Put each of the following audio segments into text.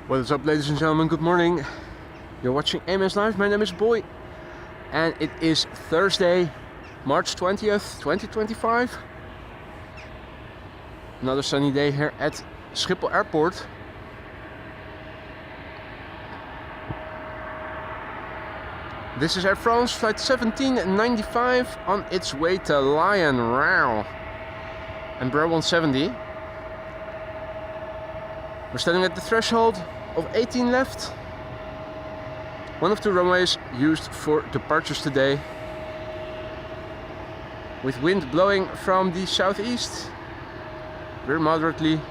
What is up, ladies and gentlemen? Good morning. You're watching AMS Live. My name is Boy, and it is Thursday, March 20th, 2025. Another sunny day here at Schiphol Airport. This is Air France flight 1795 on its way to Lyon, Row, and Bro 170. We're standing at the threshold of 18 left. One of two runways used for departures today, with wind blowing from the southeast. Veer moderately.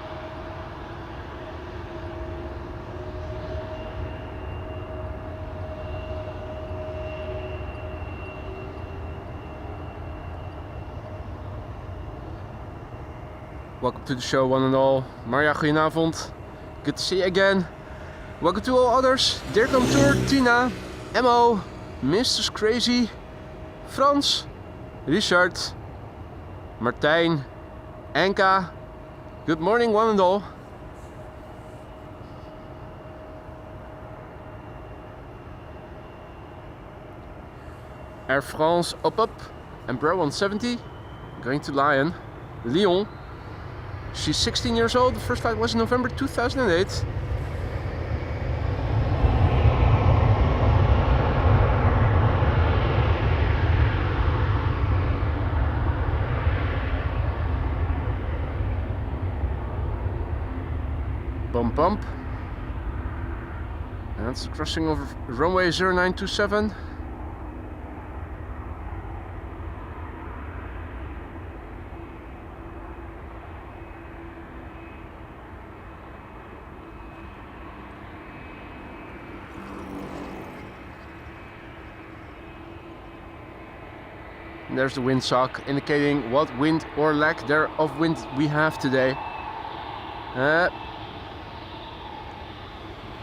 Welcome to the show, one and all. Marja, goedenavond. Good to see you again. Welcome to all others. Dirk on tour, Tina, Mo, Mr. Crazy, Frans, Richard, Martijn, Anka. Good morning, one and all. Air France up and Bro 170 going to Lyon, Lyon. She's 16 years old. The first flight was in November 2008. Bump. And that's the crossing of runway 0927. And there's the windsock indicating what wind or lack thereof wind we have today.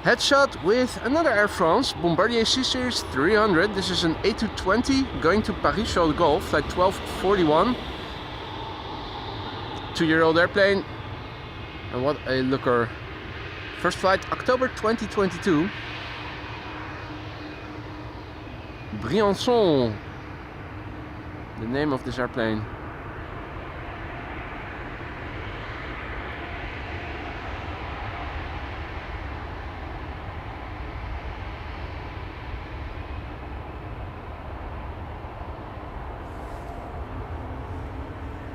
Headshot with another Air France, Bombardier C-Series 300. This is an A220 going to Paris-Charles de Gaulle, flight 1241. 2-year-old airplane. And what a looker. First flight October 2022. Briançon, the name of this airplane.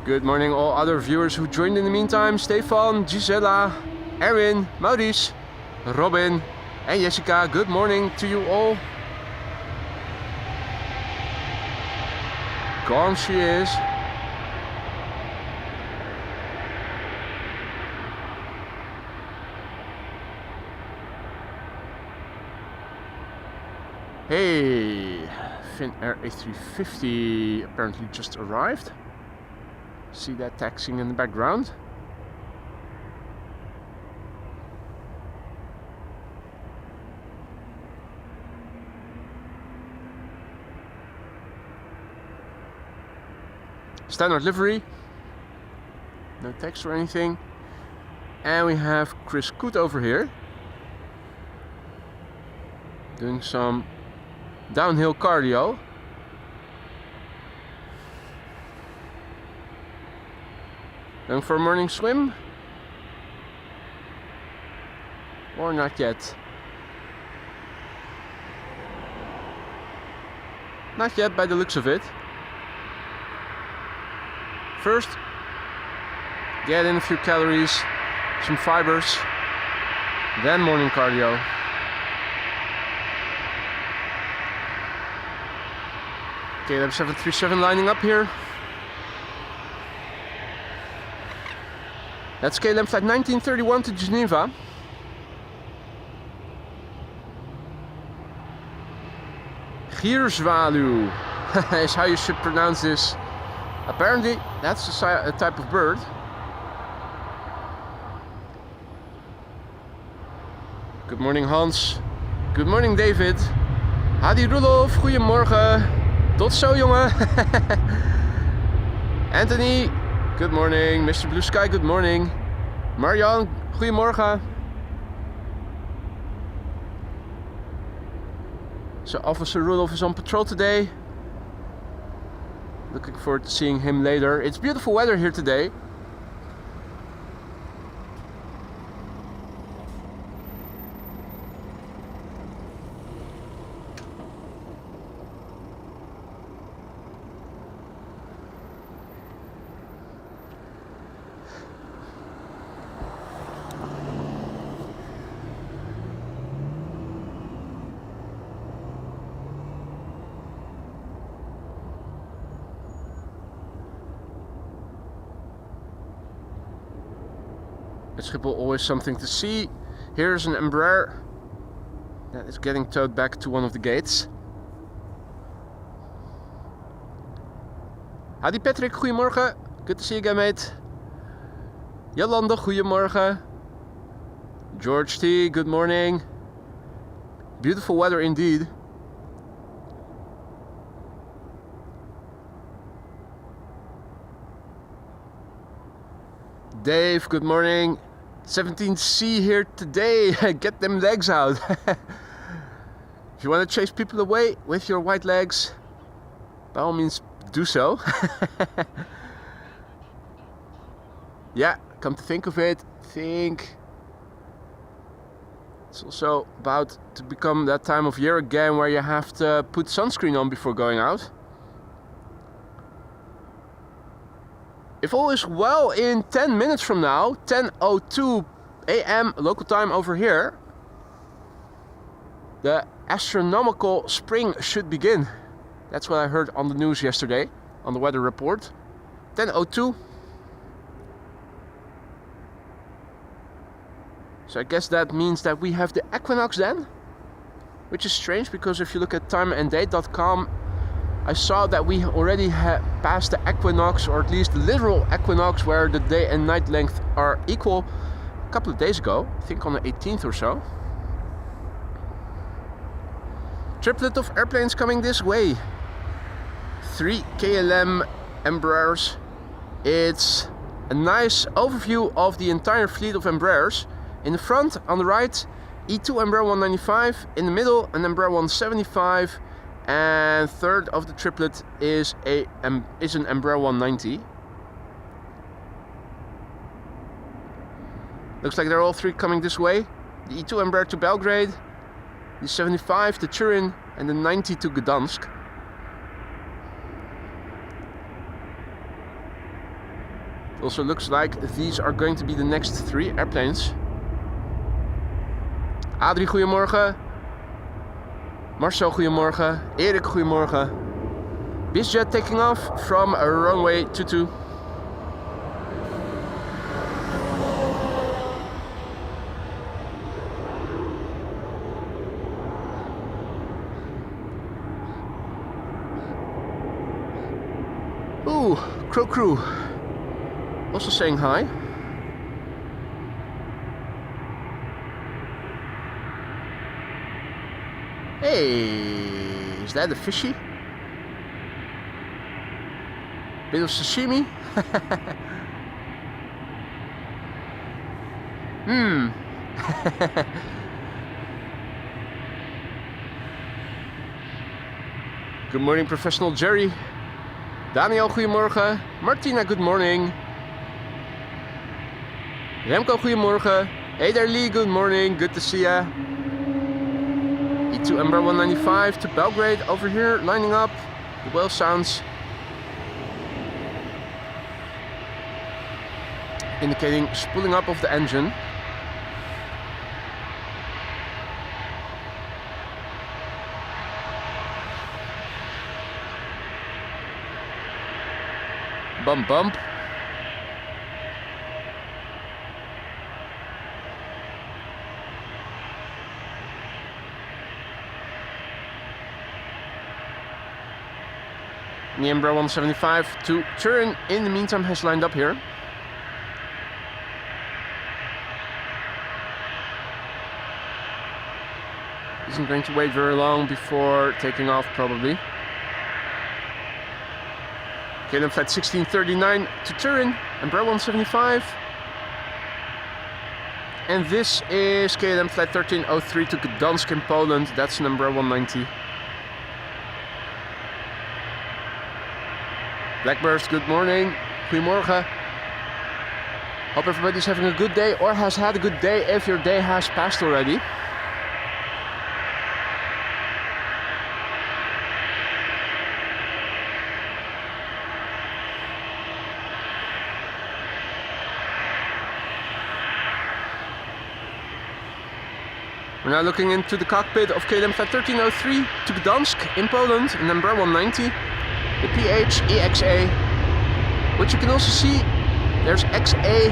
Good morning all other viewers who joined in the meantime. Stefan, Gisela, Erin, Maurice, Robin and Jessica. Good morning to you all. Gone she is. Hey, Finnair A350 apparently just arrived. See that taxiing in the background. Standard livery. No text or anything. And we have Chris Koot over here, doing some downhill cardio. Going for a morning swim? Or not yet? Not yet by the looks of it. First, get in a few calories, some fibers, then morning cardio. KLM 737 lining up here. That's KLM flight 1931 to Geneva. Gierzwaluw is how you should pronounce this. Apparently, that's a type of bird. Good morning, Hans. Good morning, David. Hadi Rudolf, goedemorgen. Tot zo, jongen. Anthony, good morning. Mr. Blue Sky, good morning. Marjan, goedemorgen. So Officer Rudolph is on patrol today. Looking forward to seeing him later. It's beautiful weather here today. At Schiphol, always something to see. Here's an Embraer that is getting towed back to one of the gates. Howdy Patrick, goedemorgen. Good to see you again, mate. Jolande, goedemorgen. George T, good morning. Beautiful weather indeed. Dave, good morning. 17C here today. Get them legs out. If you want to chase people away with your white legs, by all means do so. Yeah, come to think of it, think it's also about to become that time of year again where you have to put sunscreen on before going out. If all is well, in 10 minutes from now, 10:02 AM local time over here, the astronomical spring should begin. That's what I heard on the news yesterday, on the weather report. 10:02. So I guess that means that we have the equinox then, which is strange because if you look at timeanddate.com, I saw that we already had passed the equinox, or at least the literal equinox, where the day and night length are equal, a couple of days ago, I think on the 18th or so. Triplet of airplanes coming this way. 3 KLM Embraers. It's a nice overview of the entire fleet of Embraers. In the front, on the right, E2 Embraer 195. In the middle, an Embraer 175. And third of the triplet is an Embraer 190. Looks like they're all three coming this way. The E2 Embraer to Belgrade, the 75 to Turin, and the 90 to Gdansk. It also looks like these are going to be the next 3 airplanes. Adrie, goedemorgen. Marcel, goedemorgen. Erik, goedemorgen. BizJet taking off from runway 22. Ooh, Crow Crew. Also saying hi. Hey, is that a fishy? Bit of sashimi? Good morning, Professional Jerry. Daniel, goedemorgen. Martina, good morning. Remco, goedemorgen. Hey there, Lee, good morning. Good to see ya. E2 Embraer 195 to Belgrade over here, lining up. The whale sounds indicating spooling up of the engine. Bump bump. The Embraer 175 to Turin in the meantime has lined up here. Isn't going to wait very long before taking off probably. KLM flight 1639 to Turin, Embraer 175. And this is KLM flight 1303 to Gdansk in Poland. That's an Embraer 190. Blackbirds, good morning. Goedemorgen. Hope everybody's having a good day or has had a good day if your day has passed already. We're now looking into the cockpit of KLM Flight 1303 to Gdansk in Poland in number 190, the PH EXA, which you can also see there's XA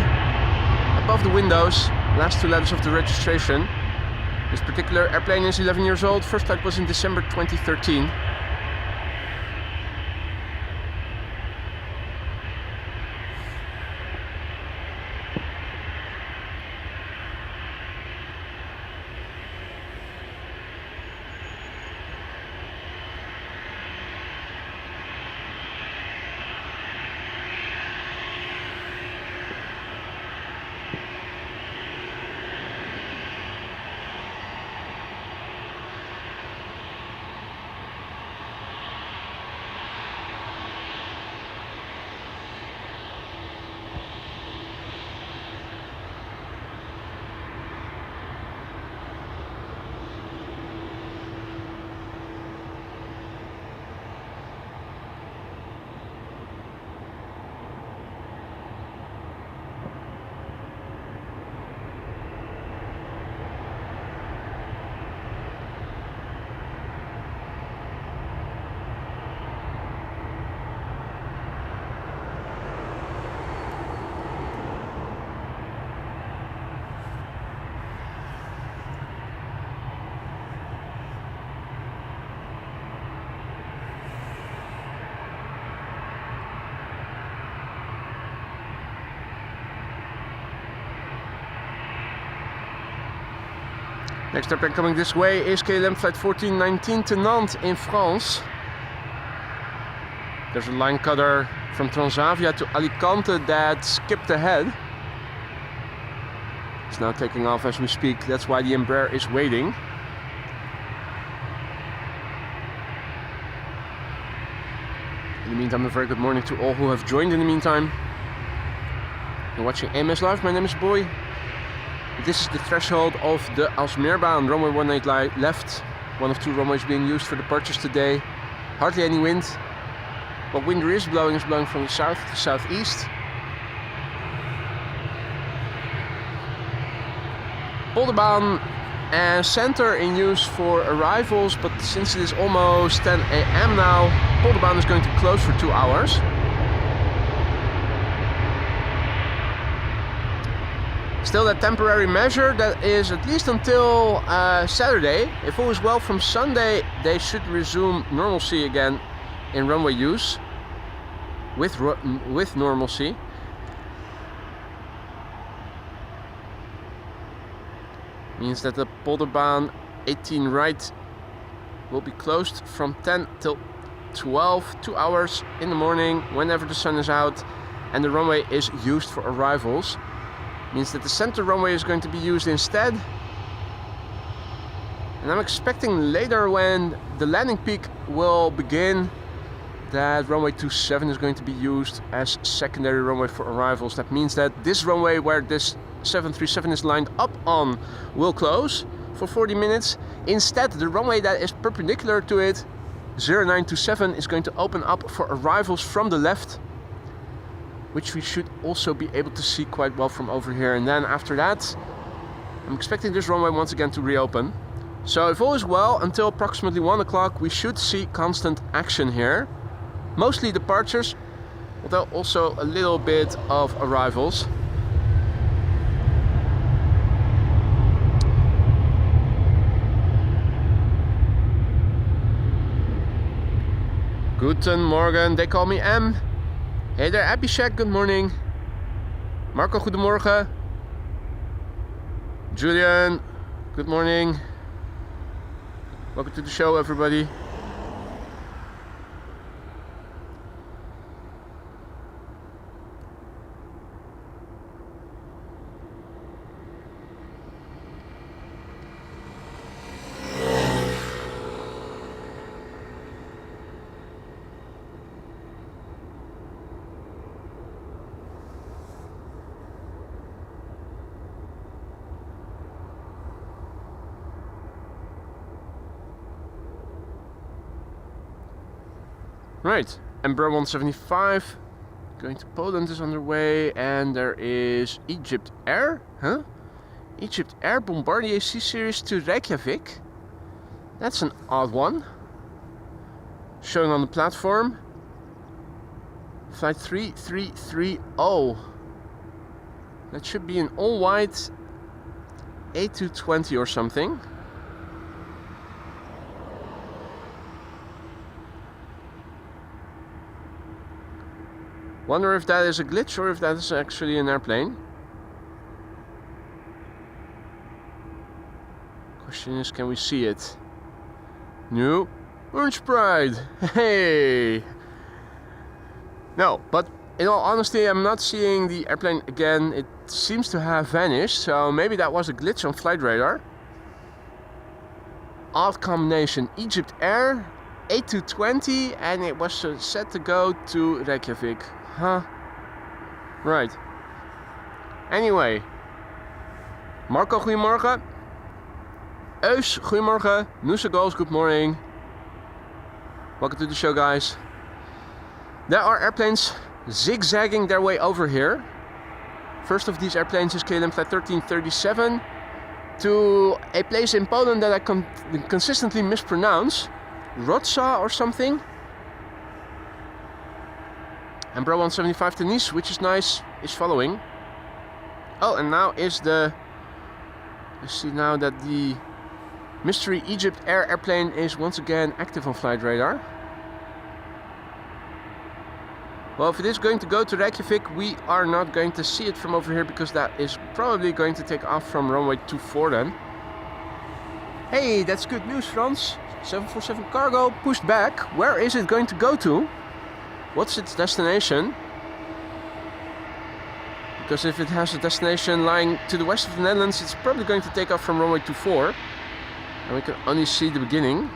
above the windows, last two letters of the registration. This particular airplane is 11 years old, first flight was in December 2013. Next airplane coming this way is KLM Flight 1419 to Nantes in France. There's a line cutter from Transavia to Alicante that skipped ahead. It's now taking off as we speak, that's why the Embraer is waiting. In the meantime, a very good morning to all who have joined in the meantime. You're watching AMS Live, my name is Boy. This is the threshold of the Alsmeerbaan, runway 18 left. One of two runways being used for departures today. Hardly any wind. What wind there is blowing from the south to southeast. Polderbaan and center in use for arrivals, but since it is almost 10 AM now, Polderbaan is going to close for 2 hours. Still a temporary measure that is at least until Saturday. If all is well, from Sunday they should resume normalcy again in runway use with normalcy. Means that the Polderbaan 18 right will be closed from 10 till 12, 2 hours in the morning whenever the sun is out, and the runway is used for arrivals. Means that the center runway is going to be used instead. And I'm expecting later when the landing peak will begin that runway 27 is going to be used as secondary runway for arrivals. That means that this runway where this 737 is lined up on will close for 40 minutes. Instead, the runway that is perpendicular to it, 0927, is going to open up for arrivals from the left, which we should also be able to see quite well from over here. And then after that, I'm expecting this runway once again to reopen. So if all is well, until approximately 1 o'clock, we should see constant action here. Mostly departures, although also a little bit of arrivals. Guten Morgen, they call me M. Hey there, Abhishek, good morning. Marco, goedemorgen. Julian, good morning. Welcome to the show, everybody. Right, Embraer 175 going to Poland is underway, and there is Egypt Air, huh? Egypt Air Bombardier C-Series to Reykjavik. That's an odd one. Showing on the platform. Flight 3330. That should be an all-white A220 or something. Wonder if that is a glitch or if that is actually an airplane. Question is, can we see it? No. Orange Pride! Hey! No, but in all honesty, I'm not seeing the airplane again. It seems to have vanished, so maybe that was a glitch on flight radar. Odd combination. Egypt Air, A220, and it was set to go to Reykjavik. Huh? Right. Anyway. Marco, goedemorgen. Eus, goedemorgen. Noosa Goals, good morning. Welcome to the show, guys. There are airplanes zigzagging their way over here. First of these airplanes is KLM Flight 1337 to a place in Poland that I consistently mispronounce. Wrocław or something. Embraer 175 to Nice, which is nice, is following. Oh, and now is the... I see now that the Mystery Egypt Air airplane is once again active on flight radar. Well, if it is going to go to Reykjavik, we are not going to see it from over here because that is probably going to take off from runway 24 then. Hey, that's good news, Frans. 747 cargo pushed back. Where is it going to go to? What's its destination? Because if it has a destination lying to the west of the Netherlands, it's probably going to take off from runway 24. And we can only see the beginning.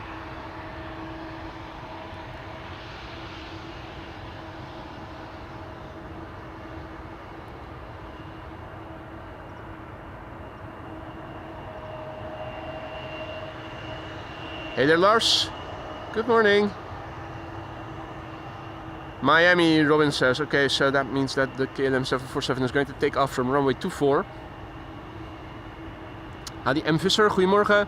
Hey there, Lars. Good morning. Miami, Robin says. Okay, so that means that the KLM 747 is going to take off from runway 24. Adi M. Visser, goedemorgen.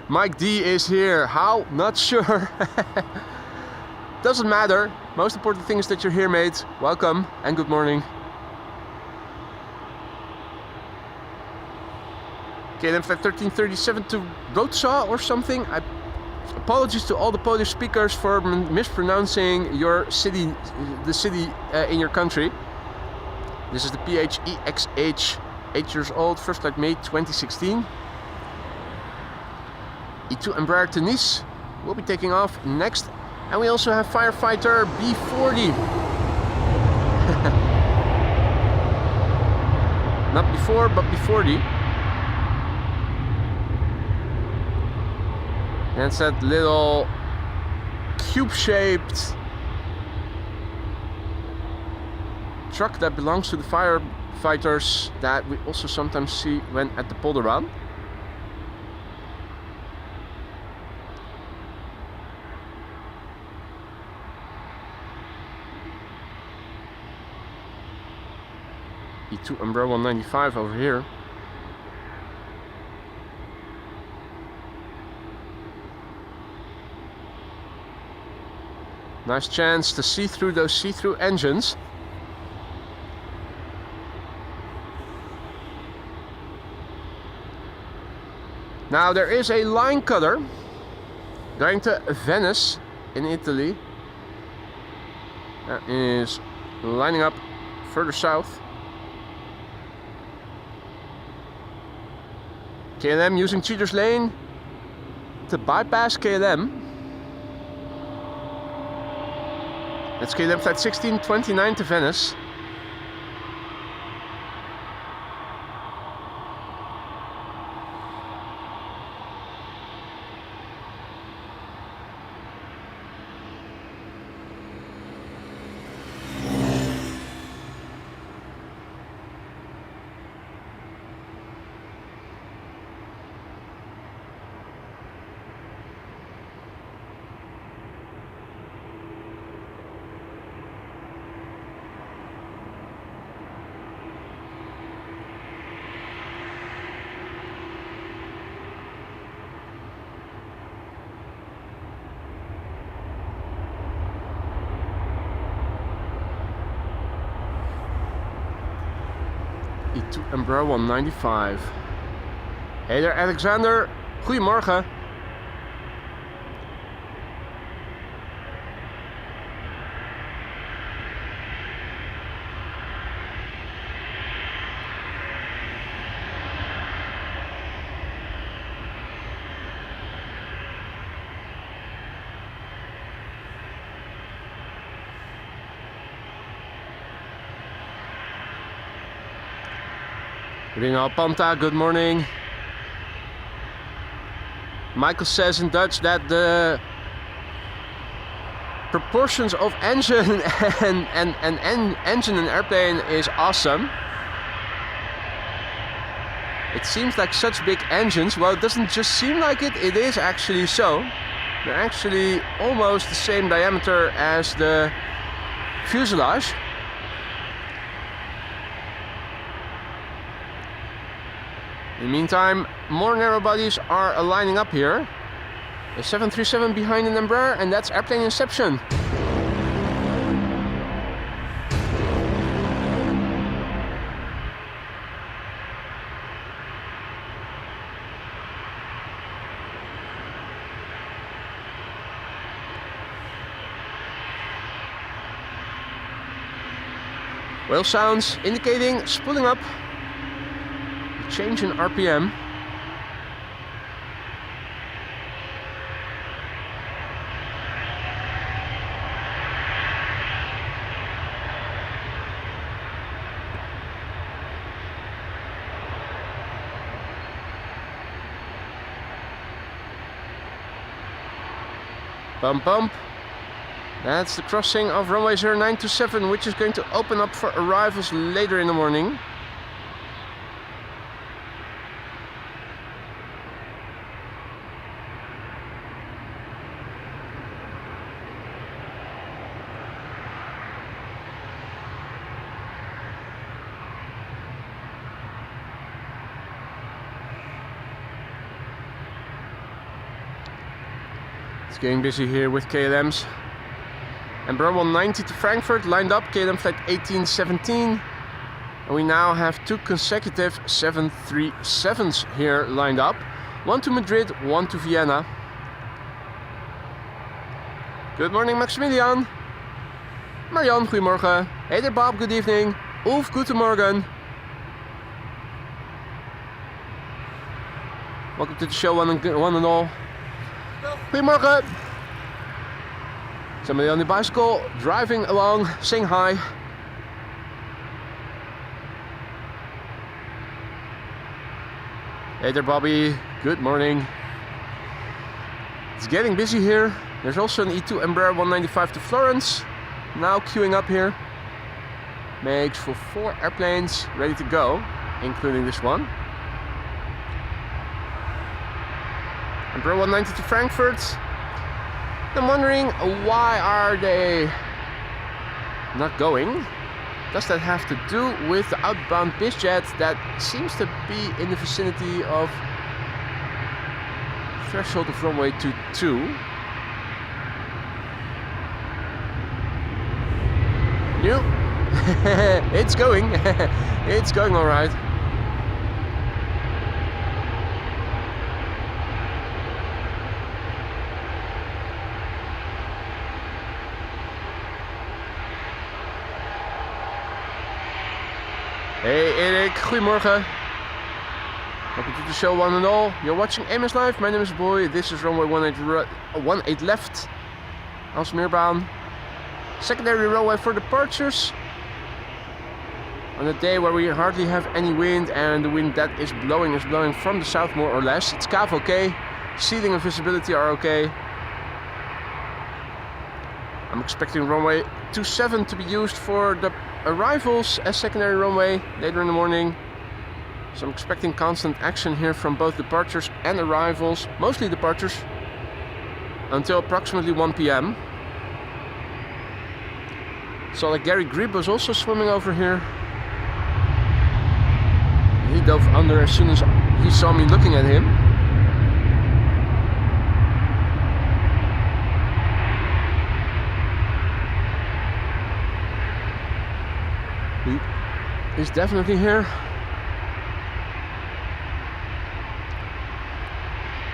Mike D is here. How? Not sure. Doesn't matter. Most important thing is that you're here, mate. Welcome and good morning. KLM Flight 1337 to Wrocław or something. Apologies to all the Polish speakers for mispronouncing your city, the city in your country. This is the PHEXH, 8 years old, first flight May 2016. E2 Embraer to Nice will be taking off next. And we also have Firefighter B40. Not before, but B40. That's that little cube-shaped truck that belongs to the firefighters that we also sometimes see when at the Polderbaan. E2 Embraer 195 over here. Nice chance to see through those see-through engines. Now there is a line cutter going to Venice in Italy. That is lining up further south. KLM using Cheaters Lane to bypass KLM. That's KLM Flight 1629 to Venice. to Embraer 195. Hey there Alexander, goedemorgen. Rinal Panta, good morning. Michael says in Dutch that the proportions of engine and engine and airplane is awesome. It seems like such big engines. Well, it doesn't just seem like it, it is actually so. They're actually almost the same diameter as the fuselage. In the meantime, more narrow bodies are lining up here. A 737 behind an Embraer, and that's airplane inception. Whale sounds indicating spooling up. Change in RPM. Bump bump. That's the crossing of runway 0927, which is going to open up for arrivals later in the morning. Getting busy here with KLMs. Embraer 190 to Frankfurt lined up, KLM flight 1817. And we now have two consecutive 737s here lined up. One to Madrid, one to Vienna. Good morning Maximilian. Marianne, goedemorgen. Hey there Bob, good evening. Ulf, guten Morgen. Welcome to the show one and all. Goedemorgen. Somebody on the bicycle driving along, saying hi. Hey there Bobby, good morning. It's getting busy here. There's also an E2 Embraer 195 to Florence, now queuing up here. Makes for 4 airplanes ready to go, including this one. Embraer 190 to Frankfurt. I'm wondering, why are they not going? Does that have to do with the outbound bizjet that seems to be in the vicinity of threshold of runway 22? No, it's going. It's going all right. Hey Erik, goedemorgen. Welcome to the show one and all. You're watching Amos Live. My name is Boy. This is runway 18 left. Alsmeerbaan. Secondary runway for departures. On a day where we hardly have any wind, and the wind that is blowing from the south more or less. It's CAV okay. Seating and visibility are okay. I'm expecting runway 27 to be used for the arrivals as secondary runway later in the morning. So I'm expecting constant action here from both departures and arrivals, mostly departures, until approximately 1 p.m. So like Gary Grib was also swimming over here. He dove under as soon as he saw me looking at him. He's definitely here.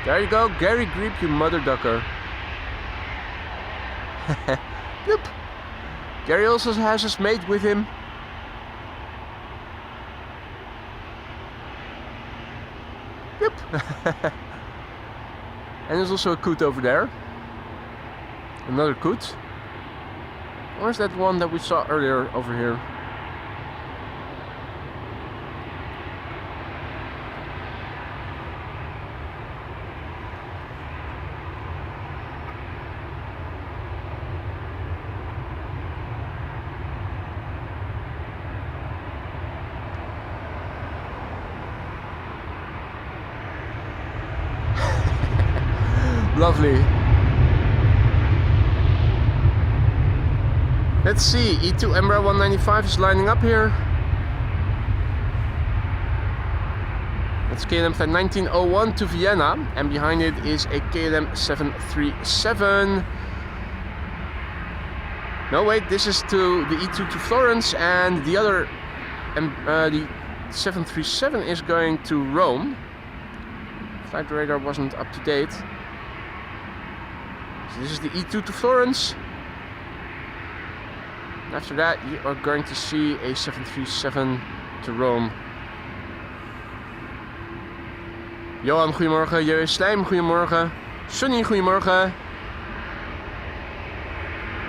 There you go, Gary Greep, you mother ducker. Yep. Gary also has his mate with him. Yep. And there's also a coot over there. Another coot. Where's that one that we saw earlier over here? Lovely. Let's see, E2 Embraer 195 is lining up here. It's KLM flight 1901 to Vienna, and behind it is a KLM 737. No, wait, this is to the E2 to Florence, and the other, the 737 is going to Rome. Flight radar wasn't up to date. So this is the E2 to Florence. After that, you are going to see a 737 to Rome. Johan, goedemorgen. J. Slijm, goedemorgen. Sunny, goedemorgen.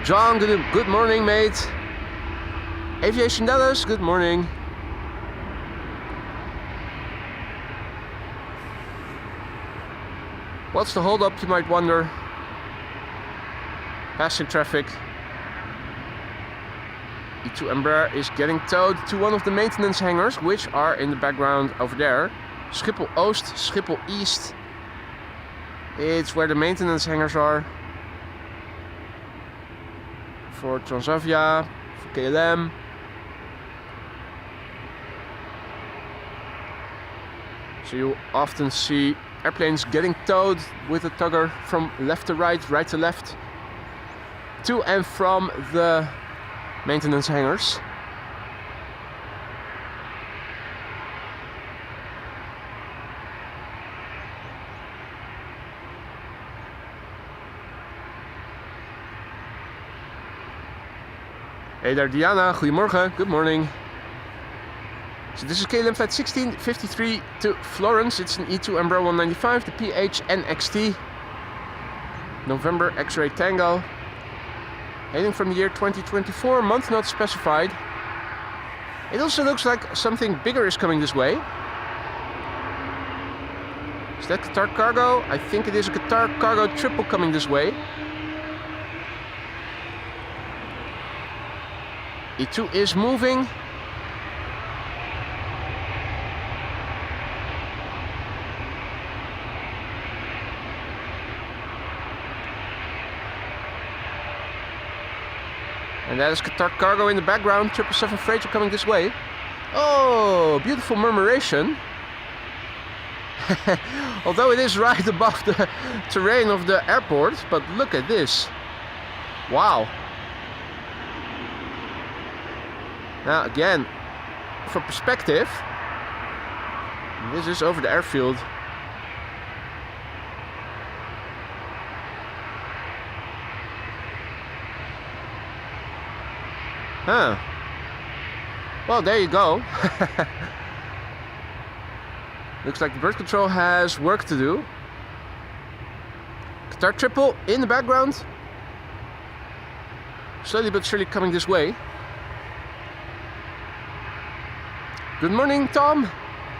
John, good morning, mate. Aviation Dallas, good morning. What's the hold up, you might wonder? Passing traffic. E2 Embraer is getting towed to one of the maintenance hangars, which are in the background over there. Schiphol Oost, Schiphol East. It's where the maintenance hangars are. For Transavia, for KLM. So you often see airplanes getting towed with a tugger from left to right, right to left, to and from the maintenance hangars. Hey there Diana, goedemorgen, good morning. So this is KLM flight 1653 to Florence. It's an E2 Embraer 195, the PHNXT. November X-ray Tango. Hailing from the year 2024, month not specified. It also looks like something bigger is coming this way. Is that Qatar Cargo? I think it is a Qatar Cargo triple coming this way. E2 is moving. And that is Qatar Cargo in the background, 777 freighter coming this way. Oh, beautiful murmuration. Although it is right above the terrain of the airport, but look at this. Wow. Now again, for perspective, this is over the airfield. Huh. Well, there you go. Looks like the bird control has work to do. Qatar triple in the background. Slowly but surely coming this way. Good morning, Tom.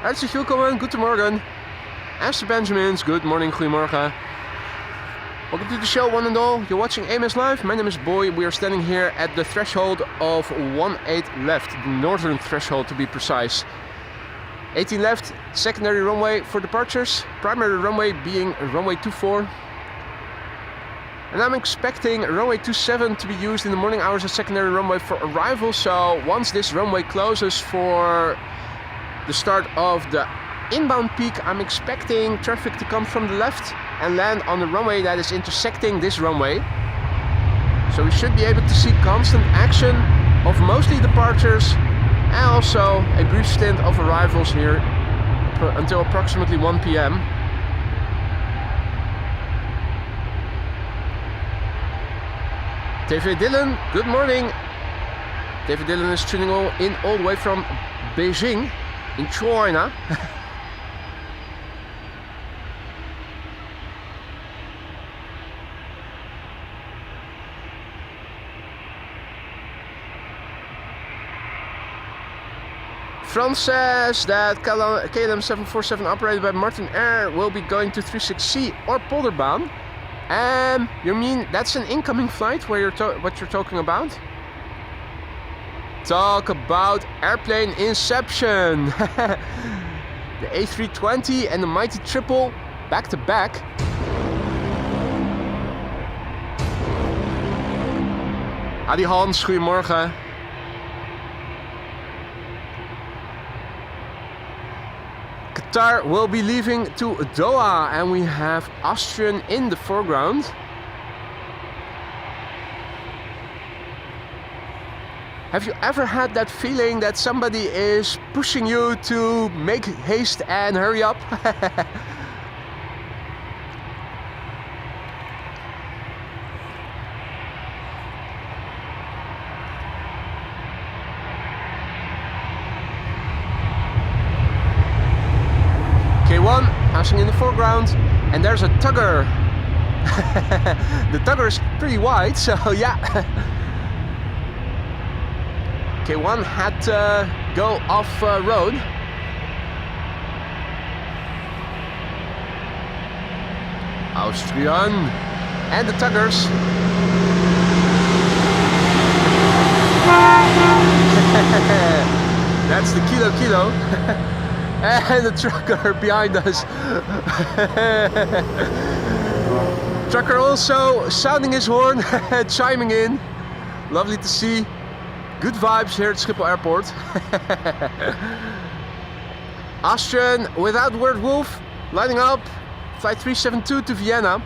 Herzlich willkommen, guten Morgen. Esther Benjamins, good morning, goedemorgen. Welcome to the show, one and all. You're watching AMS Live. My name is Boy. We are standing here at the threshold of 18 left, the northern threshold to be precise. 18 left, secondary runway for departures, primary runway being runway 24. And I'm expecting runway 27 to be used in the morning hours as secondary runway for arrival. So once this runway closes for the start of the inbound peak, I'm expecting traffic to come from the left and land on the runway that is intersecting this runway. So we should be able to see constant action of mostly departures and also a brief stint of arrivals here until approximately 1 p.m. TV Dylan, good morning. TV Dylan is tuning in all the way from Beijing in China. Frans says that KLM 747 operated by Martin Air will be going to 36C or Polderbaan. You mean that's an incoming flight where what you're talking about? Talk about airplane inception. The A320 and the mighty triple back to back. Adi Hans, goedemorgen. Qatar will be leaving to Doha and we have Austrian in the foreground. Have you ever had that feeling that somebody is pushing you to make haste and hurry up? K1 passing in the foreground, and there's a tugger. The tugger is pretty wide, so yeah. K1 had to go off road. Austrian and the tuggers. That's the kilo. And the trucker behind us. Trucker also sounding his horn, chiming in. Lovely to see. Good vibes here at Schiphol Airport. Austrian without word wolf, lining up. Flight 372 to Vienna.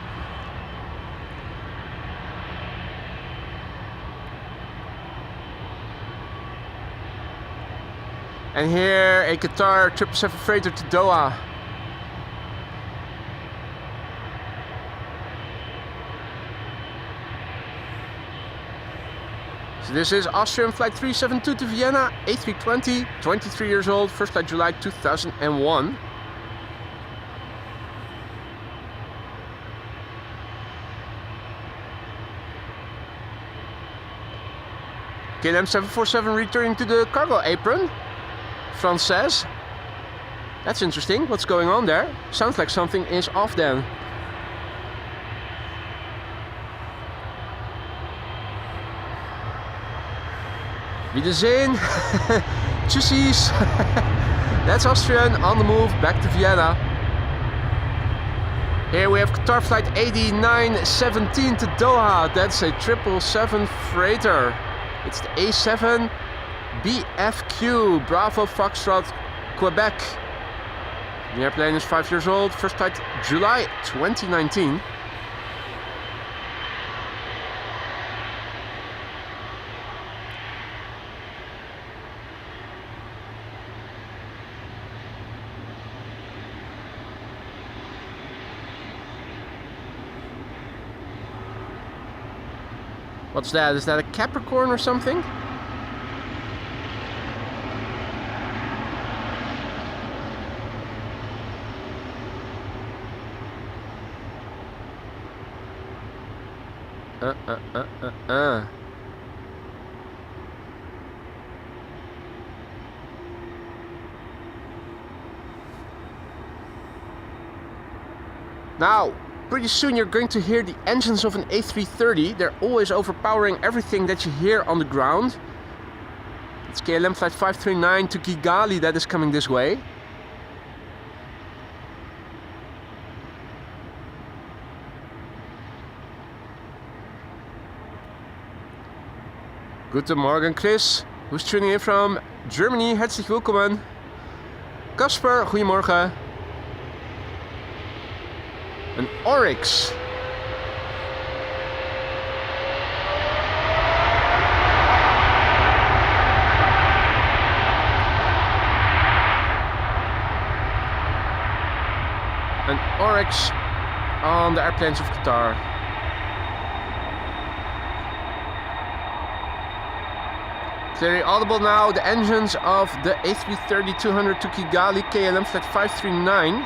And here a Qatar 777 freighter to Doha. So this is Austrian flight 372 to Vienna, A320, 23 years old, first flight July 2001. KLM 747 returning to the cargo apron. Frans says. That's interesting. What's going on there? Sounds like something is off then. Wiedersehen. Tschüssis. That's Austrian on the move back to Vienna. Here we have Qatar flight 8917 to Doha. That's a 777 freighter. It's the A7 BFQ, Bravo Foxtrot, Quebec. The airplane is 5 years old, first flight July 2019. What's that? Is that a Capricorn or something? Now, pretty soon you're going to hear the engines of an A330. They're always overpowering everything that you hear on the ground. It's KLM flight 539 to Kigali that is coming this way. Guten Morgen Chris, who's tuning in from Germany. Herzlich willkommen. Kasper, goedemorgen. Een Oryx. An Oryx on the airplanes of Qatar. Clearly audible now, the engines of the A330-200 to Kigali, KLM flight 539.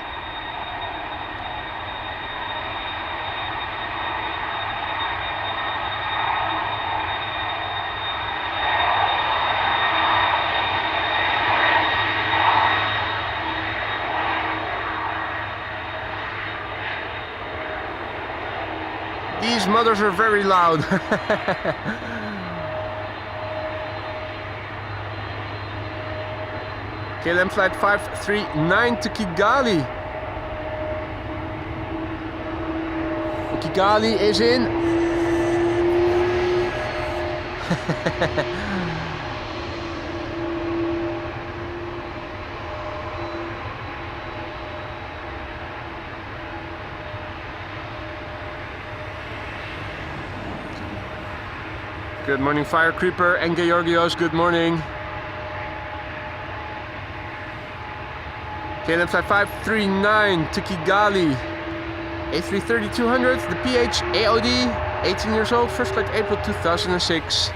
These motors are very loud. KLM flight 539 to Kigali. Kigali is in. Good morning, Fire Creeper and Georgios, good morning. KLM flight 539 to Kigali. A330-200, the PH AOD, 18 years old, first flight April 2006.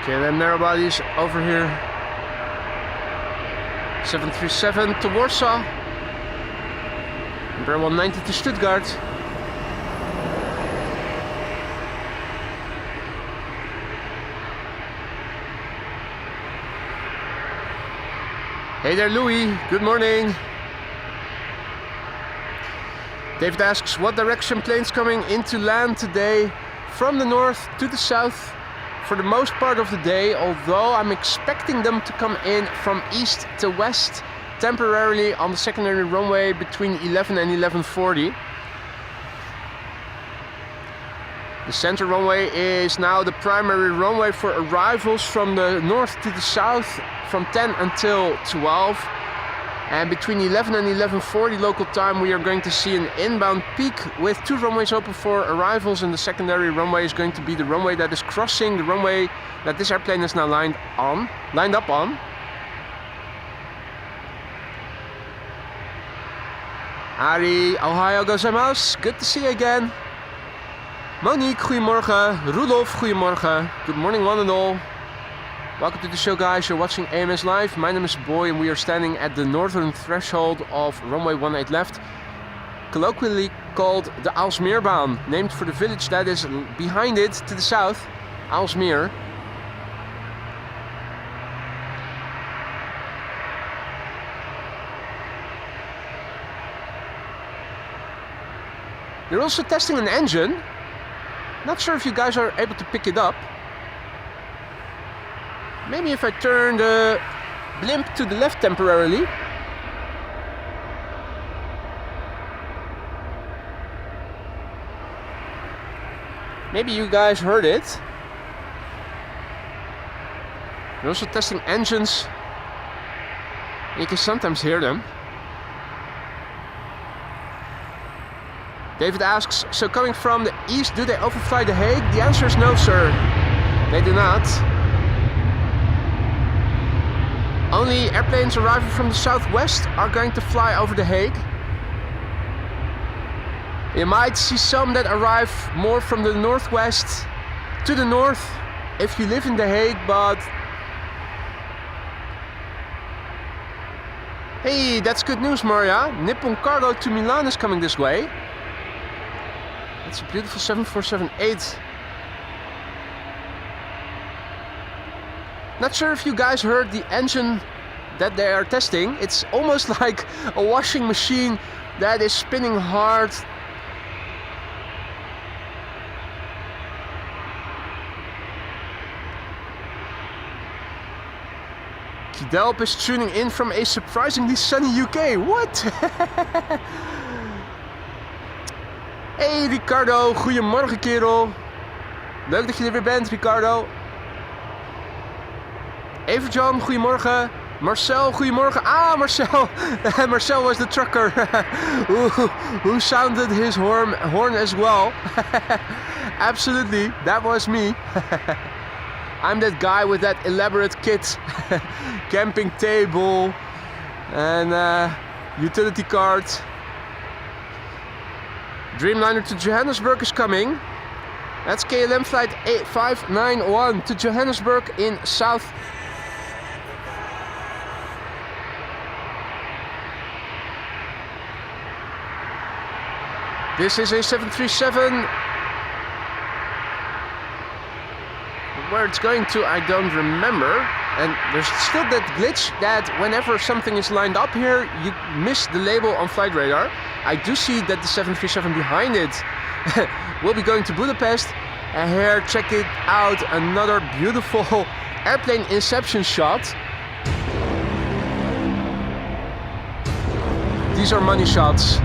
Okay, then narrow bodies over here. 737 to Warsaw. Embraer 190 to Stuttgart. Hey there, Louis. Good morning. David asks, what direction planes coming into land today? From the north to the south. For the most part of the day, although I'm expecting them to come in from east to west temporarily on the secondary runway between 11 and 11:40. The center runway is now the primary runway for arrivals from the north to the south from 10 until 12. And between 11 and 11:40 local time, we are going to see an inbound peak with 2 runways open for arrivals, and the secondary runway is going to be the runway that is crossing the runway that this airplane is now lined up on. Ari, Ohio gozaimasu. Good to see you again. Monique, goedemorgen. Rudolf, goedemorgen. Good morning, one and all. Welcome to the show, guys. You're watching AMS Live. My name is Boy, and we are standing at the northern threshold of runway 18 left, colloquially called the Aalsmeerbaan, named for the village that is behind it to the south, Aalsmeer. They're also testing an engine. Not sure if you guys are able to pick it up. Maybe if I turn the blimp to the left temporarily. Maybe you guys heard it. They're also testing engines. You can sometimes hear them. David asks, so coming from the east, do they overfly The Hague? The answer is no, sir. They do not. Only airplanes arriving from the southwest are going to fly over The Hague. You might see some that arrive more from the northwest to the north if you live in The Hague, but... Hey, that's good news, Maria. Nippon Cargo to Milan is coming this way. That's a beautiful 7478. Not sure if you guys heard the engine that they are testing. It's almost like a washing machine that is spinning hard. Kidelp is tuning in from a surprisingly sunny UK. What? Hey Ricardo, goedemorgen kerel. Leuk dat je er weer bent, Ricardo. Everjan, goedemorgen. Marcel, goedemorgen. Ah, Marcel. Marcel was the trucker who sounded his horn as well. Absolutely, that was me. I'm that guy with that elaborate kit. Camping table and utility cart. Dreamliner to Johannesburg is coming. That's KLM flight 8591 to Johannesburg in South. This is a 737. Where it's going to, I don't remember. And there's still that glitch that whenever something is lined up here, you miss the label on flight radar. I do see that the 737 behind it will be going to Budapest. And here, check it out, another beautiful airplane inception shot. These are money shots.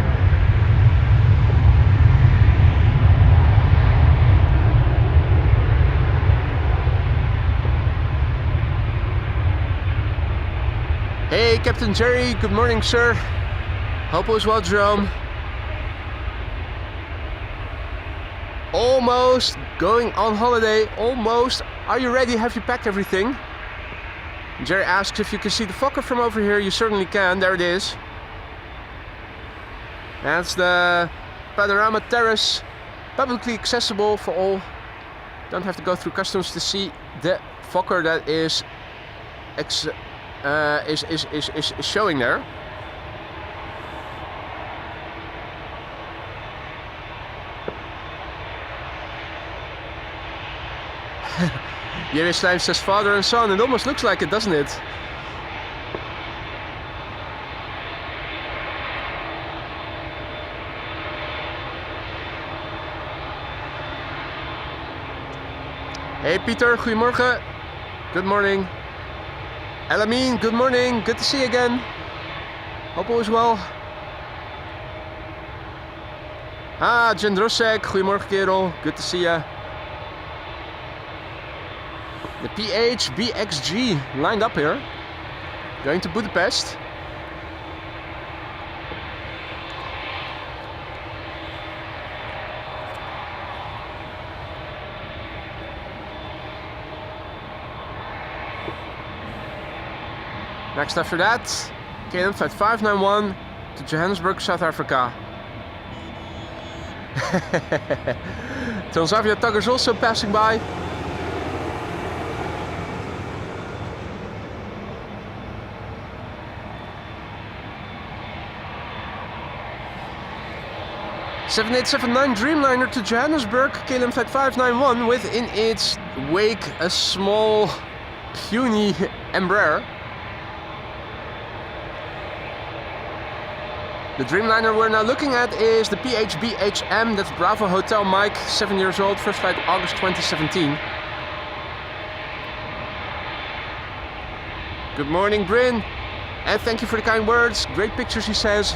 Hey Captain Jerry, good morning sir. Hope all is well, Jerome. Almost going on holiday, almost. Are you ready? Have you packed everything? Jerry asks if you can see the Fokker from over here. You certainly can, there it is. That's the panorama terrace, publicly accessible for all. Don't have to go through customs to see the Fokker that is showing there. Jerry Slijm says father and son. It almost looks like it, doesn't it? Hey Peter, goedemorgen. Good morning. Elamine, good morning. Good to see you again. Hope all is well. Ah, Jendrosek, goedemorgen kerel. Good to see you. The PHBXG lined up here. Going to Budapest. Next after that, KLM flight 591 to Johannesburg, South Africa. Transavia tuggers also passing by. (7879) Dreamliner to Johannesburg, KLM flight 591 with in its wake a small puny Embraer. The Dreamliner we're now looking at is the PHBHM, that's Bravo Hotel Mike, 7 years old, first flight August 2017. Good morning, Bryn, and thank you for the kind words. Great pictures, he says.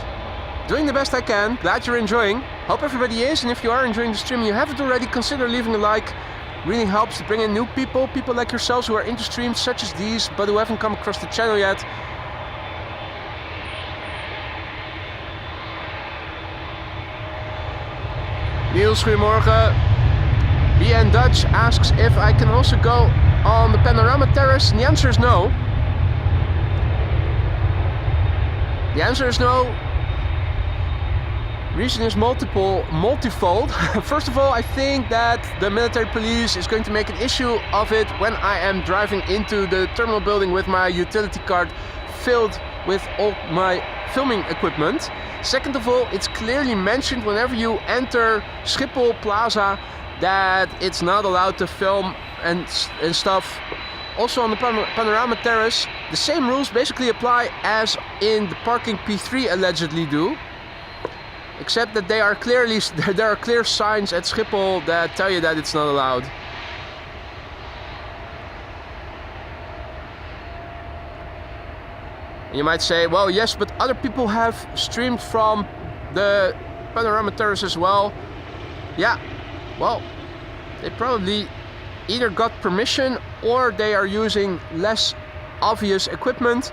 Doing the best I can, glad you're enjoying. Hope everybody is, and if you are enjoying the stream and you haven't already, consider leaving a like. Really helps to bring in new people like yourselves who are into streams such as these, but who haven't come across the channel yet. Niels, goedemorgen. BN Dutch asks if I can also go on the panorama terrace, and the answer is no. The answer is no. Reason is multifold. First of all, I think that the military police is going to make an issue of it when I am driving into the terminal building with my utility cart filled with all my filming equipment. Second of all, it's clearly mentioned whenever you enter Schiphol Plaza that it's not allowed to film and stuff also on the panorama terrace. The same rules basically apply as in the parking P3 allegedly do. Except that there are clear signs at Schiphol that tell you that it's not allowed. And you might say, well, yes, but other people have streamed from the panorama terrace as well. Yeah, well, they probably either got permission or they are using less obvious equipment.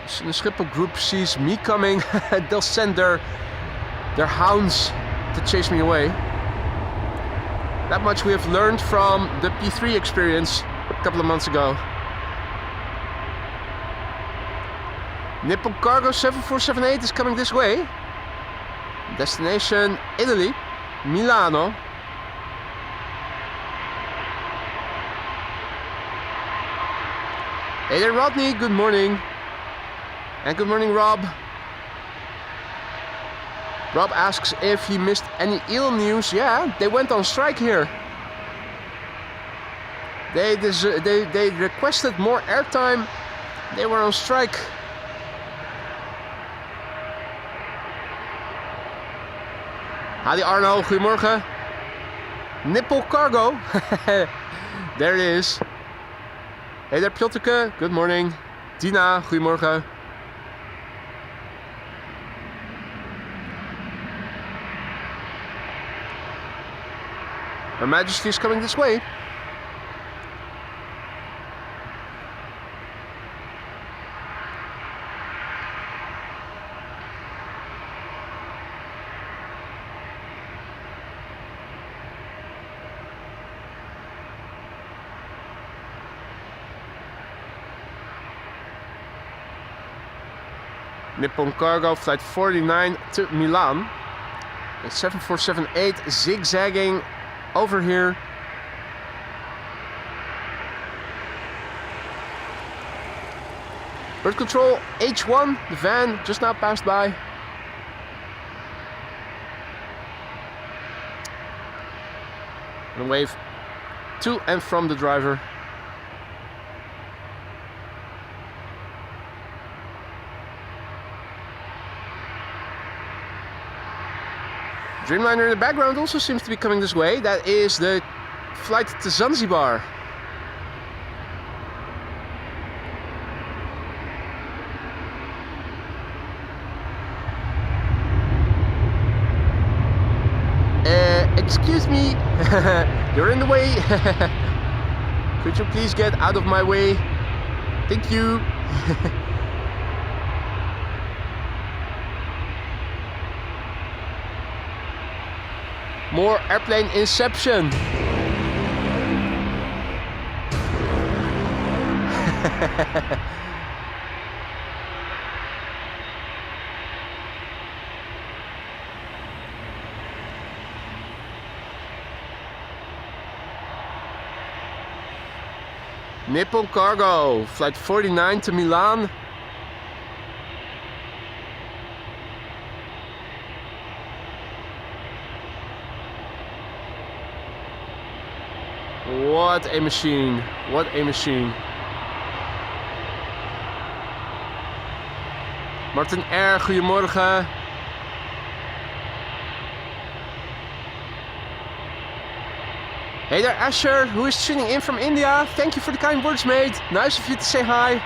As soon as the Schiphol group sees me coming, they'll send their hounds to chase me away. That much we have learned from the P3 experience a couple of months ago. Nippon Cargo 7478 is coming this way. Destination Italy, Milano. Hey there, Rodney, good morning. And good morning, Rob. Rob asks if he missed any eel news. Yeah, they went on strike here. They requested more airtime. They were on strike. Hadi Arno, goedemorgen. Nipple Cargo. There it is. Hey there, Pjotterke. Good morning. Tina, goedemorgen. Her Majesty is coming this way. Nippon Cargo flight 49 to Milan. A 7478 zigzagging over here. Bird control H1, the van just now passed by. And a wave to and from the driver. Dreamliner in the background also seems to be coming this way. That is the flight to Zanzibar. Excuse me, you're in the way. Could you please get out of my way? Thank you. More airplane inception. Nippon Cargo, flight 49 to Milan. What a machine, what a machine. Martin R, goedemorgen. Hey there, Asher, who is tuning in from India. Thank you for the kind words, mate. Nice of you to say hi.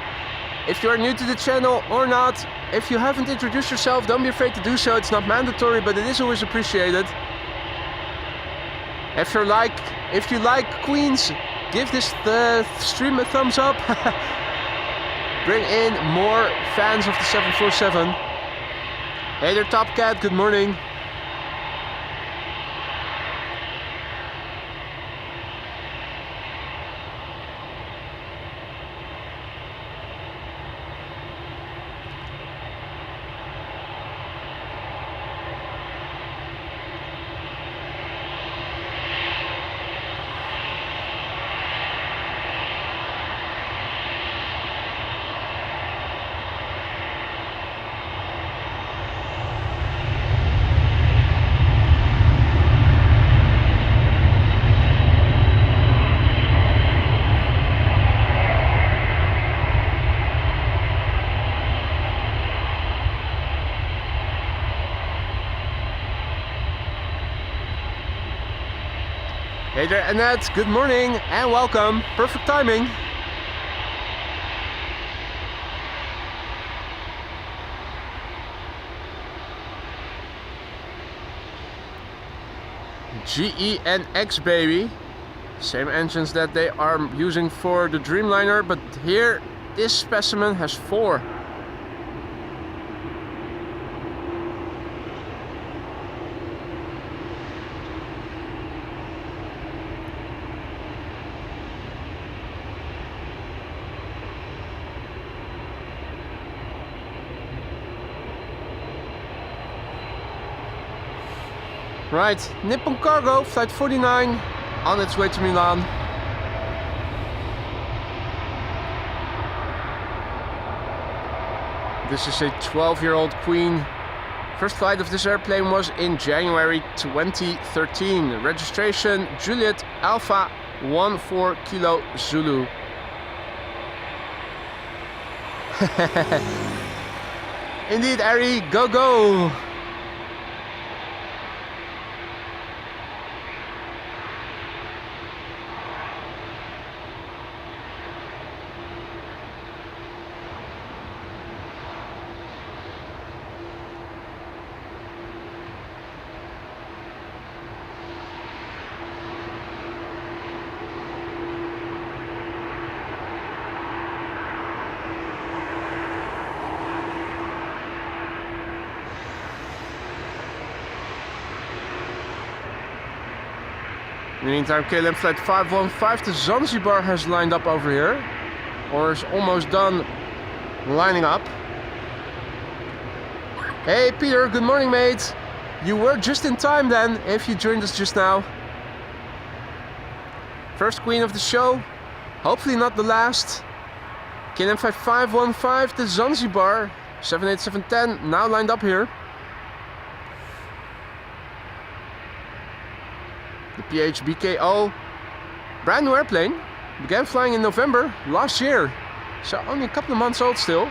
If you are new to the channel or not, if you haven't introduced yourself, don't be afraid to do so. It's not mandatory, but it is always appreciated. If you like Queens, give this stream a thumbs up. Bring in more fans of the 747. Hey there, Top Cat, good morning. Hey there, Annette. Good morning and welcome. Perfect timing. GE and X, baby. Same engines that they are using for the Dreamliner, but here this specimen has 4. Right, Nippon Cargo, flight 49, on its way to Milan. This is a 12-year-old Queen. First flight of this airplane was in January 2013. Registration Juliet Alpha 14 Kilo Zulu. Indeed, Ari, go go! In the meantime, KLM flight 515 to Zanzibar has lined up over here, or is almost done lining up. Hey Peter, good morning mate. You were just in time then, if you joined us just now. First Queen of the show, hopefully not the last. KLM flight 515 to Zanzibar, 78710 now lined up here. The PHBKO, brand new airplane, began flying in November last year, so only a couple of months old still.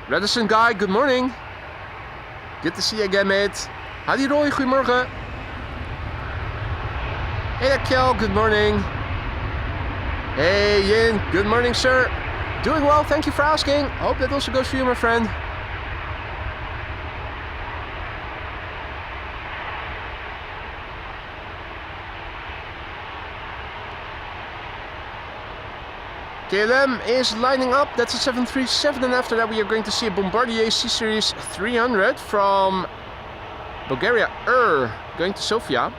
Redison Guy, good morning. Good to see you again, mate. Howdy Roy, goedemorgen. Hey there, Kel, good morning. Hey Yin, good morning, sir. Doing well, thank you for asking. Hope that also goes for you, my friend. KLM is lining up, that's a 737, and after that we are going to see a Bombardier C-Series 300 from Bulgaria going to Sofia.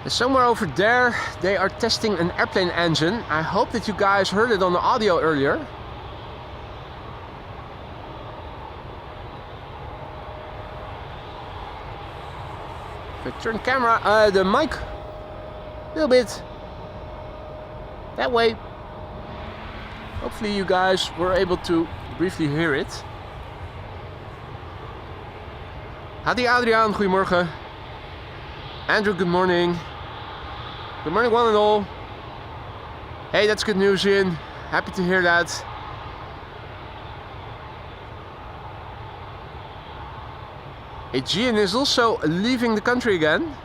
Somewhere over there they are testing an airplane engine. I hope that you guys heard it on the audio earlier. If I turn camera, the mic a little bit that way. Hopefully you guys were able to briefly hear it. Hadi Adriaan, goedemorgen. Andrew, good morning. Good morning, one and all. Hey, that's good news, Ian. Happy to hear that. Aegean is also leaving the country again.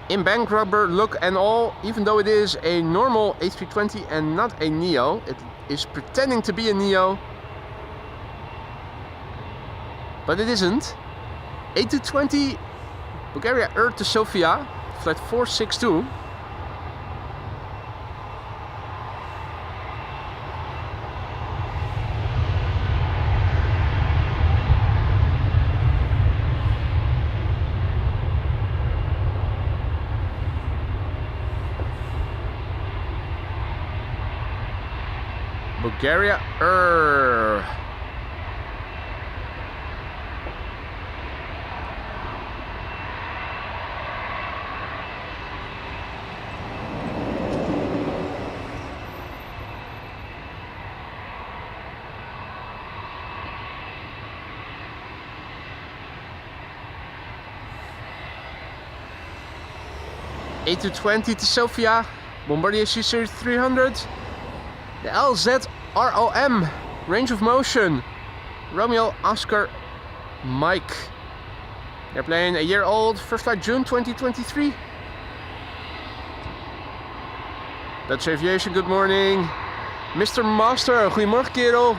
In bank rubber look and all, even though it is a normal A320 and not a Neo, it is pretending to be a Neo, but it isn't. A220 Bulgaria to Sofia, flight 462. Bulgaria A220 to Sofia, Bombardier C-Series 300, the LZROM, range of motion, Romeo Oscar Mike. Airplane a year old, first flight June 2023. Dutch Aviation, good morning. Mr. Master, goedemorgen kerel.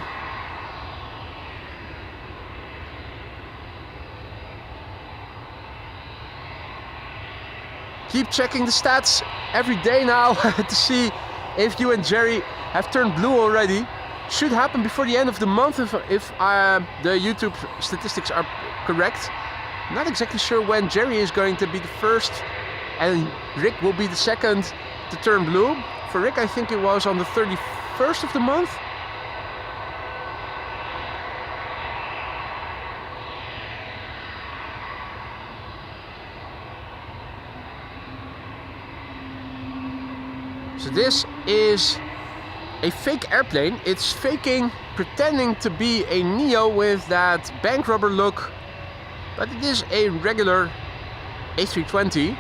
Keep checking the stats every day now to see if you and Jerry have turned blue already. Should happen before the end of the month if the YouTube statistics are correct. Not exactly sure when Jerry is going to be the first and Rick will be the second to turn blue. For Rick, I think it was on the 31st of the month. So this is a fake airplane. It's faking, pretending to be a Neo with that bank rubber look, but it is a regular A320.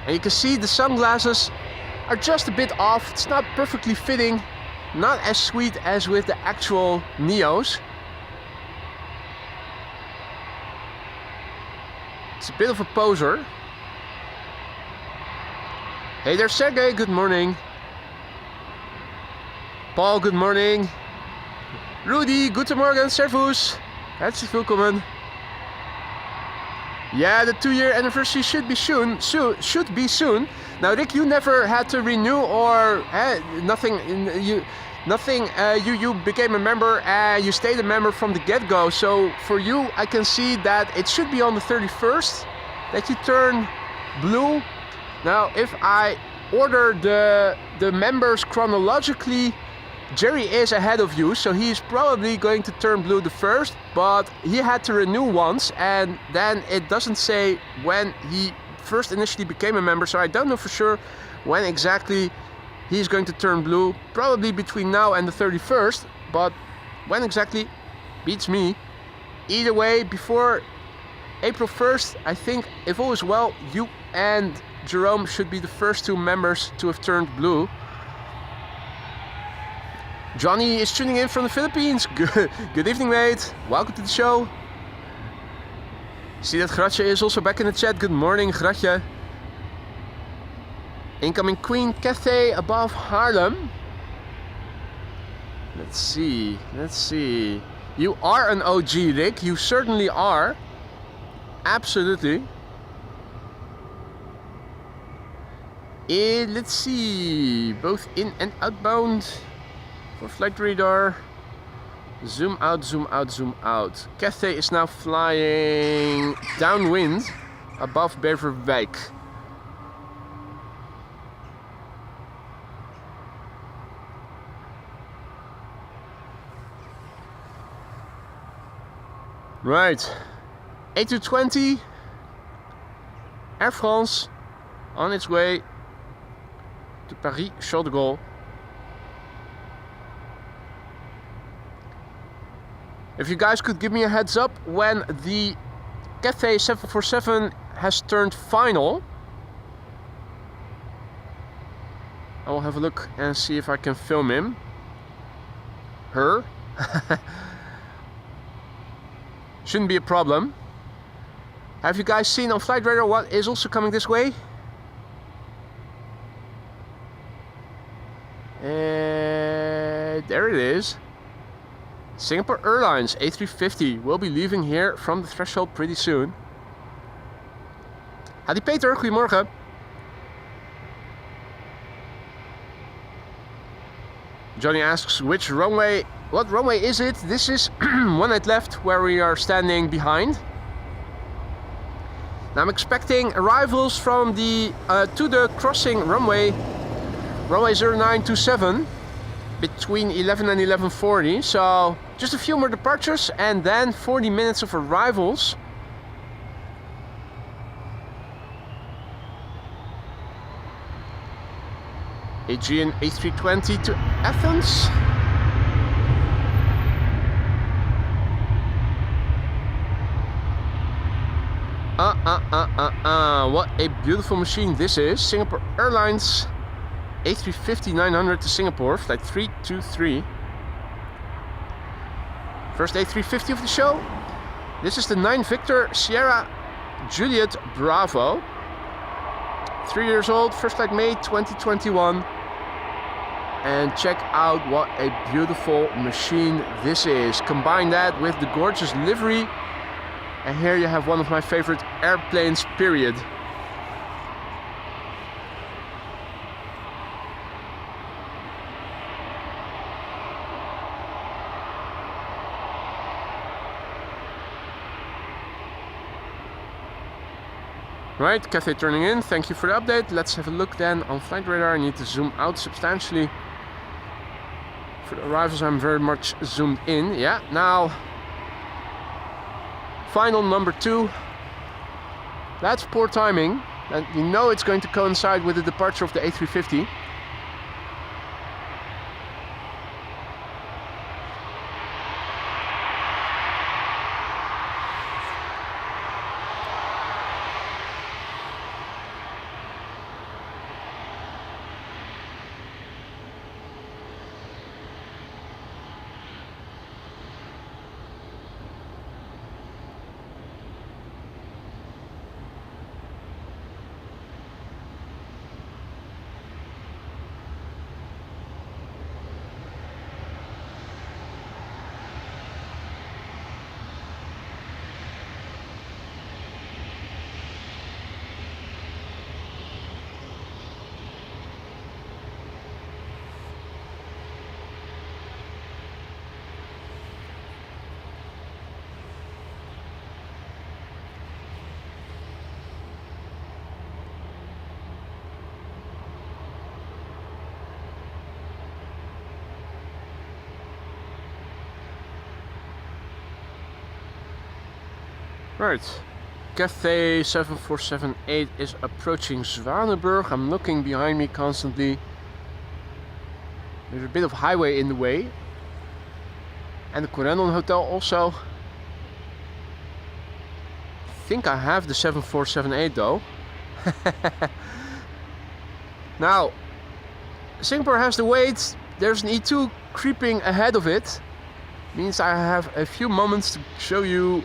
And you can see the sunglasses are just a bit off. It's not perfectly fitting, not as sweet as with the actual Neos. It's a bit of a poser. Hey there Sergey, good morning. Paul, good morning. Rudy, guten Morgen, servus. Herzlich willkommen. Yeah, the 2-year anniversary should be soon. Now Rick, you never had to renew or you became a member and you stayed a member from the get-go. So for you, I can see that it should be on the 31st that you turn blue. Now, if I order the members chronologically, Jerry is ahead of you, so he's probably going to turn blue the first, but he had to renew once, and then it doesn't say when he first initially became a member, so I don't know for sure when exactly he's going to turn blue. Probably between now and the 31st, but when exactly beats me. Either way, before April 1st, I think, if all is well, you and Jerome should be the first 2 members to have turned blue. Johnny is tuning in from the Philippines. Good evening, mate. Welcome to the show. See that Gratje is also back in the chat. Good morning, Gratje. Incoming Queen Cathay above Haarlem. Let's see. You are an OG, Rick. You certainly are. Absolutely. Let's see. Both in and outbound. For flight radar. Zoom out, zoom out, zoom out. Cathay is now flying downwind above Beverwijk. Right. A220 Air France on its way to Paris Charles de Gaulle. If you guys could give me a heads up when the Cathay 747 has turned final, I will have a look and see if I can film him. Her. Shouldn't be a problem. Have you guys seen on Flight Radar what is also coming this way? There it is. Singapore Airlines A350 will be leaving here from the threshold pretty soon. Hadi Peter, goedemorgen. Johnny asks what runway is it? This is one at left where we are standing behind. Now I'm expecting arrivals from the to the crossing runway 0927 between 11 and 11:40. So just a few more departures and then 40 minutes of arrivals. Aegean A320 to Athens. What a beautiful machine this is. Singapore Airlines A350-900 to Singapore, flight 323. First A350 of the show. This is the 9 Victor Sierra Juliet Bravo. 3 years old, first flight May 2021. And check out what a beautiful machine this is. Combine that with the gorgeous livery. And here you have one of my favorite airplanes, period. Right, Cathay turning in, thank you for the update. Let's have a look then on flight radar. I need to zoom out substantially. For the arrivals I'm very much zoomed in. Yeah, now final number 2. That's poor timing, and you know it's going to coincide with the departure of the A350. Right, Cathay 7478 is approaching Zwanenburg. I'm looking behind me constantly. There's a bit of highway in the way. And the Corendon Hotel also. I think I have the 7478 though. Now, Singapore has the weight. There's an E2 creeping ahead of it. Means I have a few moments to show you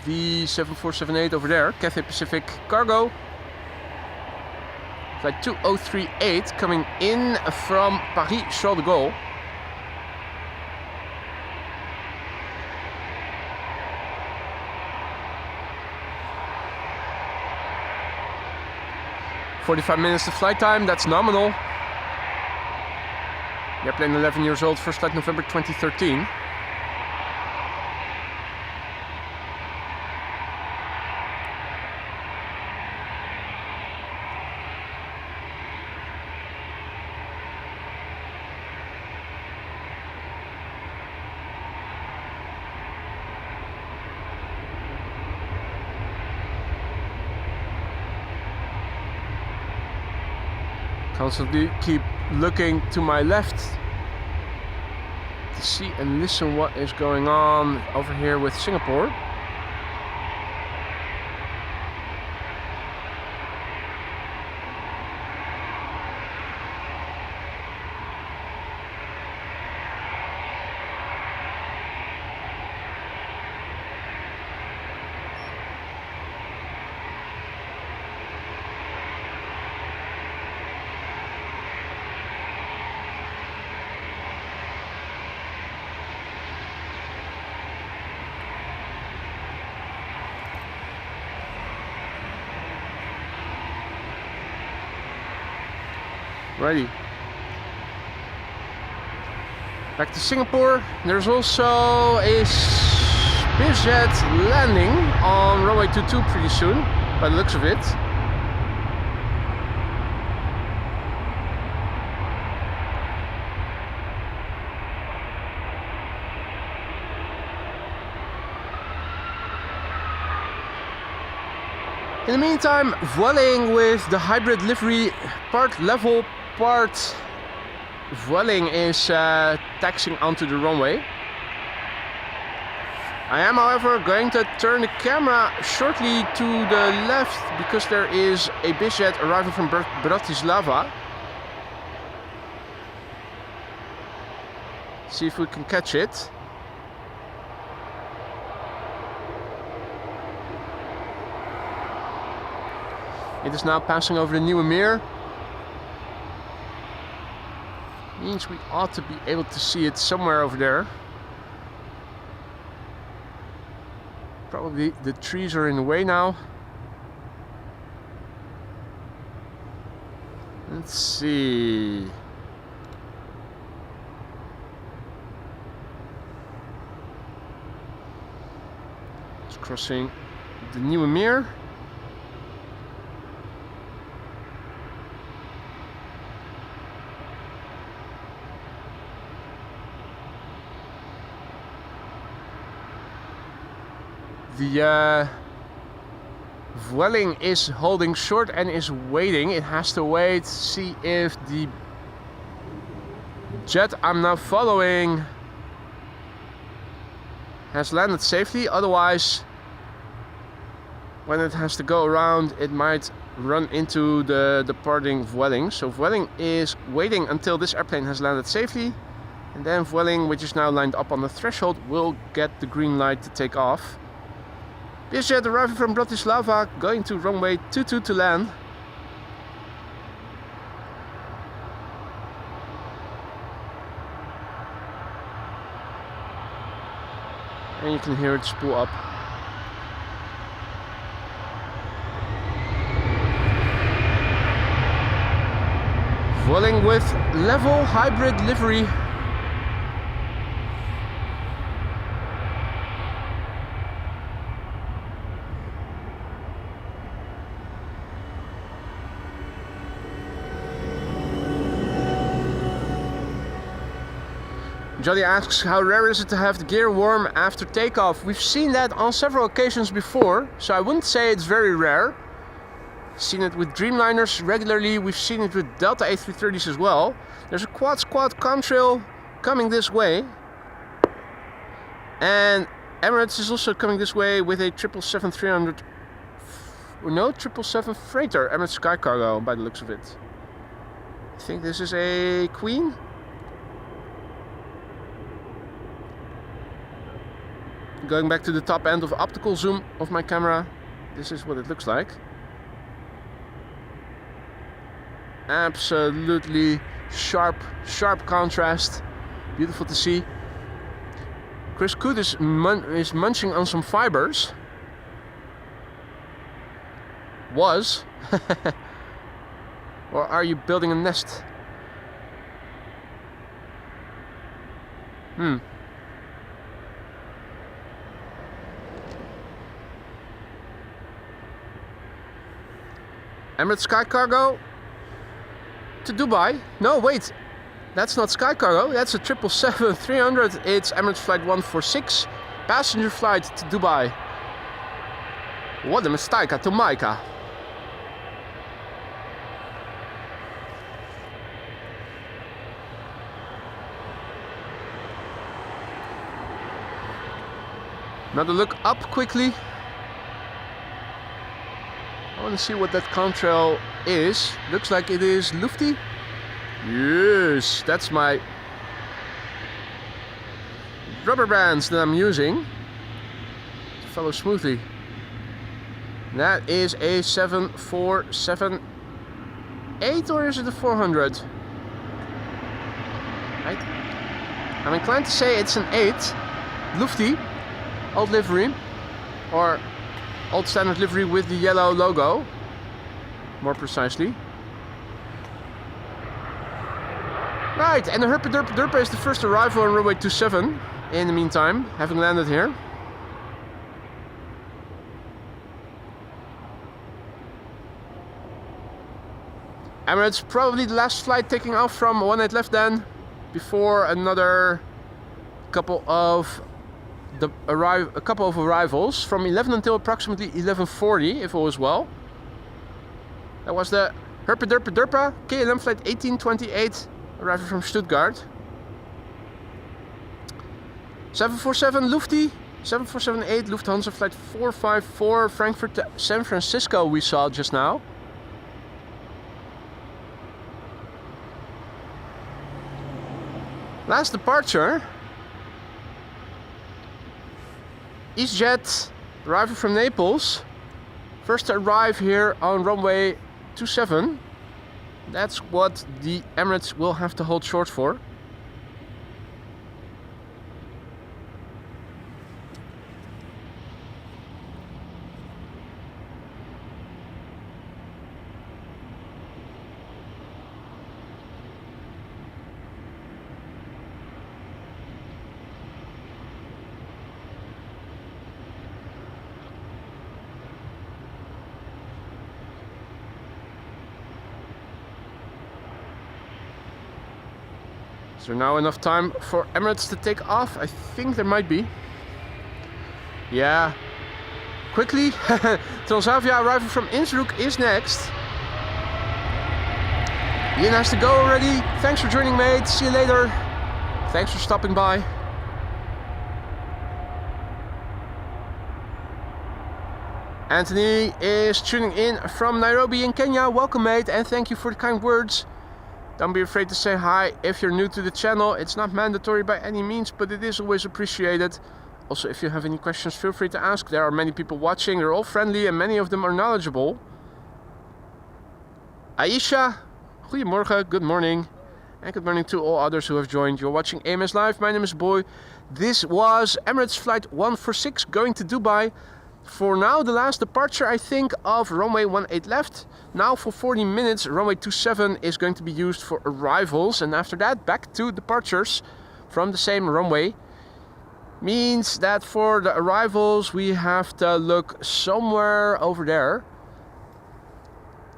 the 7478 over there, Cathay Pacific Cargo. Flight 2038 coming in from Paris Charles de Gaulle. "45 minutes of flight time, that's nominal. The airplane 11 years old, first flight November 2013. Constantly keep looking to my left to see and listen what is going on over here with Singapore. Righty. Back to Singapore. There's also a Bizjet landing on runway 22 pretty soon, by the looks of it. In the meantime, voiling with the hybrid livery, part level, part voiling is taxiing onto the runway. I am, however, going to turn the camera shortly to the left because there is a bizjet arriving from Bratislava. See if we can catch it. It is now passing over the Nieuwe Meer. Means we ought to be able to see it somewhere over there. Probably the trees are in the way now. Let's see. It's crossing the Nieuwe Meer. The Vueling is holding short and is waiting. It has to wait, see if the jet I'm now following has landed safely. Otherwise, when it has to go around, it might run into the departing Vueling. So Vueling is waiting until this airplane has landed safely. And then Vueling, which is now lined up on the threshold, will get the green light to take off. This jet arriving from Bratislava, going to runway 22 to land. And you can hear it spool up. Vueling with level hybrid livery. Jolly asks, how rare is it to have the gear warm after takeoff? We've seen that on several occasions before, so I wouldn't say it's very rare. We've seen it with Dreamliners regularly, we've seen it with Delta A330s as well. There's a quad contrail coming this way. And Emirates is also coming this way with a 777-300, or no, 777 freighter, Emirates Sky Cargo by the looks of it. I think this is a Queen. Going back to the top end of optical zoom of my camera, this is what it looks like. Absolutely sharp contrast. Beautiful to see. Chris Coot is munching on some fibers. Was. Or are you building a nest? Emirates Sky Cargo to Dubai. No, wait, that's not Sky Cargo, that's a 777-300. It's Emirates Flight 146, passenger flight to Dubai. What a mistake, to Maika. Another look up quickly. I want to see what that contrail is. Looks like it is Lufty. Yes, that's my rubber bands that I'm using to follow smoothly. That is a 7478, or is it a 400? I'm inclined to say it's an 8. Lufty, old livery, or old standard livery with the yellow logo, more precisely. Right, and the Herpa is the first arrival on runway 27 in the meantime, having landed here. Emirates probably the last flight taking off from 18 left then, before another couple of arrivals from 11 until approximately 11:40, if all is well. That was the Herpa KLM flight 1828 arriving from Stuttgart. 747 Lufty 7478 Lufthansa flight 454 Frankfurt to San Francisco we saw just now. Last departure, EasyJet arriving from Naples. First to arrive here on runway 27. That's what the Emirates will have to hold short for. Is there now enough time for Emirates to take off? I think there might be. Yeah. Quickly, Transavia arriving from Innsbruck is next. Ian has to go already. Thanks for joining, mate. See you later. Thanks for stopping by. Anthony is tuning in from Nairobi in Kenya. Welcome, mate, and thank you for the kind words. Don't be afraid to say hi if you're new to the channel. It's not mandatory by any means, but it is always appreciated. Also, if you have any questions, feel free to ask. There are many people watching. They're all friendly and many of them are knowledgeable. Aisha, goedemorgen, good morning. And good morning to all others who have joined. You're watching AMS Live. My name is Boy. This was Emirates Flight 146 going to Dubai. For now, the last departure, I think, of runway 18 left. Now for 40 minutes, runway 27 is going to be used for arrivals. And after that, back to departures from the same runway. Means that for the arrivals, we have to look somewhere over there.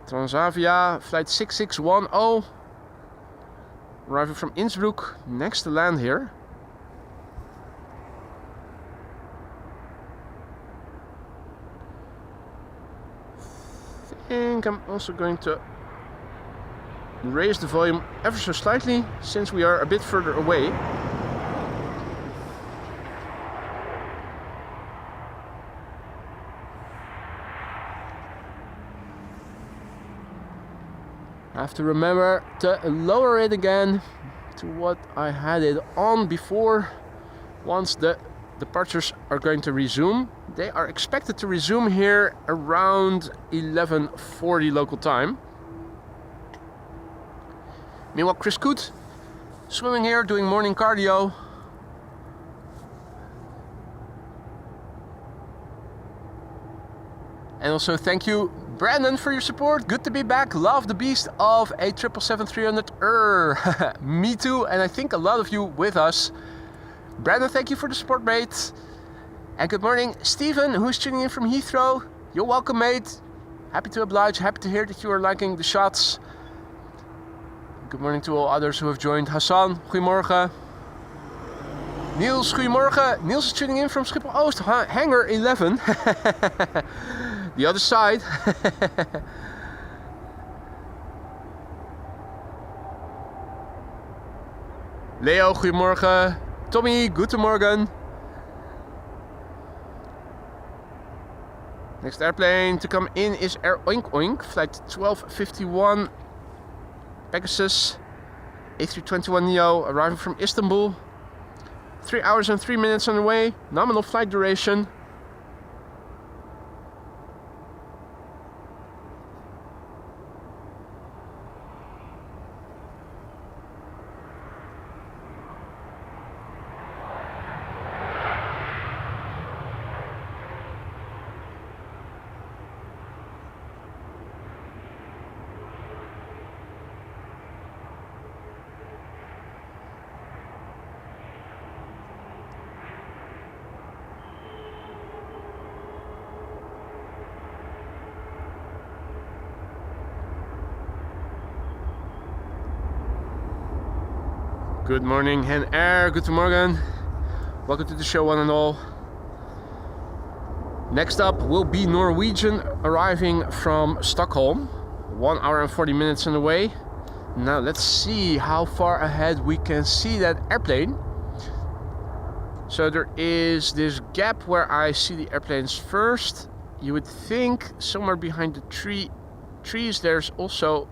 Transavia, flight 6610. Arriving from Innsbruck, next to land here. I think I'm also going to raise the volume ever so slightly since we are a bit further away. I have to remember to lower it again to what I had it on before. Once the departures are going to resume. They are expected to resume here around 11:40 local time. Meanwhile, Chris Coot swimming here, doing morning cardio. And also thank you, Brandon, for your support. Good to be back. Love the beast of a 777-300. Me too, and I think a lot of you with us. Brandon, thank you for the support, mate. And good morning, Stephen, who's tuning in from Heathrow. You're welcome, mate. Happy to oblige. Happy to hear that you are liking the shots. Good morning to all others who have joined. Hassan, goedemorgen. Niels, goedemorgen. Niels is tuning in from Schiphol Oost, hangar 11. The other side. Leo, goedemorgen. Tommy, guten Morgen. Next airplane to come in is Air Oink Oink, flight 1251 Pegasus A321neo, arriving from Istanbul. 3 hours and 3 minutes on the way, nominal flight duration. Good morning, Hen Air. Guten Morgen. Welcome to the show, one and all. Next up will be Norwegian, arriving from Stockholm. 1 hour and 40 minutes on the way. Now let's see how far ahead we can see that airplane. So there is this gap where I see the airplanes first. You would think somewhere behind the trees there's also,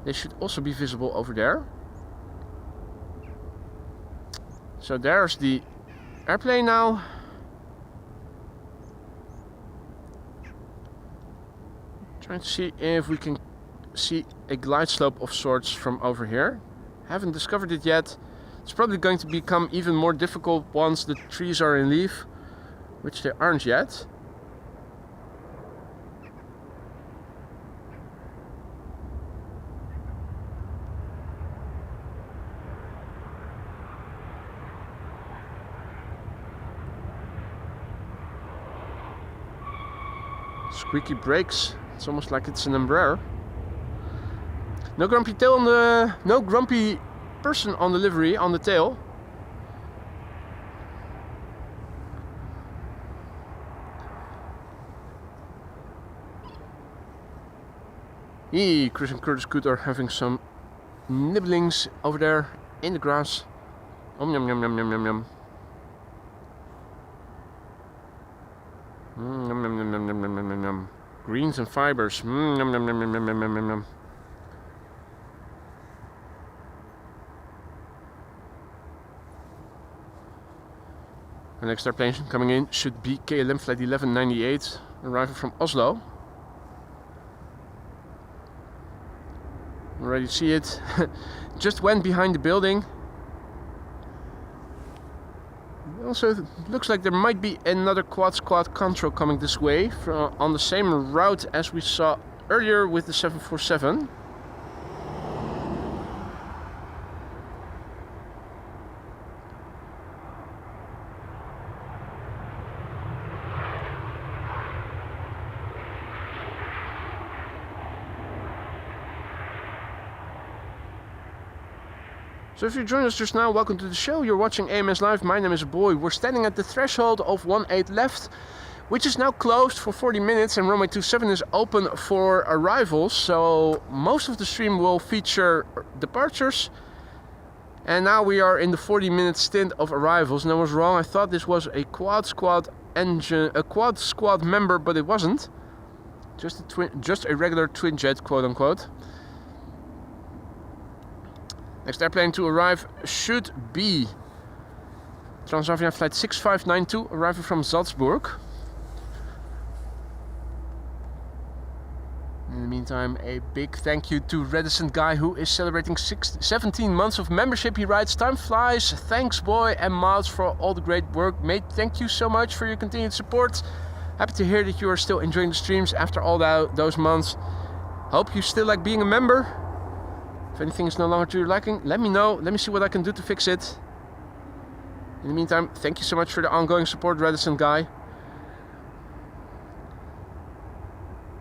they should also be visible over there. So there's the airplane now. Trying to see if we can see a glide slope of sorts from over here. Haven't discovered it yet. It's probably going to become even more difficult once the trees are in leaf, which they aren't yet. Squeaky brakes. It's almost like it's an umbrella. No grumpy tail on the, no grumpy person on the livery on the tail. Chris and Curtis Good are having some nibblings over there in the grass. Yum yum yum yum yum yum yum. Yum yum yum yum yum yum yum yum. Greens and fibers. Yum yum yum yum yum yum yum yum yum. The next airplane coming in should be KLM Flight 1198, arriving from Oslo. Already see it. Just went behind the building. Also, looks like there might be another quad squad control coming this way on the same route as we saw earlier with the 747. So if you joined us just now, welcome to the show. You're watching AMS Live. My name is Boy. We're standing at the threshold of 18 left, which is now closed for 40 minutes, and runway 27 is open for arrivals. So most of the stream will feature departures. And now we are in the 40-minute stint of arrivals. And I was wrong. I thought this was a quad squad engine, a quad squad member, but it wasn't. Just a regular twin jet, quote unquote. Next airplane to arrive should be Transavia Flight 6592, arriving from Salzburg. In the meantime, a big thank you to Reticent Guy, who is celebrating 17 months of membership. He writes, "Time flies, thanks Boy and Miles for all the great work. Mate, thank you so much for your continued support. Happy to hear that you are still enjoying the streams after all those months. Hope you still like being a member. If anything is no longer to your liking, let me know. Let me see what I can do to fix it. In the meantime, thank you so much for the ongoing support, Reticent Guy."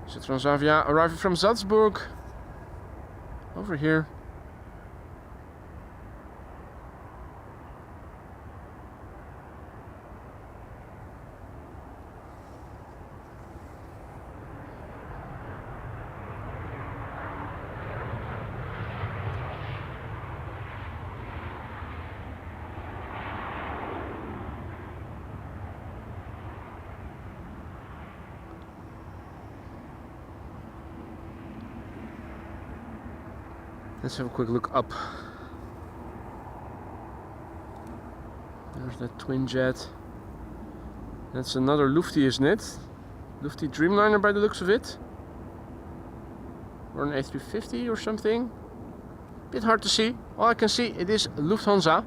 So Transavia arriving from Salzburg. Over here. Let's have a quick look up. There's that twin jet. That's another Lufty, isn't it? Lufty Dreamliner by the looks of it. Or an A350 or something. Bit hard to see. All I can see, it is Lufthansa.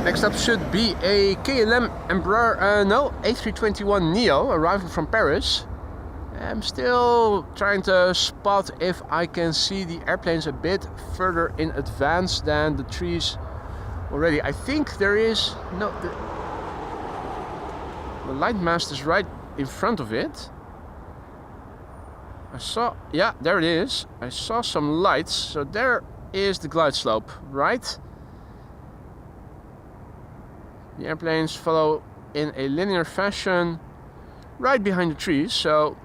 Next up should be a KLM A321neo arriving from Paris. I'm still trying to spot if I can see the airplanes a bit further in advance than the trees already. I think there is no. The light mast is right in front of it. I saw, yeah, there it is. I saw some lights, so there is the glide slope, right? The airplanes follow in a linear fashion right behind the trees, so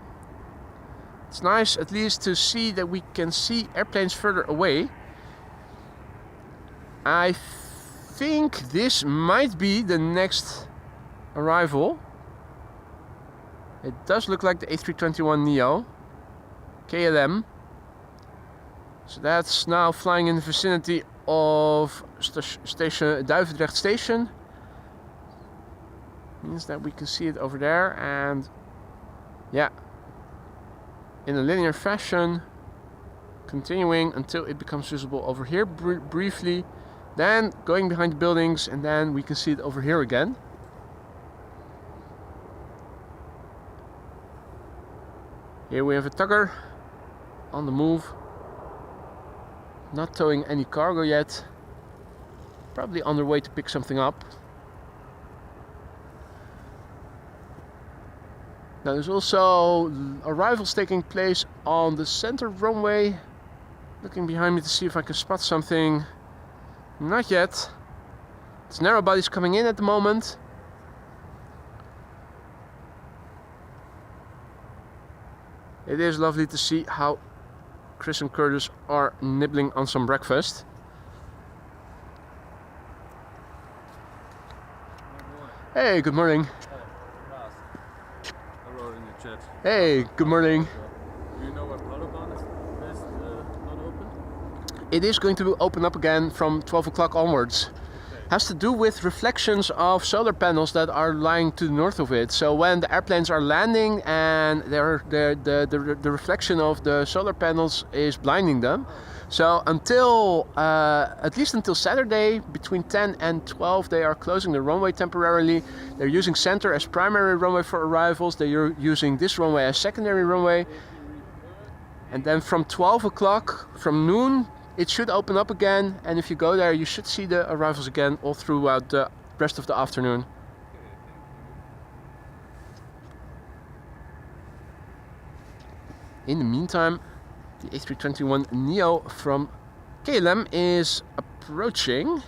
It's nice at least to see that we can see airplanes further away. I think this might be the next arrival. It does look like the A321neo KLM. So that's now flying in the vicinity of station Duivendrecht Station. Means that we can see it over there, and yeah, in a linear fashion, continuing until it becomes visible over here briefly, then going behind the buildings, and then we can see it over here again. Here we have a tugger on the move, not towing any cargo yet, probably on their way to pick something up. Now there's also arrivals taking place on the center runway. Looking behind me to see if I can spot something. Not yet. It's narrow bodies coming in at the moment. It is lovely to see how Chris and Curtis are nibbling on some breakfast. Hey, good morning. Hey, good morning. Do you know what Autobahn is not open? It is going to open up again from 12 o'clock onwards. Okay. Has to do with reflections of solar panels that are lying to the north of it. So when the airplanes are landing and the reflection of the solar panels is blinding them. So until, at least until Saturday, between 10 and 12, they are closing the runway temporarily. They're using center as primary runway for arrivals. They're using this runway as secondary runway. And then from 12 o'clock, from noon, it should open up again. And if you go there, you should see the arrivals again all throughout the rest of the afternoon. In the meantime, the A321neo from KLM is approaching.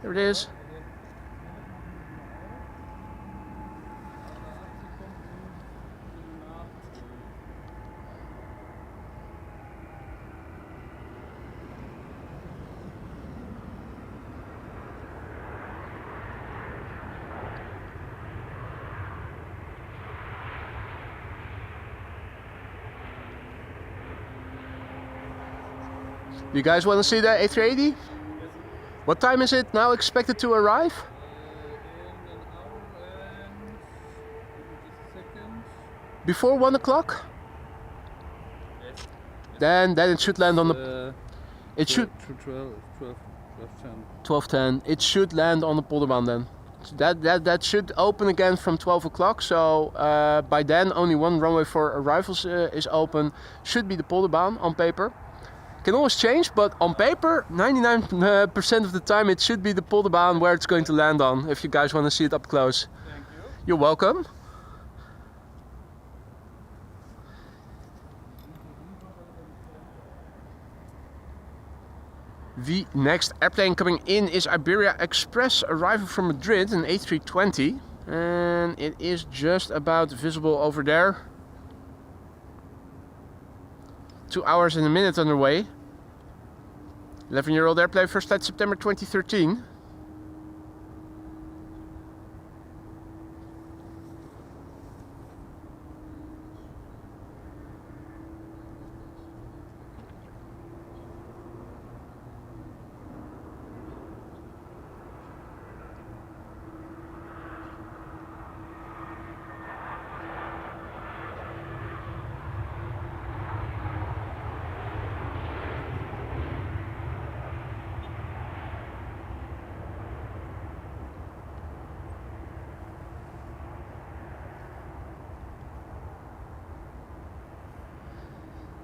There it is. You guys want to see the A380? Yes. What time is it now expected to arrive? In an hour and seconds. Before 1 o'clock? Yes. Then it should land on the... It should... 12:10. It should land on the Polderbaan then. So that should open again from 12 o'clock. So by then only one runway for arrivals is open. Should be the Polderbaan on paper. Can always change, but on paper, 99% of the time it should be the Polderbaan where it's going to land on, if you guys want to see it up close. Thank you. You're welcome. The next airplane coming in is Iberia Express, arriving from Madrid, an A320. And it is just about visible over there. 2 hours and a minute underway. 11-year-old airplane, first flight September 2013.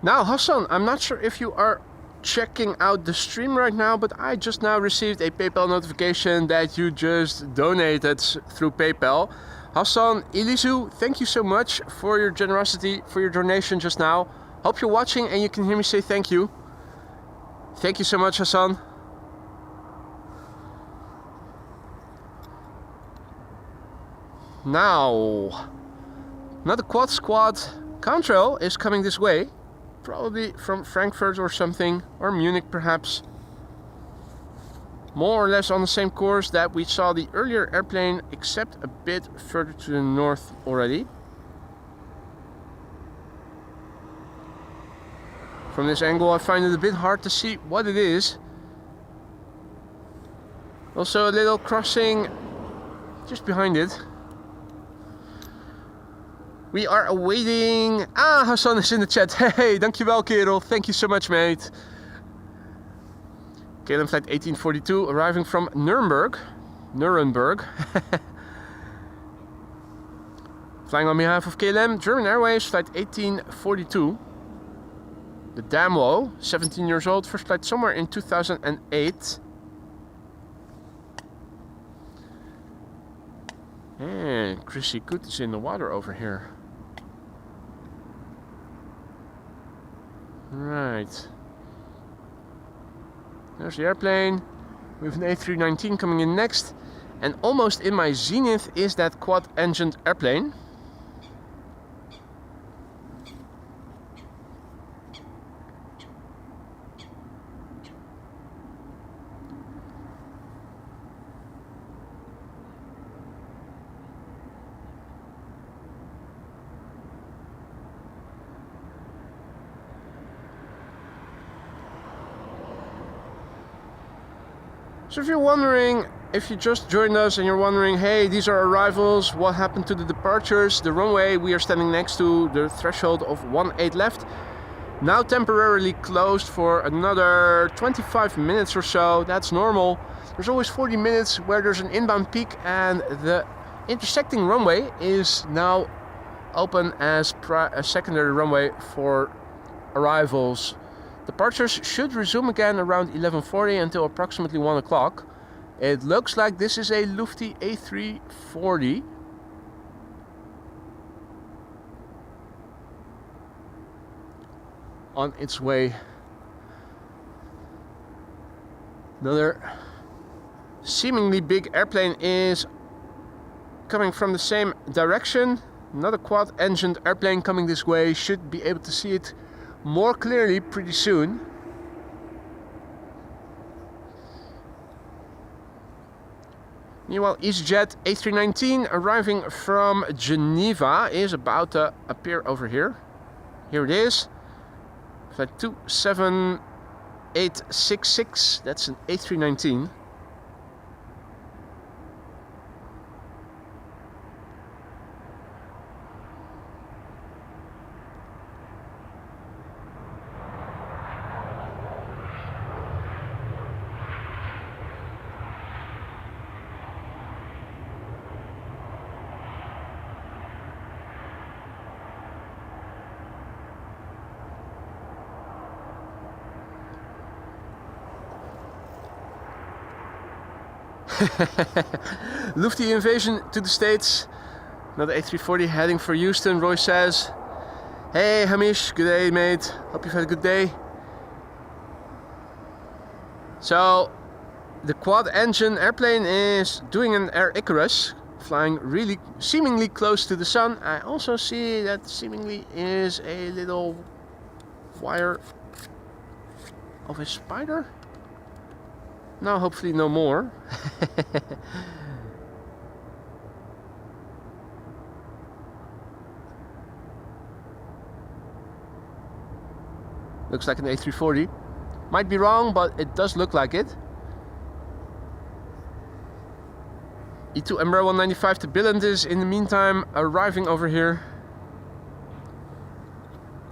Now Hassan, I'm not sure if you are checking out the stream right now, but I just now received a PayPal notification that you just donated through PayPal. Hassan Ilizu, thank you so much for your generosity, for your donation just now. Hope you're watching and you can hear me say thank you. Thank you so much, Hassan. Now, another quad squad Contrail is coming this way, probably from Frankfurt or something, or Munich perhaps. More or less on the same course that we saw the earlier airplane, except a bit further to the north already. From this angle I find it a bit hard to see what it is. Also a little crossing just behind it. We are awaiting... Ah, Hassan is in the chat. Hey, dankjewel kerel. Thank you so much, mate. KLM flight 1842 arriving from Nuremberg. Flying on behalf of KLM, German Airways, flight 1842. The Damlo, 17 years old, first flight somewhere in 2008. And Chrissy Good is in the water over here. Right. There's the airplane. We have an A319 coming in next. And almost in my zenith is that quad-engined airplane. So if you're wondering, if you just joined us and you're wondering, hey, these are arrivals, what happened to the departures? The runway we are standing next to, the threshold of 18 left, now temporarily closed for another 25 minutes or so. That's normal. There's always 40 minutes where there's an inbound peak, and the intersecting runway is now open as a secondary runway for arrivals. Departures should resume again around 11:40 until approximately 1 o'clock. It looks like this is a Lufty A340. On its way. Another seemingly big airplane is coming from the same direction. Another quad-engined airplane coming this way. Should be able to see it more clearly pretty soon. Meanwhile, EasyJet A319 arriving from Geneva is about to appear over here. Here it is. Flight 27866. That's an A319. Lufty invasion to the States. Another A340 heading for Houston, Roy says. Hey Hamish, good day mate. Hope you've had a good day. So, the quad-engine airplane is doing an Air Icarus, flying really seemingly close to the sun. I also see that seemingly is a little wire of a spider. No, hopefully no more. Looks like an A340. Might be wrong, but it does look like it. E2 Embraer 195 to Billund is in the meantime arriving over here.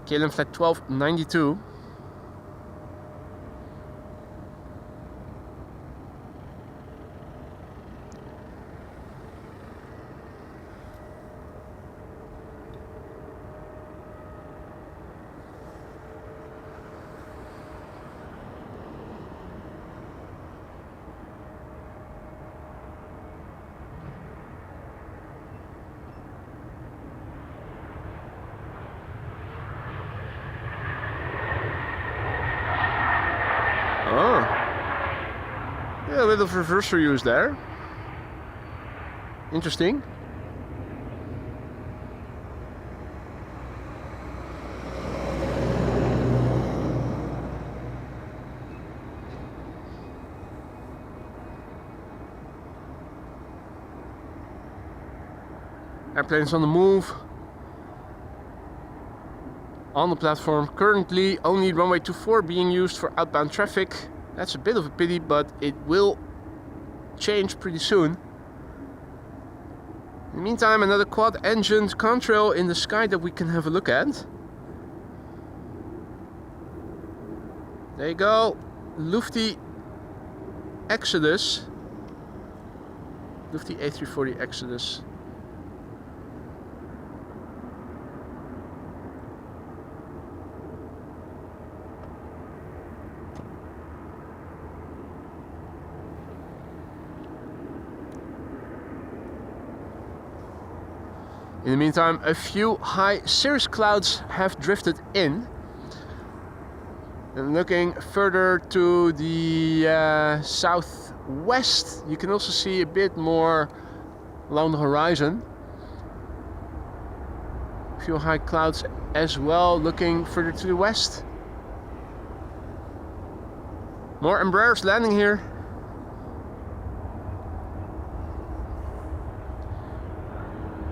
KLM flight 1292. Oh, yeah, a bit of reverser use there. Interesting. Airplanes on the move. On the platform. Currently only runway 24 being used for outbound traffic. That's a bit of a pity, but it will change pretty soon. In the meantime, another quad-engined contrail in the sky that we can have a look at. There you go. Lufty Exodus. Lufty A340 Exodus. In the meantime, a few high cirrus clouds have drifted in. And looking further to the southwest, you can also see a bit more along the horizon. A few high clouds as well, looking further to the west. More Embraers landing here.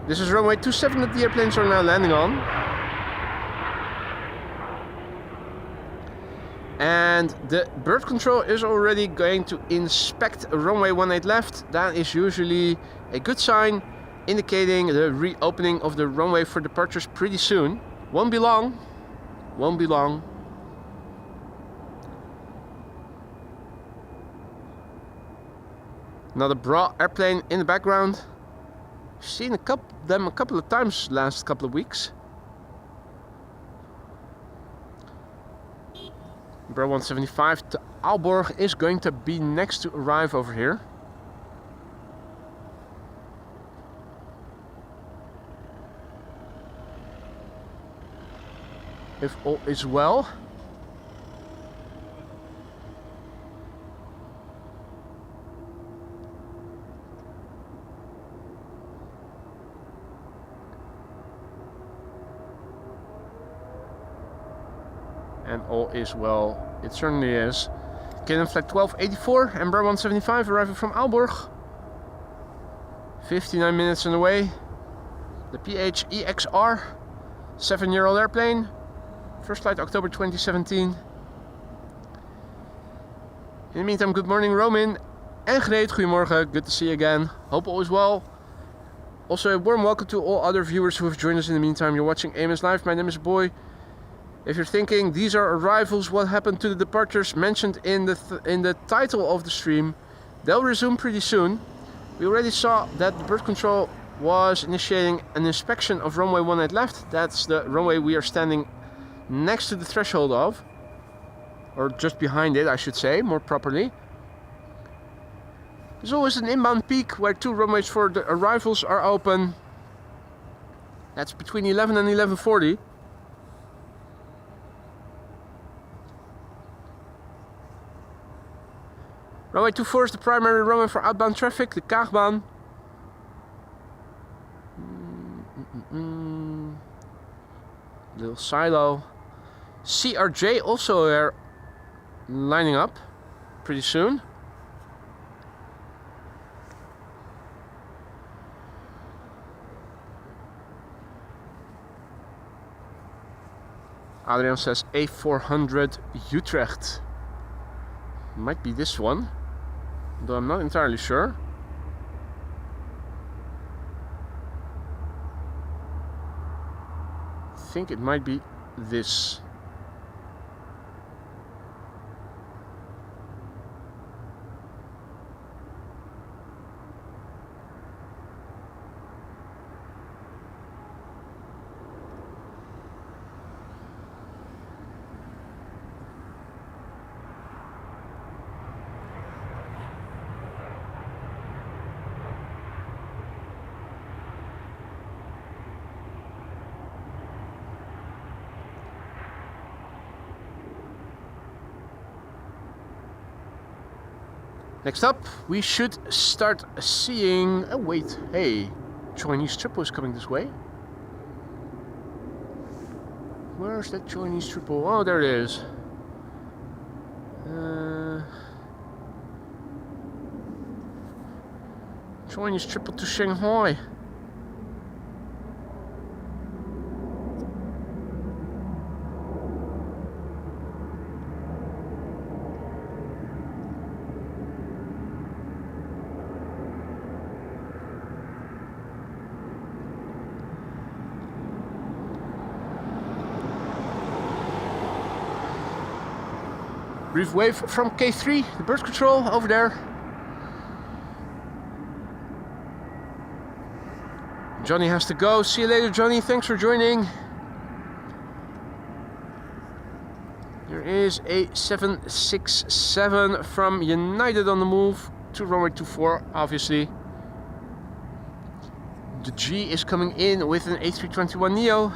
This is runway 27 that the airplanes are now landing on. And the bird control is already going to inspect runway 18 left. That is usually a good sign, indicating the reopening of the runway for departures pretty soon. Won't be long. Won't be long. Another Bra airplane in the background. Seen them a couple of times last couple of weeks. Bra 175 to Aalborg is going to be next to arrive over here. If all is well. And all is well. It certainly is. KLM flight 1284, Embraer 175 arriving from Aalborg. 59 minutes on the way. The PHEXR, 7-year-old airplane. First flight October 2017. In the meantime, good morning Roman and Greet. Goedemorgen, good to see you again. Hope all is well. Also a warm welcome to all other viewers who have joined us in the meantime. You're watching AMS Live. My name is Boy. If you're thinking these are arrivals, what happened to the departures mentioned in the title of the stream, they'll resume pretty soon. We already saw that the bird control was initiating an inspection of runway 18 left. That's the runway we are standing next to the threshold of, or just behind it, I should say, more properly. There's always an inbound peak where 2 runways for the arrivals are open. That's between 11 and 11:40. Runway 24 is the primary runway for outbound traffic, the Kaagbaan. Little silo. CRJ also are lining up pretty soon. Adrian says A400 Utrecht. Might be this one, though I'm not entirely sure. I think it might be this. Next up, we should start seeing... Oh wait, hey, Chinese triple is coming this way. Where's that Chinese triple? Oh, there it is. Chinese triple to Shanghai. Brief wave from K3, the bird control over there. Johnny has to go. See you later, Johnny. Thanks for joining. There is a 767 from United on the move to runway 24, obviously. The G is coming in with an A321neo.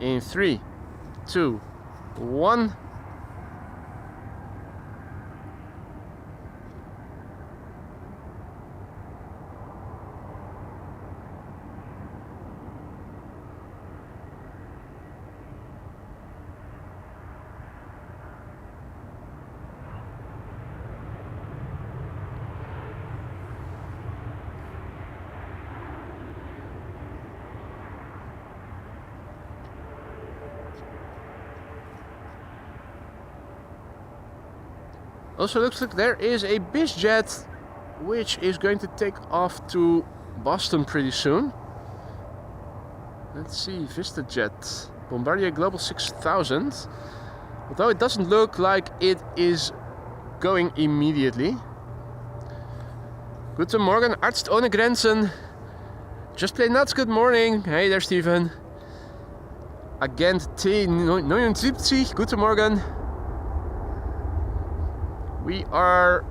In 3, 2, 1. Also looks like there is a BizJet which is going to take off to Boston pretty soon. Let's see, VistaJet, Bombardier Global 6000. Although it doesn't look like it is going immediately. Guten Morgen, Arzt ohne Grenzen. Just play nuts, good morning. Hey there, Steven. Agent T79, guten Morgen. We are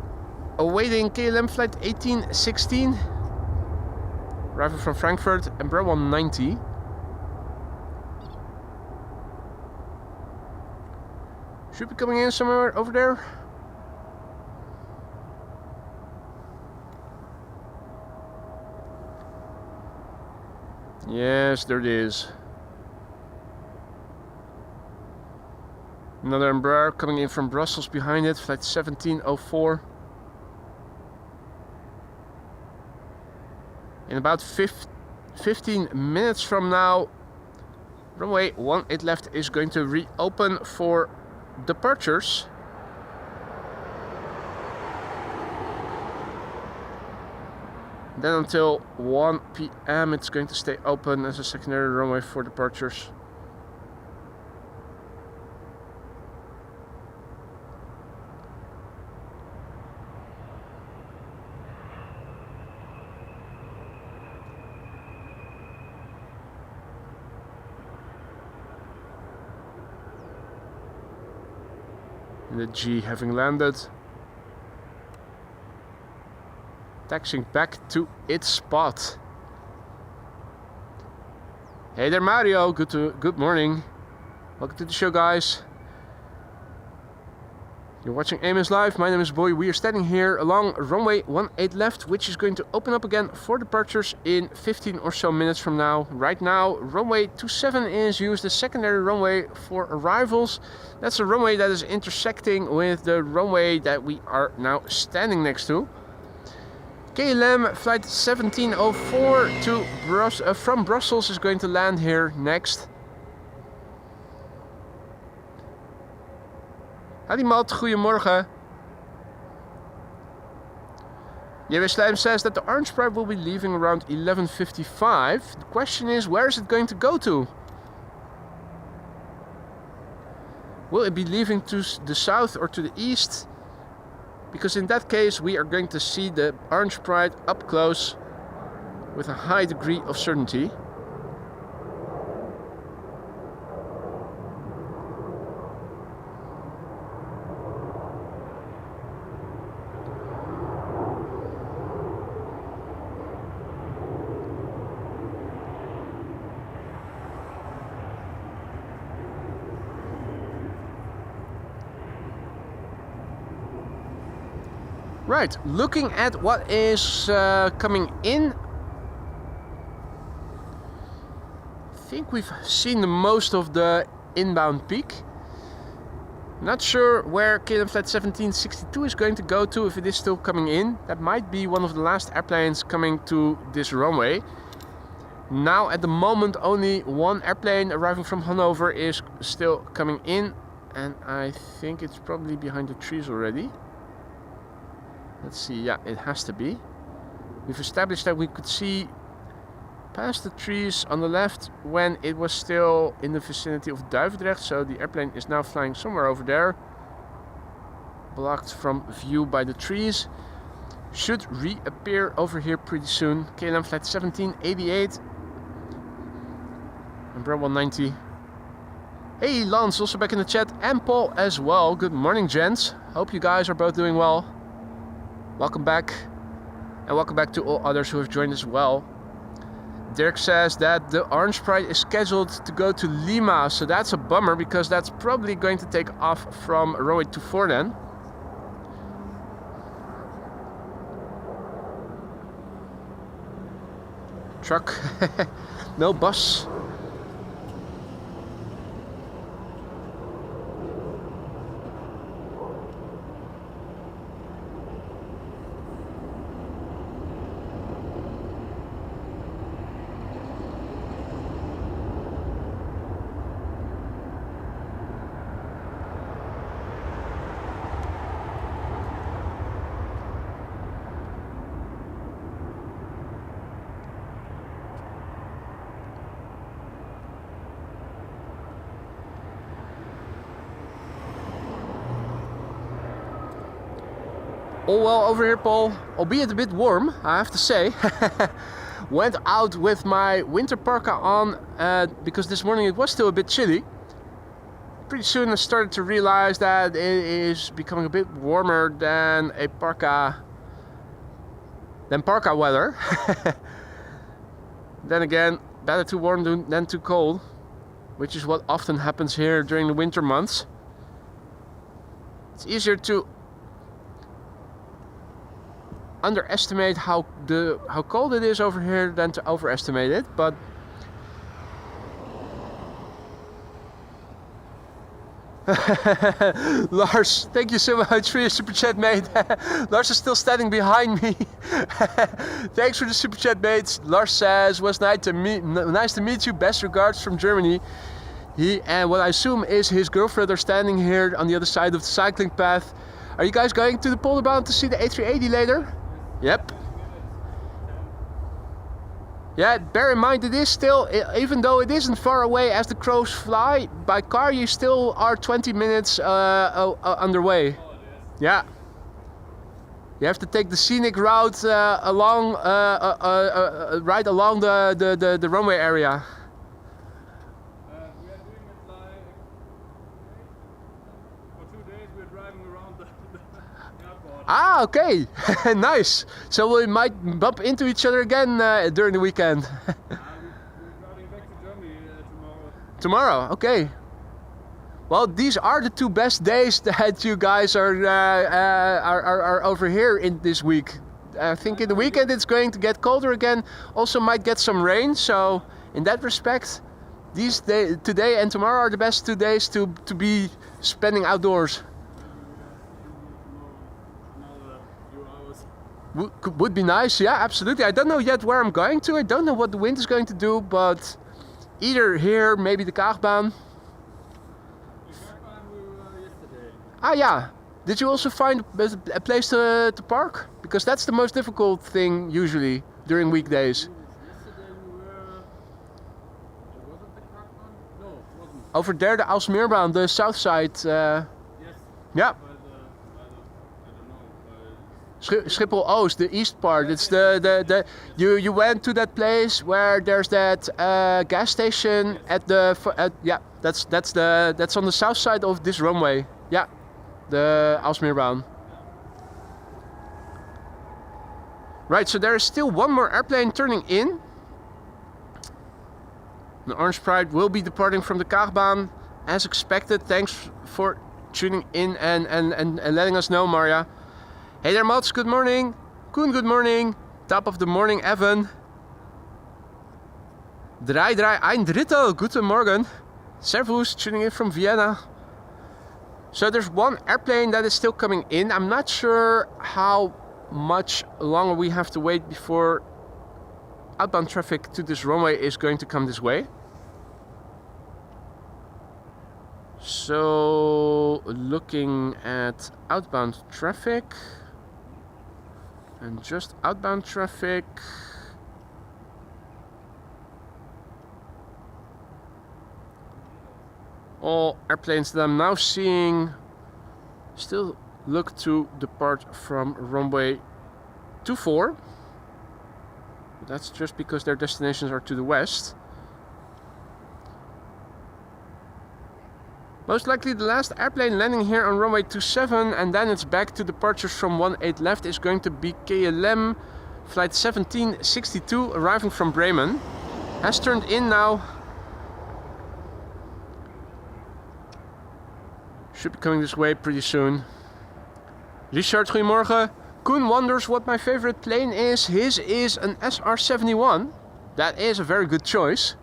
awaiting KLM flight 1816, arriving from Frankfurt, Embraer 190. Should be coming in somewhere over there. Yes, there it is. Another Embraer coming in from Brussels behind it, flight 1704. In about 15 minutes from now, runway 18 left is going to reopen for departures. Then until 1 p.m. it's going to stay open as a secondary runway for departures. The G having landed, taxiing back to its spot. Hey there, Mario. Good morning. Welcome to the show, guys. You're watching Amos Live. My name is Boy. We are standing here along runway 18 left, which is going to open up again for departures in 15 or so minutes from now. Right now, runway 27 is used as secondary runway for arrivals. That's a runway that is intersecting with the runway that we are now standing next to. KLM flight 1704 to from Brussels is going to land here next. Hadi Matt, goedemorgen. JW Slijm says that the Orange Pride will be leaving around 11:55. The question is, where is it going to go to? Will it be leaving to the south or to the east? Because in that case, we are going to see the Orange Pride up close with a high degree of certainty. Right, looking at what is coming in, I think we've seen the most of the inbound peak. Not sure where KLM flight 1762 is going to go to, if it is still coming in. That might be one of the last airplanes coming to this runway. Now at the moment only one airplane arriving from Hanover is still coming in, and I think it's probably behind the trees already. Let's see, yeah, it has to be. We've established that we could see past the trees on the left when it was still in the vicinity of Duivendrecht. So the airplane is now flying somewhere over there. Blocked from view by the trees. Should reappear over here pretty soon. KLM flight 1788. Umbrella 190. Hey, Lance also back in the chat, and Paul as well. Good morning, gents. Hope you guys are both doing well. Welcome back. And welcome back to all others who have joined as well. Dirk says that the Orange Pride is scheduled to go to Lima. So that's a bummer, because that's probably going to take off from runway 24 then. Truck. No bus. All well over here, Paul, albeit a bit warm, I have to say. Went out with my winter parka on because this morning it was still a bit chilly. Pretty soon I started to realize that it is becoming a bit warmer than parka weather. Then again, better too warm than too cold, which is what often happens here during the winter months. It's easier to underestimate how cold it is over here than to overestimate it, but Lars, thank you so much for your super chat, mate. Lars is still standing behind me. Thanks for the super chat, mate. Lars says, was nice to meet you, best regards from Germany. He and what I assume is his girlfriend are standing here on the other side of the cycling path. Are you guys going to the Polderbaan to see the A380 later? Yep. Yeah, bear in mind it is still, even though it isn't far away as the crows fly, by car you still are 20 minutes underway. Yeah. You have to take the scenic route right along the runway area. We are doing it like for 2 days. We're driving around the airport. Ah, okay. Nice. So we might bump into each other again during the weekend. We're driving back to Germany tomorrow. Tomorrow, okay. Well, these are the 2 best days that you guys are over here in this week. I think in the weekend it's going to get colder again. Also might get some rain. So in that respect, these today and tomorrow are the best 2 days to be spending outdoors. Would be nice, yeah, absolutely. I don't know yet where I'm going to. I don't know what the wind is going to do, but either here, maybe the Kaagbaan. Ah, yeah. Did you also find a place to park? Because that's the most difficult thing usually during weekdays. Yesterday we were. Was it the Kaagbaan? No, it wasn't. Over there, the Aalsmeerbaan, the south side. Yes. Yeah. Schiphol Oost, the east part. It's you went to that place where there's that gas station at the yeah, that's on the south side of this runway. Yeah, the Aalsmeerbaan. Right, so there is still one more airplane turning in. The Orange Pride will be departing from the Kaagbaan as expected. Thanks for tuning in and letting us know, Marja. Hey there, Mats, good morning. Koen, good morning. Top of the morning, Evan. Drei ein Drittel, guten Morgen. Servus, tuning in from Vienna. So there's one airplane that is still coming in. I'm not sure how much longer we have to wait before outbound traffic to this runway is going to come this way. So looking at outbound traffic. And just outbound traffic. All airplanes that I'm now seeing still look to depart from runway 24. That's just because their destinations are to the west. Most likely the last airplane landing here on runway 27, and then it's back to departures from 18 left, is going to be KLM flight 1762 arriving from Bremen. Has turned in now. Should be coming this way pretty soon. Richard, goedemorgen. Koen wonders what my favorite plane is. His is an SR-71. That is a very good choice.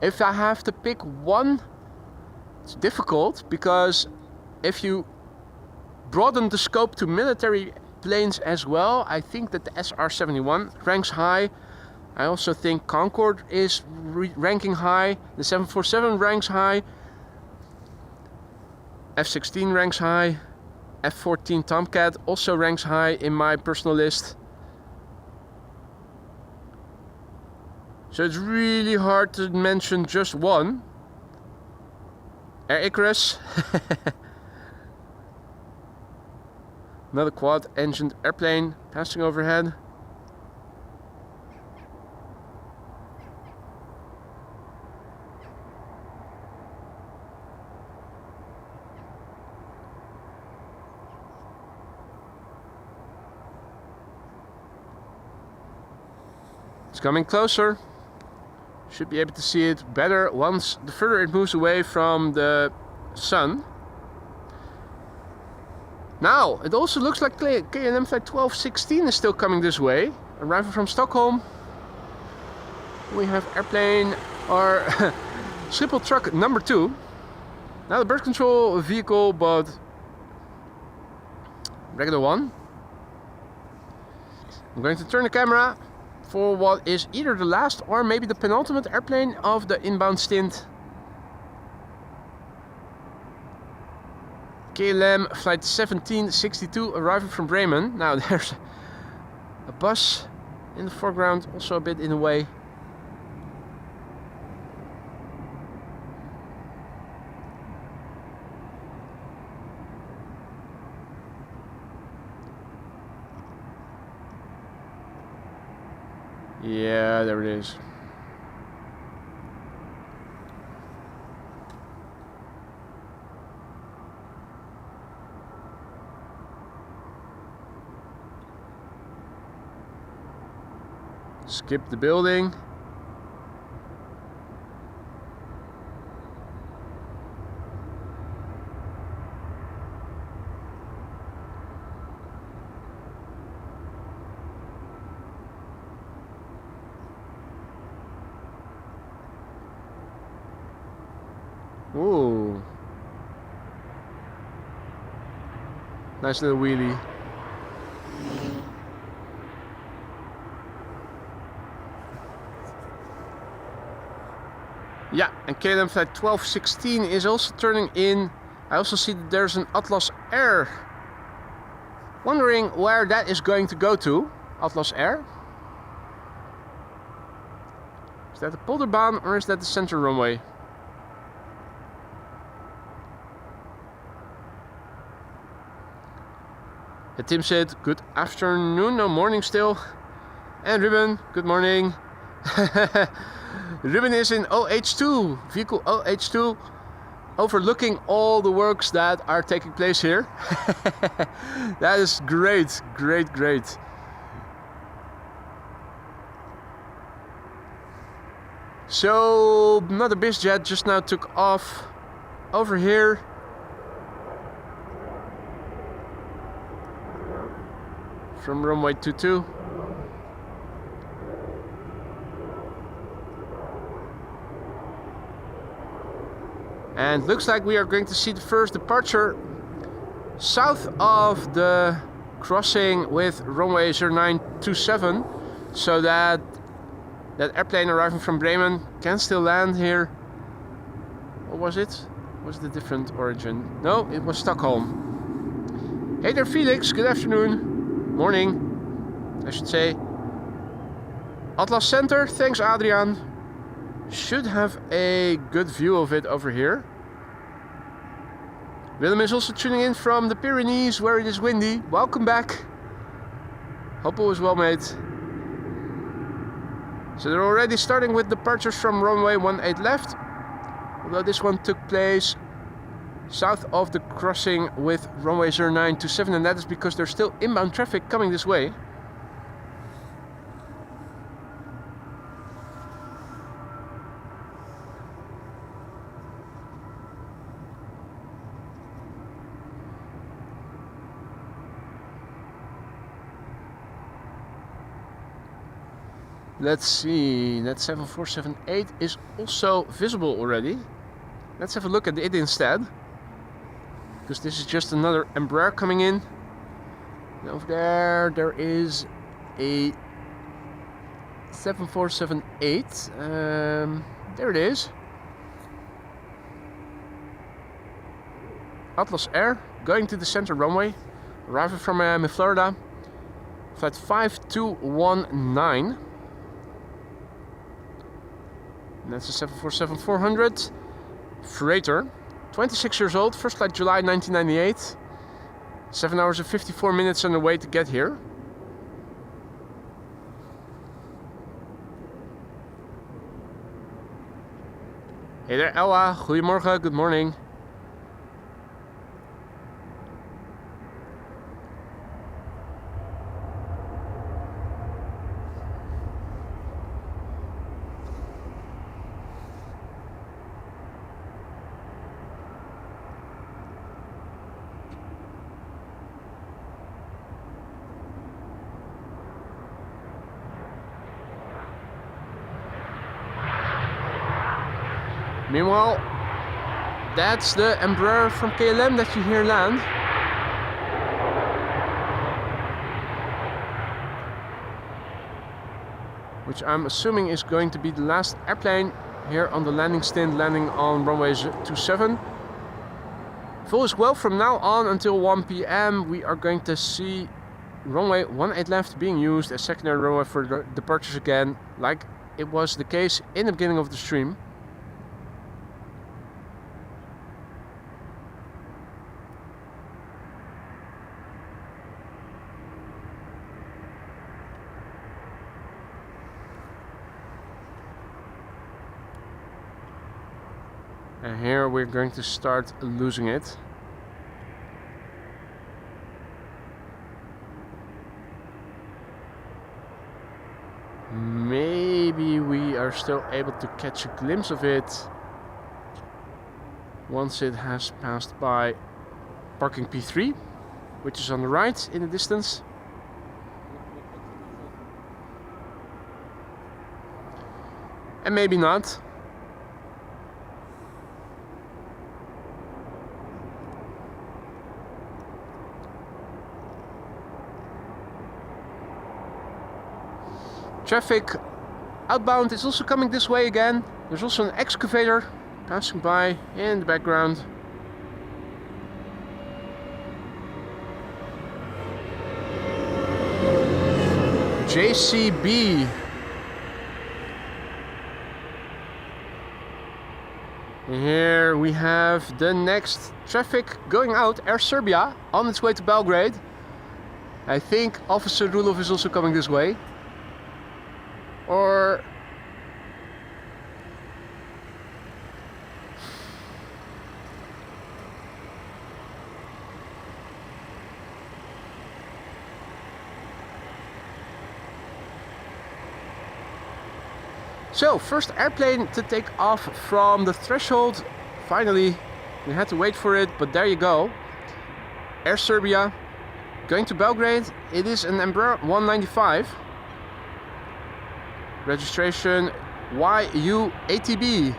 If I have to pick one, it's difficult, because if you broaden the scope to military planes as well, I think that the SR-71 ranks high. I also think Concorde is ranking high. The 747 ranks high. F-16 ranks high. F-14 Tomcat also ranks high in my personal list. So it's really hard to mention just one. Air Icarus. Another quad-engined airplane passing overhead. It's coming closer. Should be able to see it better once the further it moves away from the sun. Now, it also looks like KLM flight 1216 is still coming this way, arriving from Stockholm. We have airplane or Schiphol truck number 2. Now the bird control vehicle, but regular one. I'm going to turn the camera for what is either the last or maybe the penultimate airplane of the inbound stint. KLM flight 1762 arriving from Bremen. Now there's a bus in the foreground, also a bit in the way. Yeah, there it is. Skip the building. Ooh. Nice little wheelie. Yeah, and KLM flight 1216 is also turning in. I also see that there's an Atlas Air. Wondering where that is going to go to. Atlas Air. Is that the Polderbaan or is that the center runway? Tim said, good afternoon, no morning still. And Ruben, good morning. Ruben is in OH2, vehicle OH2, overlooking all the works that are taking place here. That is great, great, great. So, another BizJet just now took off over here. From runway 22. And looks like we are going to see the first departure south of the crossing with runway 0927, so that airplane arriving from Bremen can still land here. Or was it? Was it a different origin? No, it was Stockholm. Hey there Felix, good afternoon. Morning, I should say. Atlas Center, thanks Adrian. Should have a good view of it over here. Willem is also tuning in from the Pyrenees where it is windy. Welcome back. Hope all is well, mate. So they're already starting with departures from runway 18 left. Although this one took place south of the crossing with runway 0927, and that is because there's still inbound traffic coming this way. Let's see, that 7478 is also visible already. Let's have a look at it instead. Because this is just another Embraer coming in. And over there is a 7478. There it is. Atlas Air, going to the center runway. Arriving from Miami, Florida. Flight 5219. And that's a 747-400 freighter, 26 years old, first flight July 1998, 7 hours and 54 minutes on the way to get here. Hey there Ella, goedemorgen, good morning. Meanwhile, that's the Embraer from KLM that you hear land. Which I'm assuming is going to be the last airplane here on the landing stint, landing on runway 27. Full is well, from now on until 1 p.m. we are going to see runway 18 left being used as secondary runway for departures again, like it was the case in the beginning of the stream. And here we're going to start losing it. Maybe we are still able to catch a glimpse of it once it has passed by parking P3, which is on the right in the distance. And maybe not. Traffic outbound is also coming this way again. There's also an excavator passing by in the background. JCB. And here we have the next traffic going out, Air Serbia, on its way to Belgrade. I think Officer Rulov is also coming this way. Or so, first airplane to take off from the threshold. Finally, we had to wait for it, but there you go. Air Serbia going to Belgrade. It is an Embraer 195. Registration YU-ATB.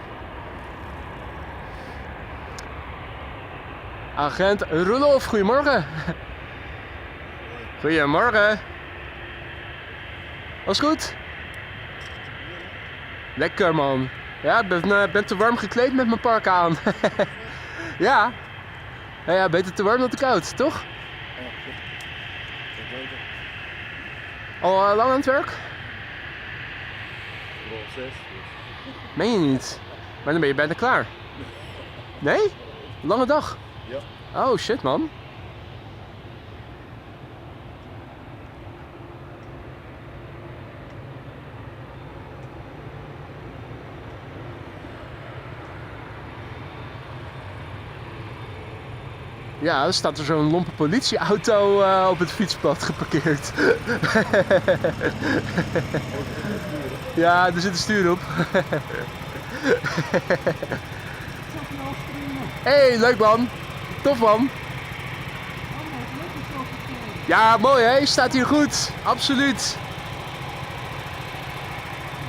Agent Roelof, goedemorgen. Goedemorgen. Alles goed? Lekker man. Ja, ik ben te warm gekleed met mijn park aan. Ja. Nou ja, beter te warm dan te koud, toch? Al lang aan het werk? Meen je niet? Maar dan ben je bijna klaar. Nee? Lange dag? Ja. Oh shit, man. Ja, er staat er zo'n lompe politieauto op het fietspad geparkeerd. Ja, er zit een stuur op. Hey, leuk man. Tof man. Ja, mooi hè. Staat hier goed. Absoluut.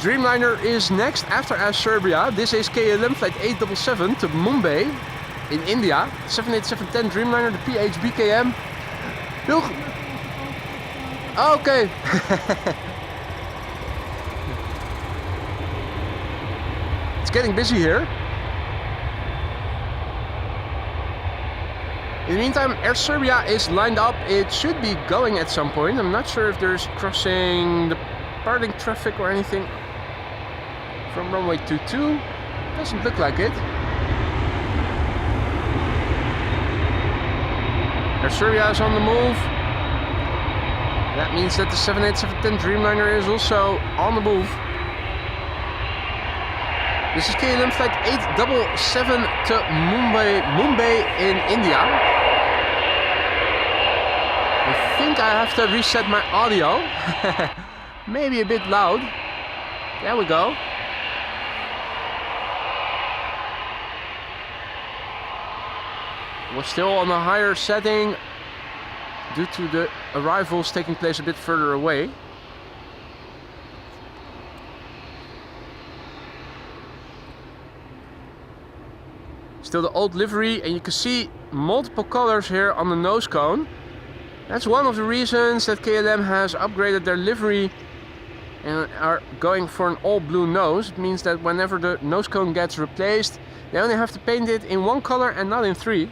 Dreamliner is next after Serbia. This is KLM flight 877 to Mumbai in India. 787-10 Dreamliner, de PHBKM. Heel goed. Oh, oké. It's getting busy here. In the meantime, Air Serbia is lined up. It should be going at some point. I'm not sure if there's crossing departing traffic or anything from runway 22. Doesn't look like it. Air Serbia is on the move. That means that the 787-10 Dreamliner is also on the move. This is KLM flight 877 to Mumbai in India. I think I have to reset my audio. Maybe a bit loud. There we go. We're still on a higher setting due to the arrivals taking place a bit further away. Still the old livery, and you can see multiple colors here on the nose cone. That's one of the reasons that KLM has upgraded their livery and are going for an all blue nose. It means that whenever the nose cone gets replaced, they only have to paint it in one color and not in three.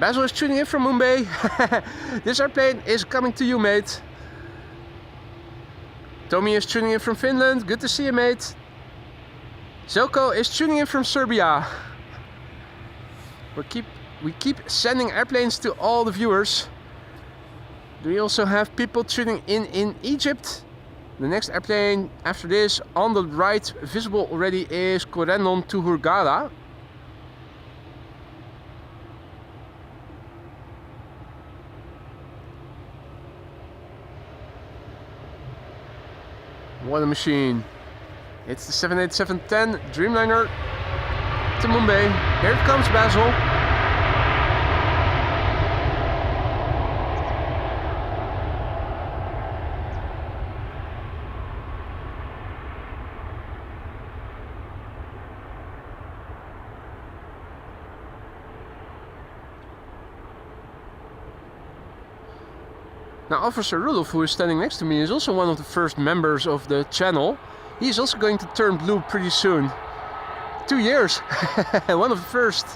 Basil is tuning in from Mumbai. This airplane is coming to you, mate. Tommy is tuning in from Finland. Good to see you, mate. Zelko is tuning in from Serbia. We keep sending airplanes to all the viewers. Do we also have people tuning in Egypt? The next airplane after this on the right, visible already, is Corendon to Hurghada. What a machine. It's the 787-10 Dreamliner to Mumbai. Here it comes, Basil. Now, Officer Rudolph, who is standing next to me, is also one of the first members of the channel. He's also going to turn blue pretty soon. 2 years. One of the first.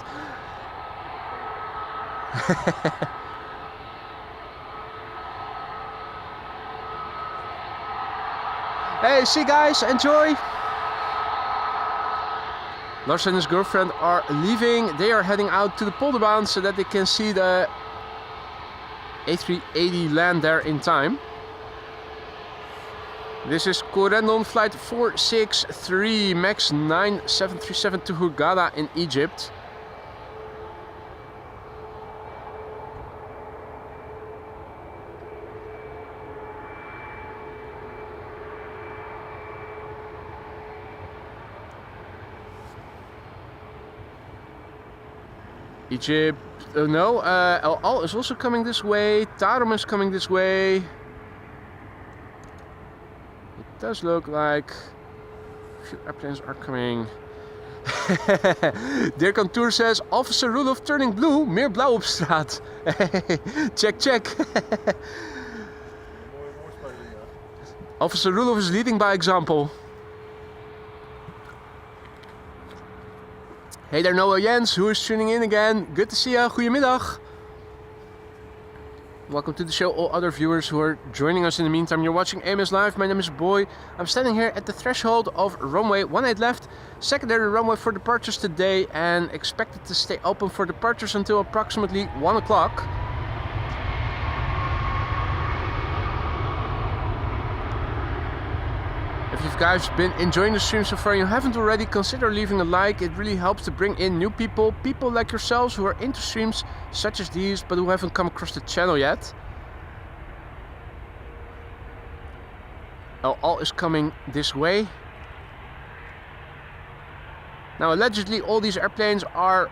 Hey, see guys, enjoy. Lars and his girlfriend are leaving. They are heading out to the polderbaan so that they can see the A380 land there in time. This is Corendon flight 463 MAX 9 737 to Hurghada in Egypt. Egypt, no, El Al is also coming this way, Tarom is coming this way. It does look like a few airplanes are coming. Dirk on Tour says, Officer Rudolph turning blue, meer blauw op straat. Check, check. Officer Rudolph is leading by example. Hey there, Noah Jens, who is tuning in again. Good to see you. Goedemiddag. Welcome to the show, all other viewers who are joining us in the meantime. You're watching AMS Live. My name is Boy. I'm standing here at the threshold of Runway 18 left, secondary runway for departures today, and expected to stay open for departures until approximately 1 o'clock. If you guys been enjoying the stream so far and you haven't already, consider leaving a like. It really helps to bring in new people like yourselves who are into streams such as these but who haven't come across the channel yet. All is coming this way. Now allegedly all these airplanes are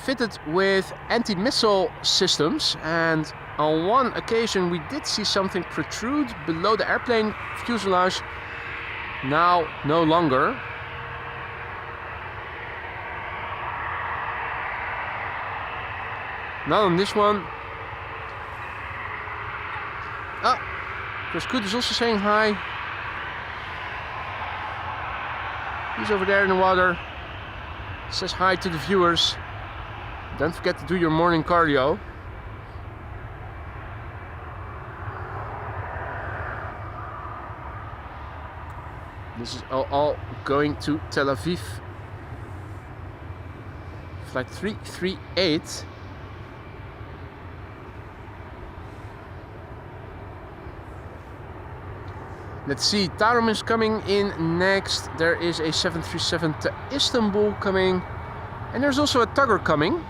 fitted with anti-missile systems, and on one occasion we did see something protrude below the airplane fuselage. Now, no longer. Not on this one. Ah, Chris Good is also saying hi. He's over there in the water. Says hi to the viewers. Don't forget to do your morning cardio. This is all going to Tel Aviv. Flight 338. Let's see, Tarom is coming in next. There is a 737 to Istanbul coming. And there's also a Tugger coming.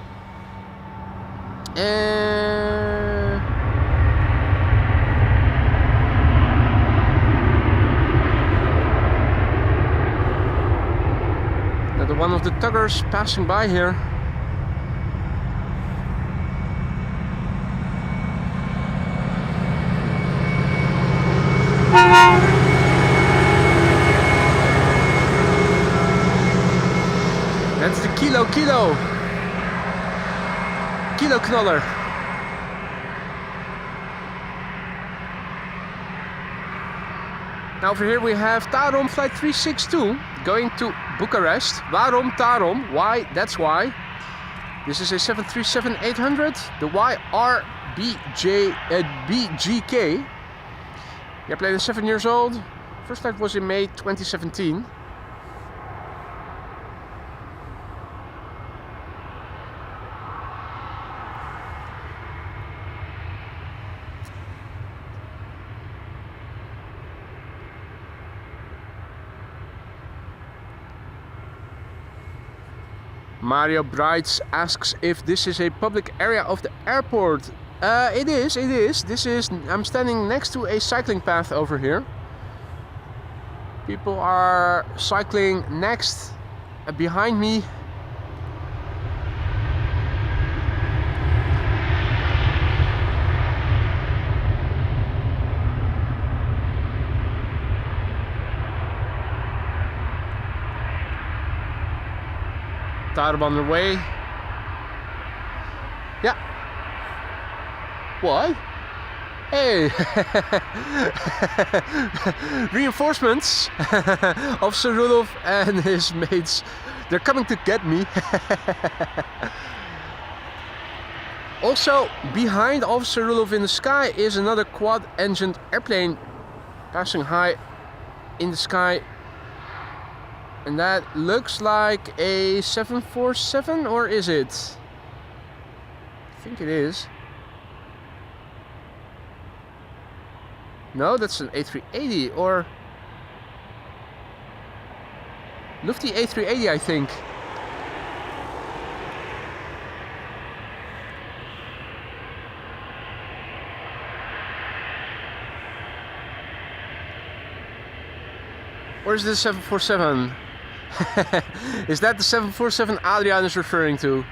One of the tuggers passing by here. That's the Kilo Knaller. Now over here we have Tarom flight 362 going to Bucharest. Waarom Tarom? Why? That's why. This is a 737-800, the BGK. The airplane is 7 years old. First flight was in May 2017. Mario Brights asks if this is a public area of the airport. It is. I'm standing next to a cycling path over here. People are cycling next, behind me. Tarom on the way. Yeah. Why? Hey! Reinforcements! Officer Rudolph and his mates. They're coming to get me. Also, behind Officer Rudolph in the sky is another quad-engined airplane passing high in the sky. And that looks like a 747, or is it? I think it is. No, that's an A380 or Lufty A380, I think. Where's the 747? Is that the 747 Adrian is referring to?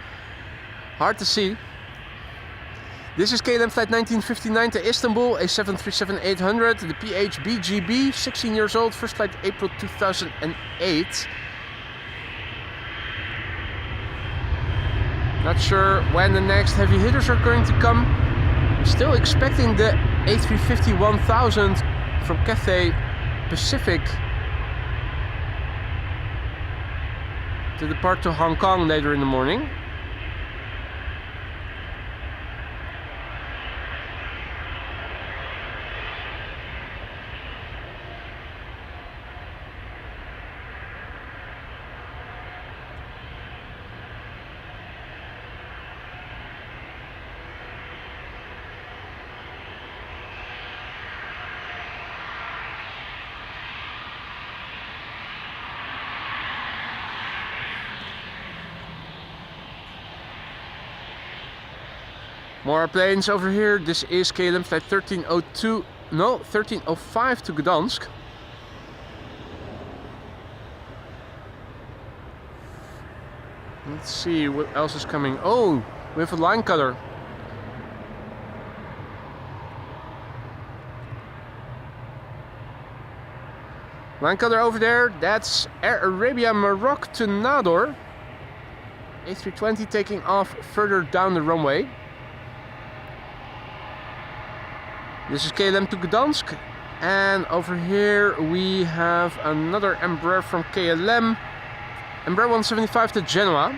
Hard to see. This is KLM flight 1959 to Istanbul, a 737-800, the PHBGB, 16 years old, first flight April 2008. Not sure when the next heavy hitters are going to come. Still expecting the A350-1000 from Cathay Pacific to depart to Hong Kong later in the morning. More planes over here. This is KLM flight 1302, no, 1305 to Gdansk. Let's see what else is coming. Oh, we have a line cutter. Line cutter over there, that's Air Arabia Maroc to Nador. A320 taking off further down the runway. This is KLM to Gdansk. And over here we have another Embraer from KLM. Embraer 175 to Genoa.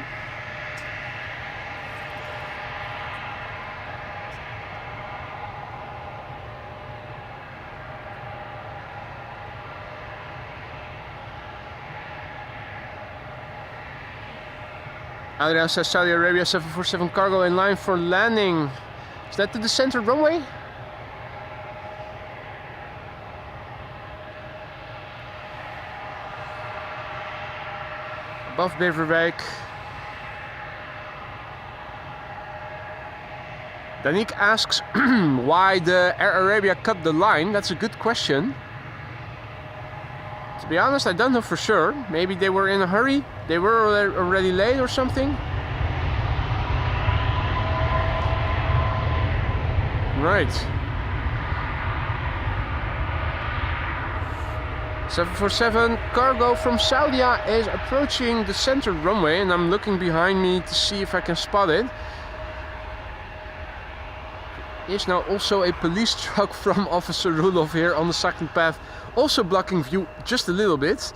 Adrian says Saudi Arabia 747 cargo in line for landing. Is that to the center runway? Above Beverwijk. Danik asks why the Air Arabia cut the line. That's a good question. To be honest, I don't know for sure. Maybe they were in a hurry. They were already late or something. Right. 747 cargo from Saudia is approaching the center runway, and I'm looking behind me to see if I can spot it. Is now also a police truck from Officer Rudolph here on the second path, also blocking view just a little bit.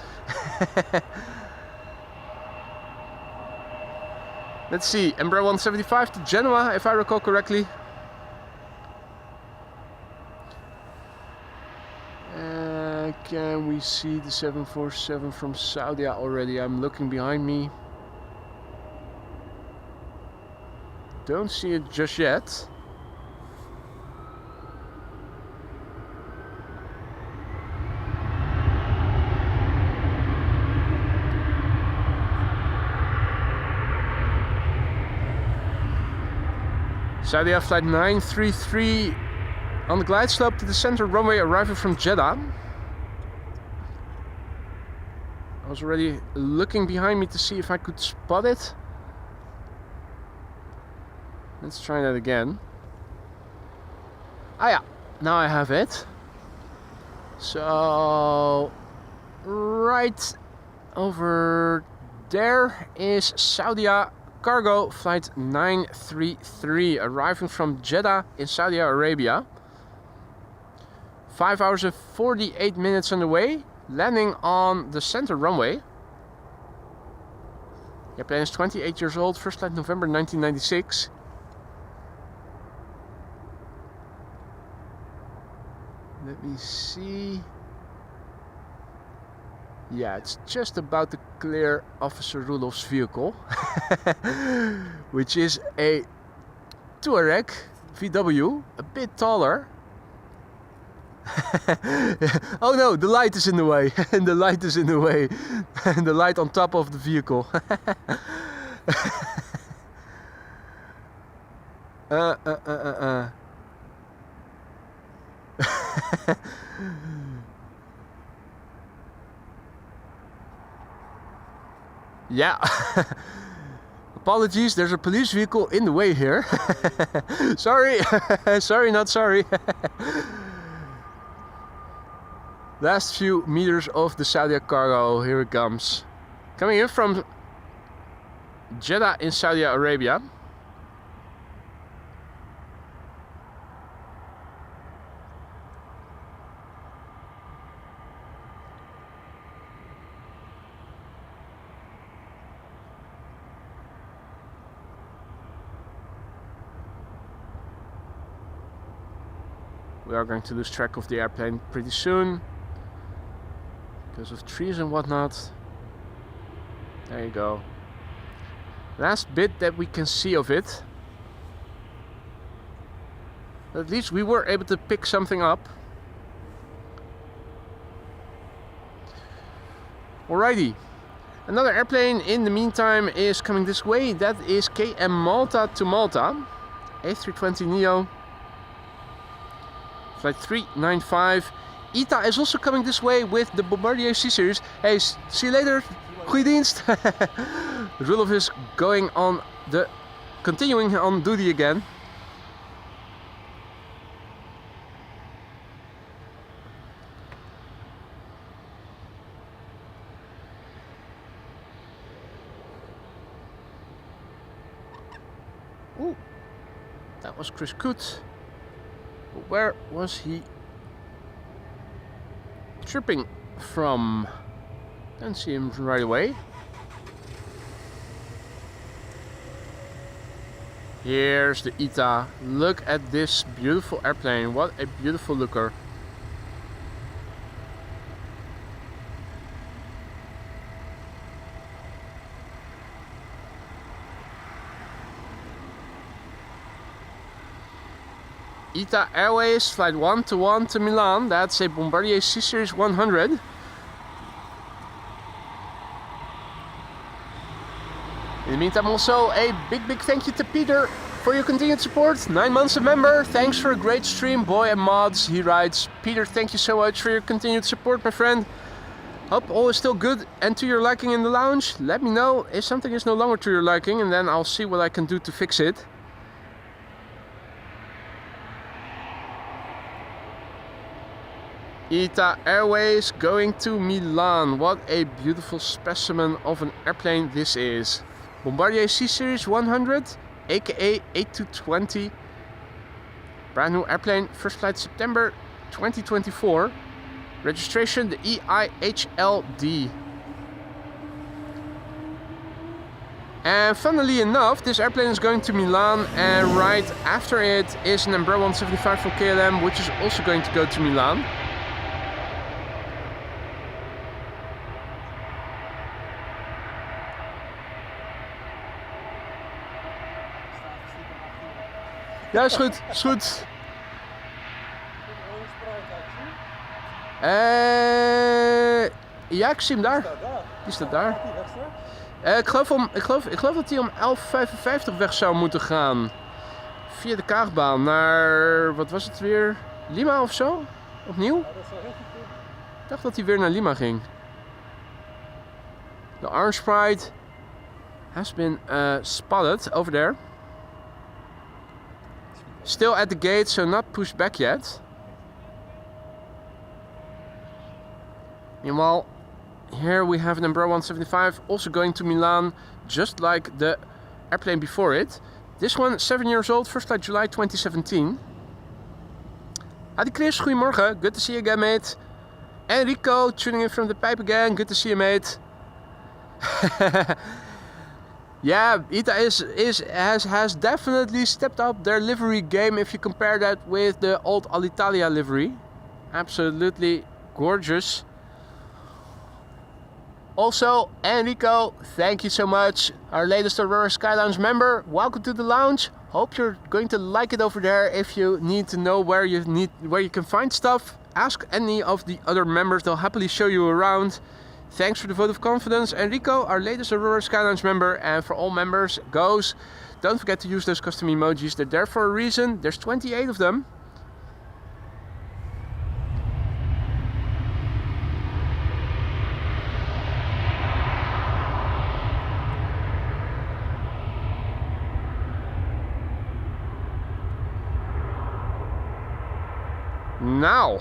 Let's see, Embraer 175 to Genoa, if I recall correctly. Can we see the 747 from Saudi already? I'm looking behind me. Don't see it just yet. Saudi flight 933 on the glide slope to the center runway, arriving from Jeddah. I was already looking behind me to see if I could spot it. Let's try that again. Ah yeah, now I have it. So right over there is Saudia cargo flight 933 arriving from Jeddah in Saudi Arabia. 5 hours and 48 minutes on the way, landing on the center runway. The airplane is 28 years old, first flight November 1996. Let me see. Yeah, it's just about to clear Officer Rudolph's vehicle, which is a Touareg VW, a bit taller. Oh no, the light is in the way, and the light is in the way, and the light on top of the vehicle. Yeah. Apologies, there's a police vehicle in the way here. Sorry. Sorry, not sorry. Last few meters of the Saudi cargo, here it comes. Coming in from Jeddah in Saudi Arabia. We are going to lose track of the airplane pretty soon because of trees and whatnot. There you go. Last bit that we can see of it. At least we were able to pick something up. Alrighty. Another airplane in the meantime is coming this way. That is KM Malta to Malta. A320neo. Flight 395. ITA is also coming this way with the Bombardier C-Series. Hey, see you later. Goeie dienst. Rudolf is going on the... continuing on duty again. Ooh, that was Chris Coot. Where was he tripping from? Don't see him right away. Here's the ITA. Look at this beautiful airplane. What a beautiful looker. ITA Airways, flight 121 to Milan. That's a Bombardier C-Series 100. In the meantime, also a big thank you to Peter for your continued support. 9 months a member. Thanks for a great stream, boy and mods. He writes, Peter, thank you so much for your continued support, my friend. Hope all is still good and to your liking in the lounge. Let me know if something is no longer to your liking, and then I'll see what I can do to fix it. ITA Airways going to Milan. What a beautiful specimen of an airplane this is. Bombardier C-Series 100, aka A220. Brand new airplane, first flight September 2024. Registration the EIHLD. And funnily enough, this airplane is going to Milan, and right after it is an Embraer 175 from KLM, which is also going to go to Milan. Ja, is goed, is goed. Ja, ik zie hem daar. Die staat daar. Ik geloof dat hij om 11:55 weg zou moeten gaan. Via de Kaagbaan naar, wat was het weer? Lima of zo? Opnieuw? Ik dacht dat hij weer naar Lima ging. The Orange Pride has been spotted over there. Still at the gate, so not pushed back yet. Meanwhile, here we have an Embraer 175 also going to Milan, just like the airplane before it. This one, 7 years old, first flight July 2017. Adi Chris, goedemorgen. Good to see you again, mate. Enrico, tuning in from the pipe again. Good to see you, mate. Yeah, ITA has definitely stepped up their livery game if you compare that with the old Alitalia livery. Absolutely gorgeous. Also, Enrico, thank you so much. Our latest Aurora Sky Lounge member. Welcome to the lounge. Hope you're going to like it over there. If you need to know where you can find stuff, ask any of the other members. They'll happily show you around. Thanks for the vote of confidence, Enrico, our latest Aurora Sky Lounge member, and for all members goes, don't forget to use those custom emojis. They're there for a reason. There's 28 of them. Now,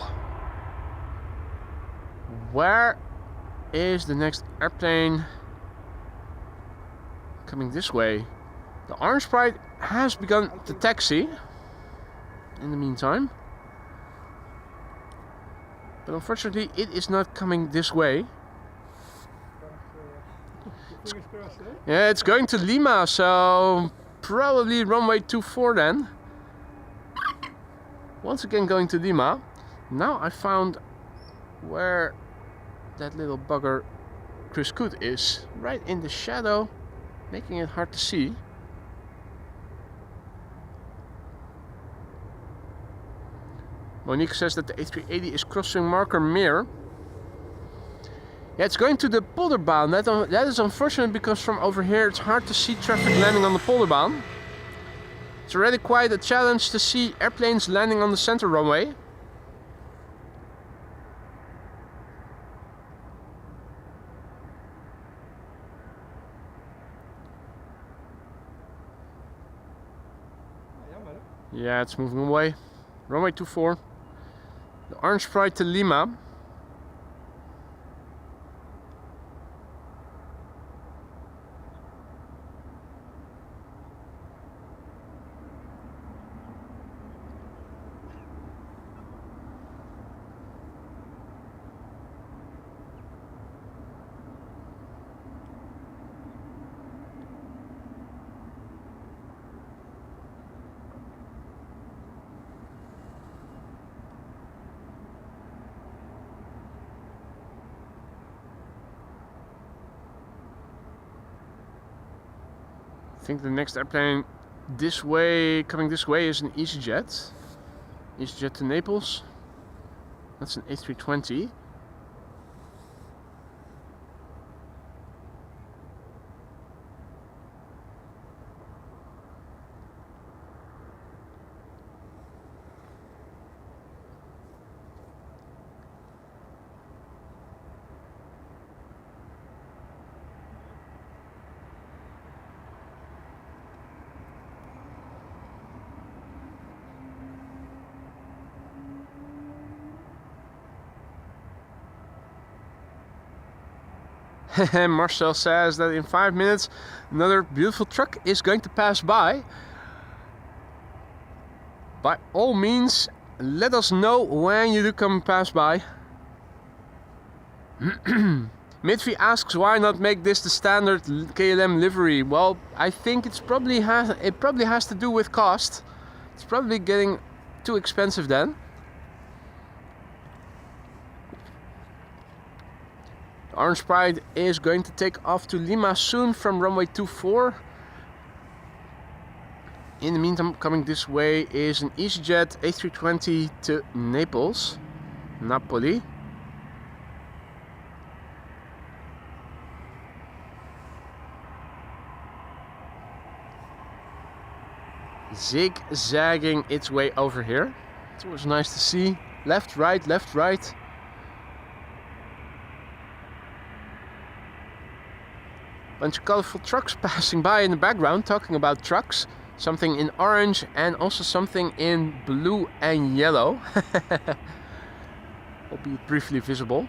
where is the next airplane coming this way? The Orange Pride has begun to taxi in the meantime, but unfortunately it is not coming this way. Yeah, it's going to Lima, so probably runway 24 then. Once again going to Lima. Now I found where that little bugger Chris Coot is, right in the shadow, making it hard to see. Monique says that the A380 is crossing marker Meer. Yeah, it's going to the Polderbaan. That is unfortunate because from over here it's hard to see traffic landing on the Polderbaan. It's already quite a challenge to see airplanes landing on the center runway. Yeah, it's moving away. Runway 24. The orange pride to Lima. I think the next airplane this way, coming this way, is an EasyJet. EasyJet to Naples. That's an A320. Marcel says that in 5 minutes another beautiful truck is going to pass by. By all means, let us know when you do come pass by. Midvi asks why not make this the standard KLM livery. Well, I think it probably has to do with cost. It's probably getting too expensive then. The Orange Pride is going to take off to Lima soon from runway 24. In the meantime, coming this way is an EasyJet A320 to Naples, Napoli. Zigzagging its way over here. It's always nice to see. Left, right, left, right. Bunch of colorful trucks passing by in the background, talking about trucks. Something in orange and also something in blue and yellow. Albeit briefly visible.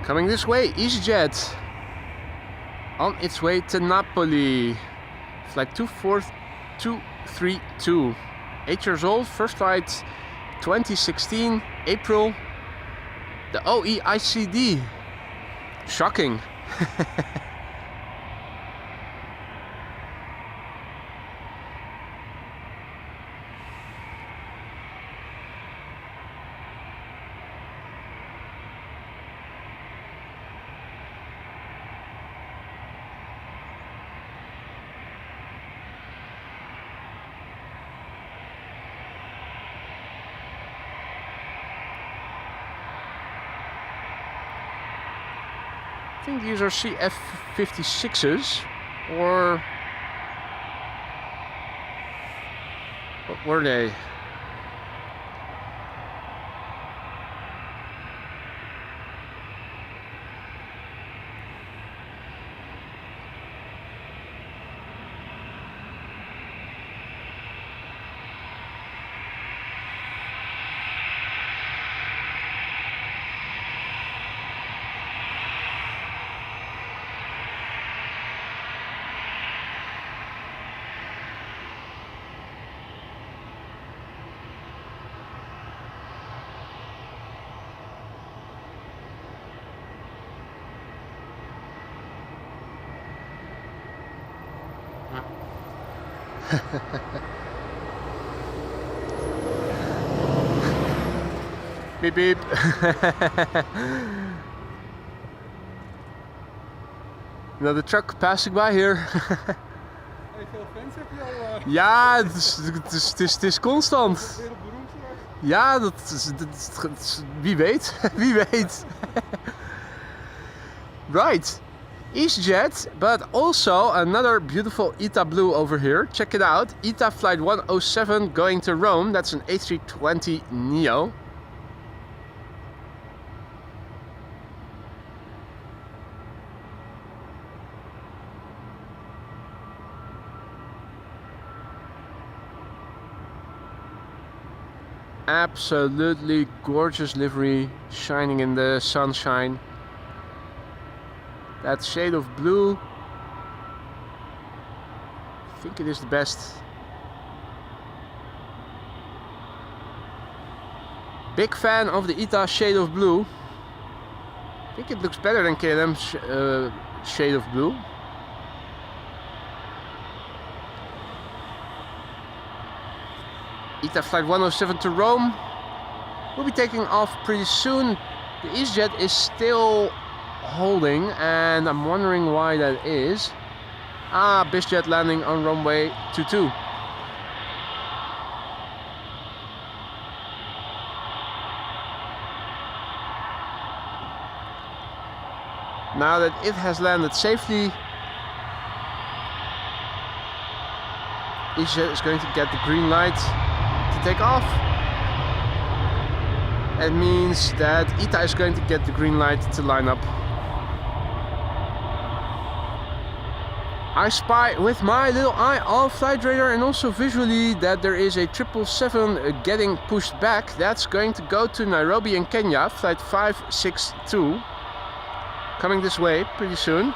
Coming this way, EasyJet on its way to Napoli. Flight 24232. 8 years old, first flight 2016, April. The OEICD. Shocking. I think these are CF56s, or what were they? beep beep. Another truck passing by here. Hey, veel fans heb je al? Ja, het is constant. Wereldberoemd geworden. Ja, wie weet. Wie weet. Right. EasyJet, but also another beautiful ITA Blue over here. Check it out. ITA Flight 107 going to Rome. That's an A320neo. Absolutely gorgeous livery, shining in the sunshine. That shade of blue, I think it is the best. Big fan of the ITA shade of blue. I think it looks better than KLM's shade of blue. ITA Flight 107 to Rome. We'll be taking off pretty soon. The EasyJet is still holding and I'm wondering why that is. Ah, BizJet landing on runway 22. Now that it has landed safely, EasyJet is going to get the green light to take off. It means that ITA is going to get the green light to line up. I spy with my little eye on flight radar and also visually that there is a 777 getting pushed back. That's going to go to Nairobi in Kenya, flight 562. Coming this way pretty soon.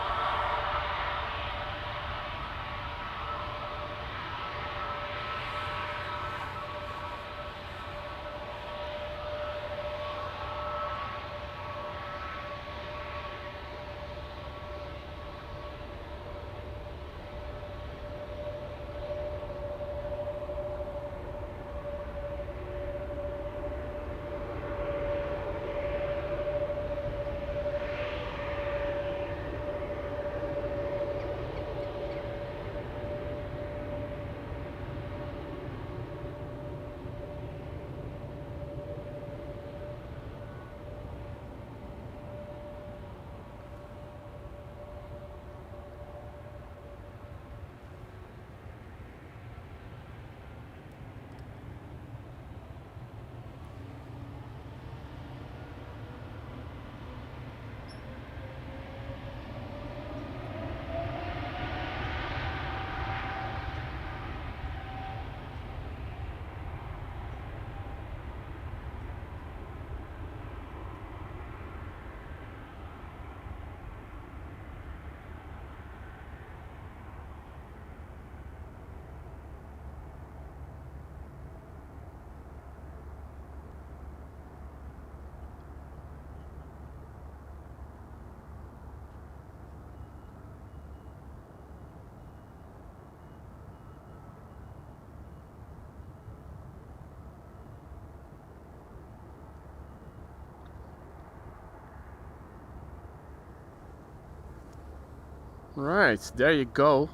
Right, there you go.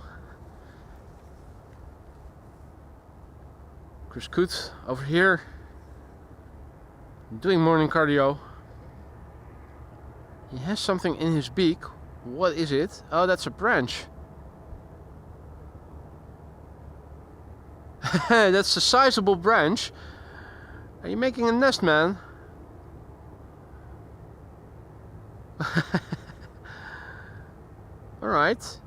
Chris Koot over here doing morning cardio. He has something in his beak. What is it? Oh, that's a branch. That's a sizable branch. Are you making a nest, man? Alright.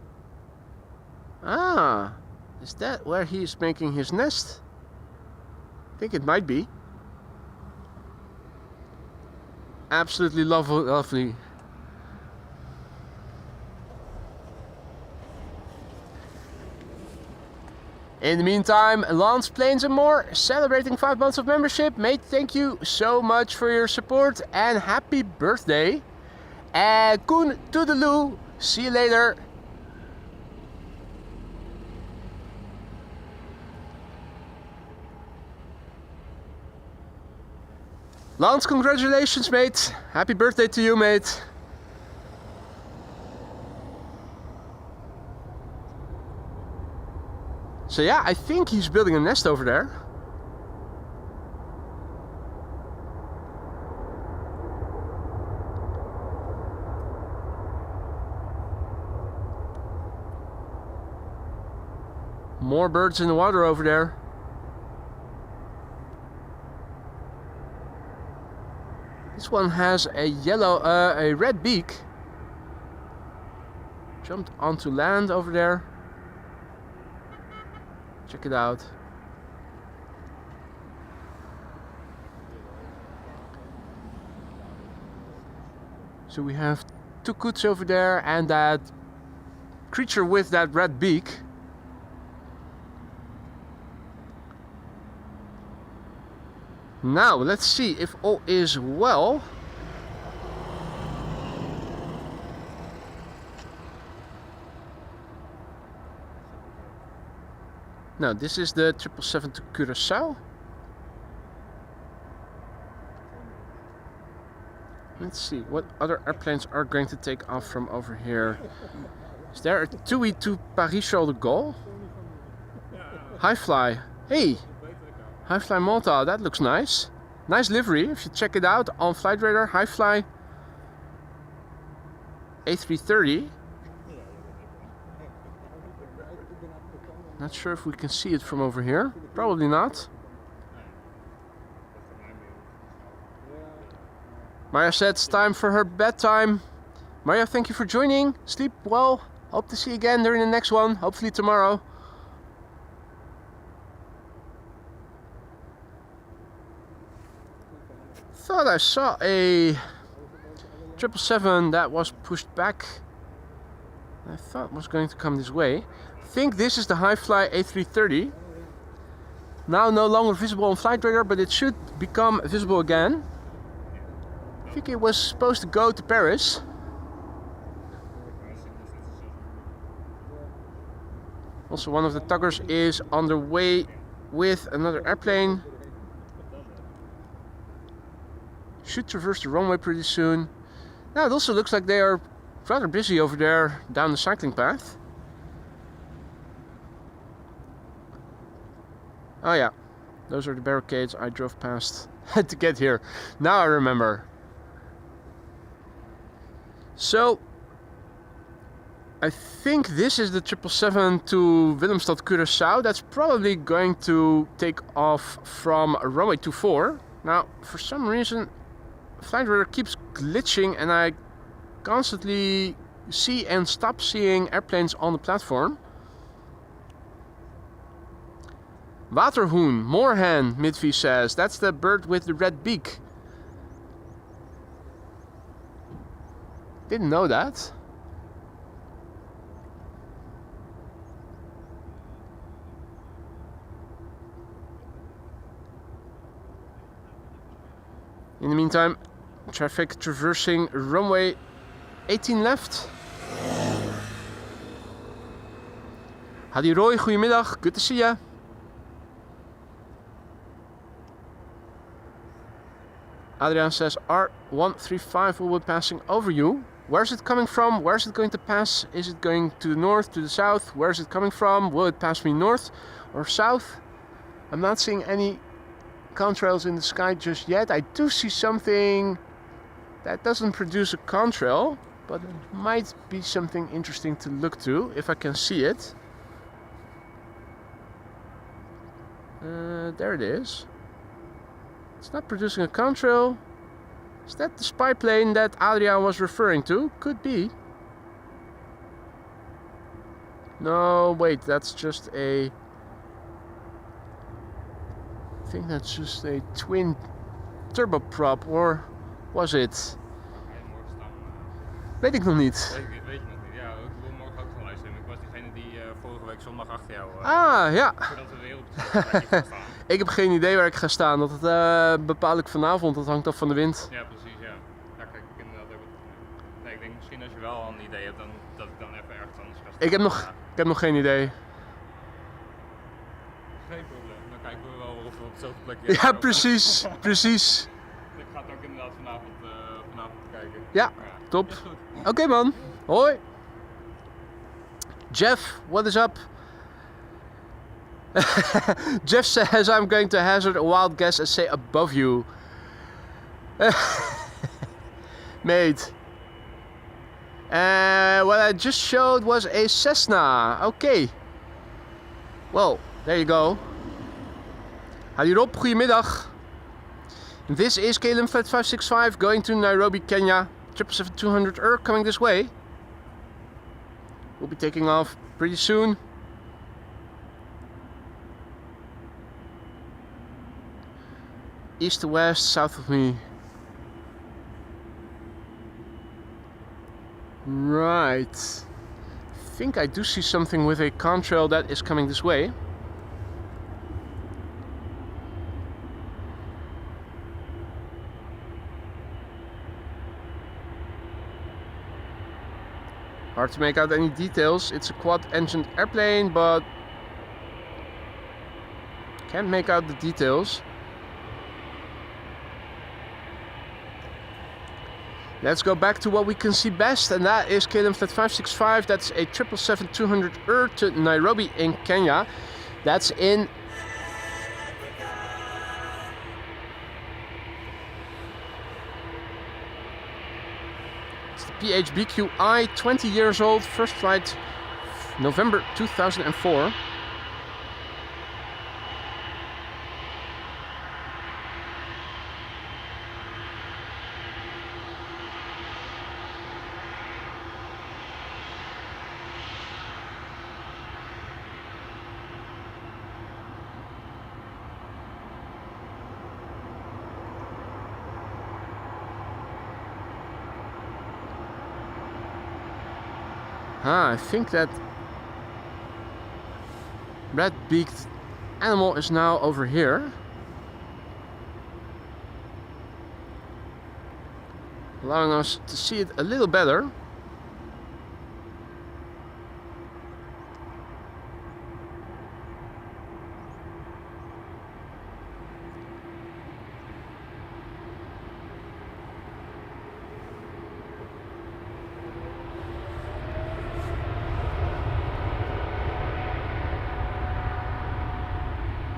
Ah, is that where he's making his nest? I think it might be. Absolutely lovely. In the meantime, Lance Planes and More, celebrating 5 months of membership. Mate, thank you so much for your support and happy birthday. And Koen, toodaloo. See you later. Lance, congratulations, mate. Happy birthday to you, mate. So yeah, I think he's building a nest over there. More birds in the water over there. This one has a red beak. Jumped onto land over there. Check it out. So we have two coots over there and that creature with that red beak. Now let's see if all is well. Now this is the 777 to Curaçao. Let's see what other airplanes are going to take off from over here. Is there a TUI to Paris Charles de Gaulle? High fly. Hey! High Fly Malta, that looks nice. Nice livery, if you check it out on Flight Radar. High Fly A330. Not sure if we can see it from over here. Probably not. Maya said it's time for her bedtime. Maya, thank you for joining. Sleep well. Hope to see you again during the next one. Hopefully tomorrow. Thought I saw a 777 that was pushed back. I thought was going to come this way. I think this is the High Fly A330. Now no longer visible on Flight Radar, but it should become visible again. I think it was supposed to go to Paris. Also, one of the tuggers is on the way with another airplane. Should traverse the runway pretty soon. Now it also looks like they are rather busy over there down the cycling path. Oh yeah, those are the barricades I drove past to get here. Now I remember. So I think this is the 777 to Willemstad Curaçao. That's probably going to take off from runway 24. Now for some reason Flight Radar keeps glitching and I constantly see and stop seeing airplanes on the platform. Waterhoen, moorhen, Midvie says. That's the bird with the red beak. Didn't know that. In the meantime, traffic traversing runway 18 left. Hadi Roy, goedemiddag. Good to see ya. Adrian says R135 will be passing over you. Where is it coming from? Where is it going to pass? Is it going to the north, to the south? Where is it coming from? Will it pass me north or south? I'm not seeing any contrails in the sky just yet. I do see something that doesn't produce a contrail, but it might be something interesting to look to if I can see it. There it is. It's not producing a contrail. Is that the spy plane that Adrian was referring to? Could be. No, wait, that's just a... I think that's just a twin turboprop, or was it? Weet ik nog niet. Weet je nog niet? Ja, ik wil morgen ook gaan luisteren. Ik was diegene die vorige week zondag achter jou... Ah, ja. Voordat we weer op het gaan staan. Ik heb geen idee waar ik ga staan. Dat bepaal ik vanavond. Dat hangt af van de wind. Ja, precies, ja. Ja, kijk, ik inderdaad ook... Nee, ik denk misschien als je wel al een idee hebt, dan, dat ik dan even ergens anders ga staan. Ik heb nog geen idee. Geen probleem. Dan kijken we wel of we op dezelfde plek... Ja, precies. Precies. Ik ga Ja, top. Oké man, hoi. Jeff, what is up? Jeff says I'm going to hazard a wild guess and say above you. Mate. What I just showed was a Cessna. Okay. Well, there you go. Howdy Rob, goedemiddag. This is KLM Flight 565 going to Nairobi, Kenya. 777-200 coming this way. We'll be taking off pretty soon. East to west, south of me. Right. I think I do see something with a contrail that is coming this way. Hard to make out any details. It's a quad-engined airplane, but can't make out the details. Let's go back to what we can see best, and that is KLM Flight 565. That's a 777-200 to Nairobi in Kenya. That's in PHBQI, 20 years old, first flight November 2004. I think that red-beaked animal is now over here, allowing us to see it a little better.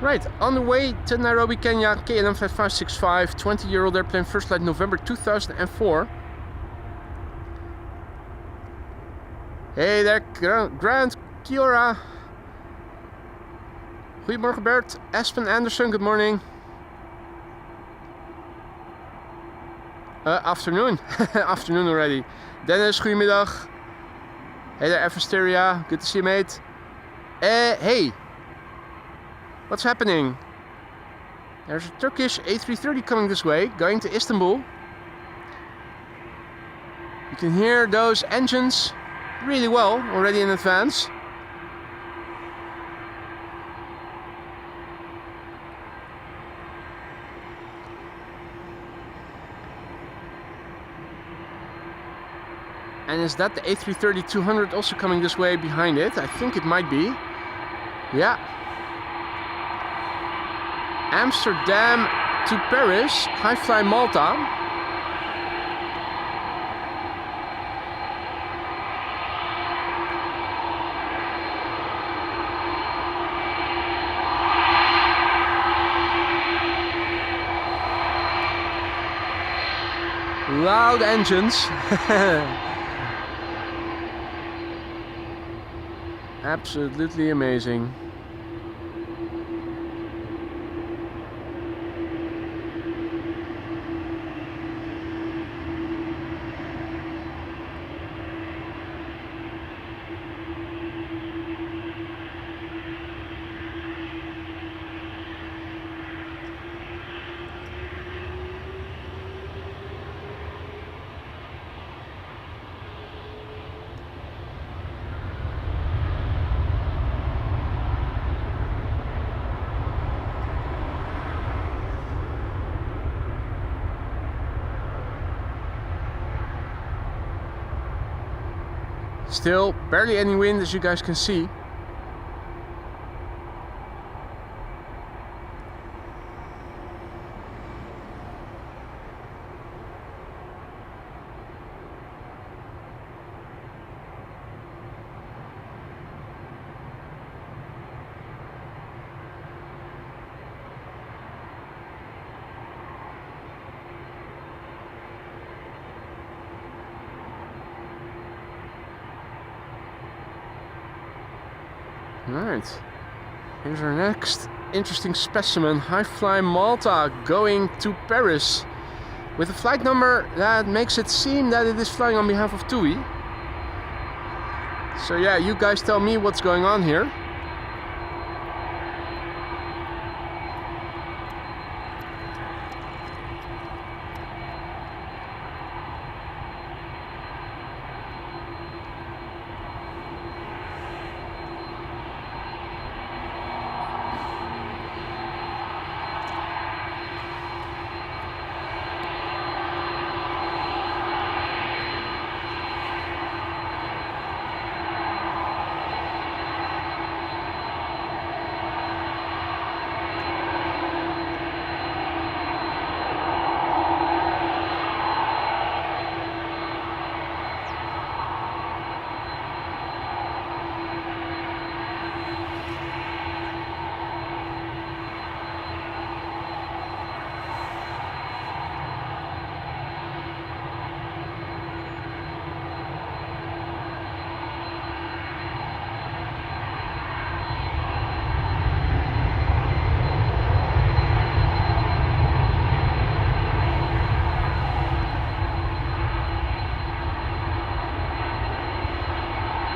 Right, on the way to Nairobi, Kenya, KLM Flight 565, 20-year-old airplane, first flight November 2004. Hey there, Grant, Kiora. Goedemorgen Bert, Aspen Anderson, good morning. Afternoon, afternoon already. Dennis, goedemiddag. Hey there, Eversteria, good to see you mate. Hey. What's happening? There's a Turkish A330 coming this way, going to Istanbul. You can hear those engines really well already in advance. And is that the A330-200 also coming this way behind it? I think it might be. Yeah. Amsterdam to Paris, High Fly Malta. Loud engines. Absolutely amazing. Still barely any wind, as you guys can see. Right. Here's our next interesting specimen. High Fly Malta going to Paris with a flight number that makes it seem that it is flying on behalf of TUI. So yeah, you guys tell me what's going on here.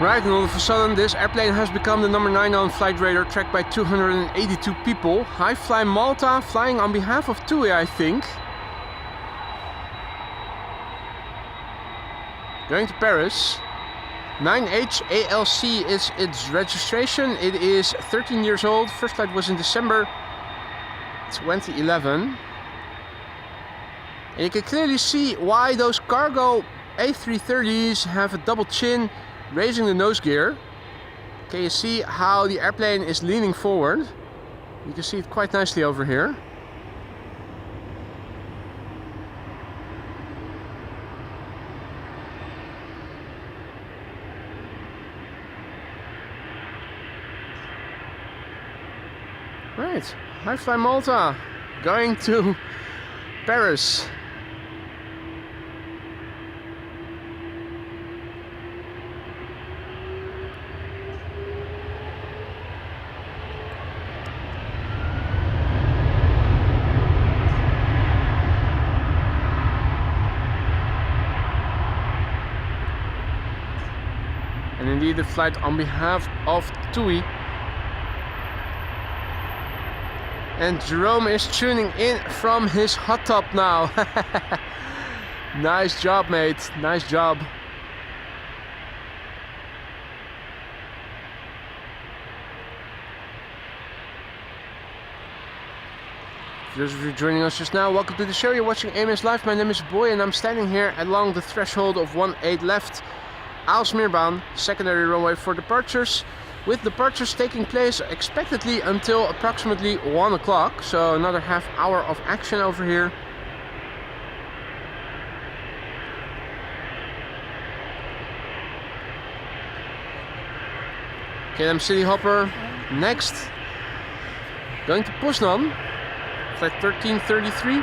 Right, and all of a sudden this airplane has become the number 9 on flight radar, tracked by 282 people. High Fly Malta flying on behalf of TUI, I think. Going to Paris. 9HALC is its registration. It is 13 years old. First flight was in December 2011. And you can clearly see why those cargo A330s have a double chin, raising the nose gear. Can you see how the airplane is leaning forward? You can see it quite nicely over here. Right, High Fly Malta going to Paris. And indeed, the flight on behalf of TUI. And Jerome is tuning in from his hot tub now. Nice job, mate. Nice job. For those of you joining us just now, welcome to the show. You're watching AMS Live. My name is Boy and I'm standing here along the threshold of 18 left. Aalsmeerbaan, secondary runway for departures, with departures taking place expectedly until approximately 1 o'clock, so another half hour of action over here. KLM City Hopper next, going to Poznan, flight 1333.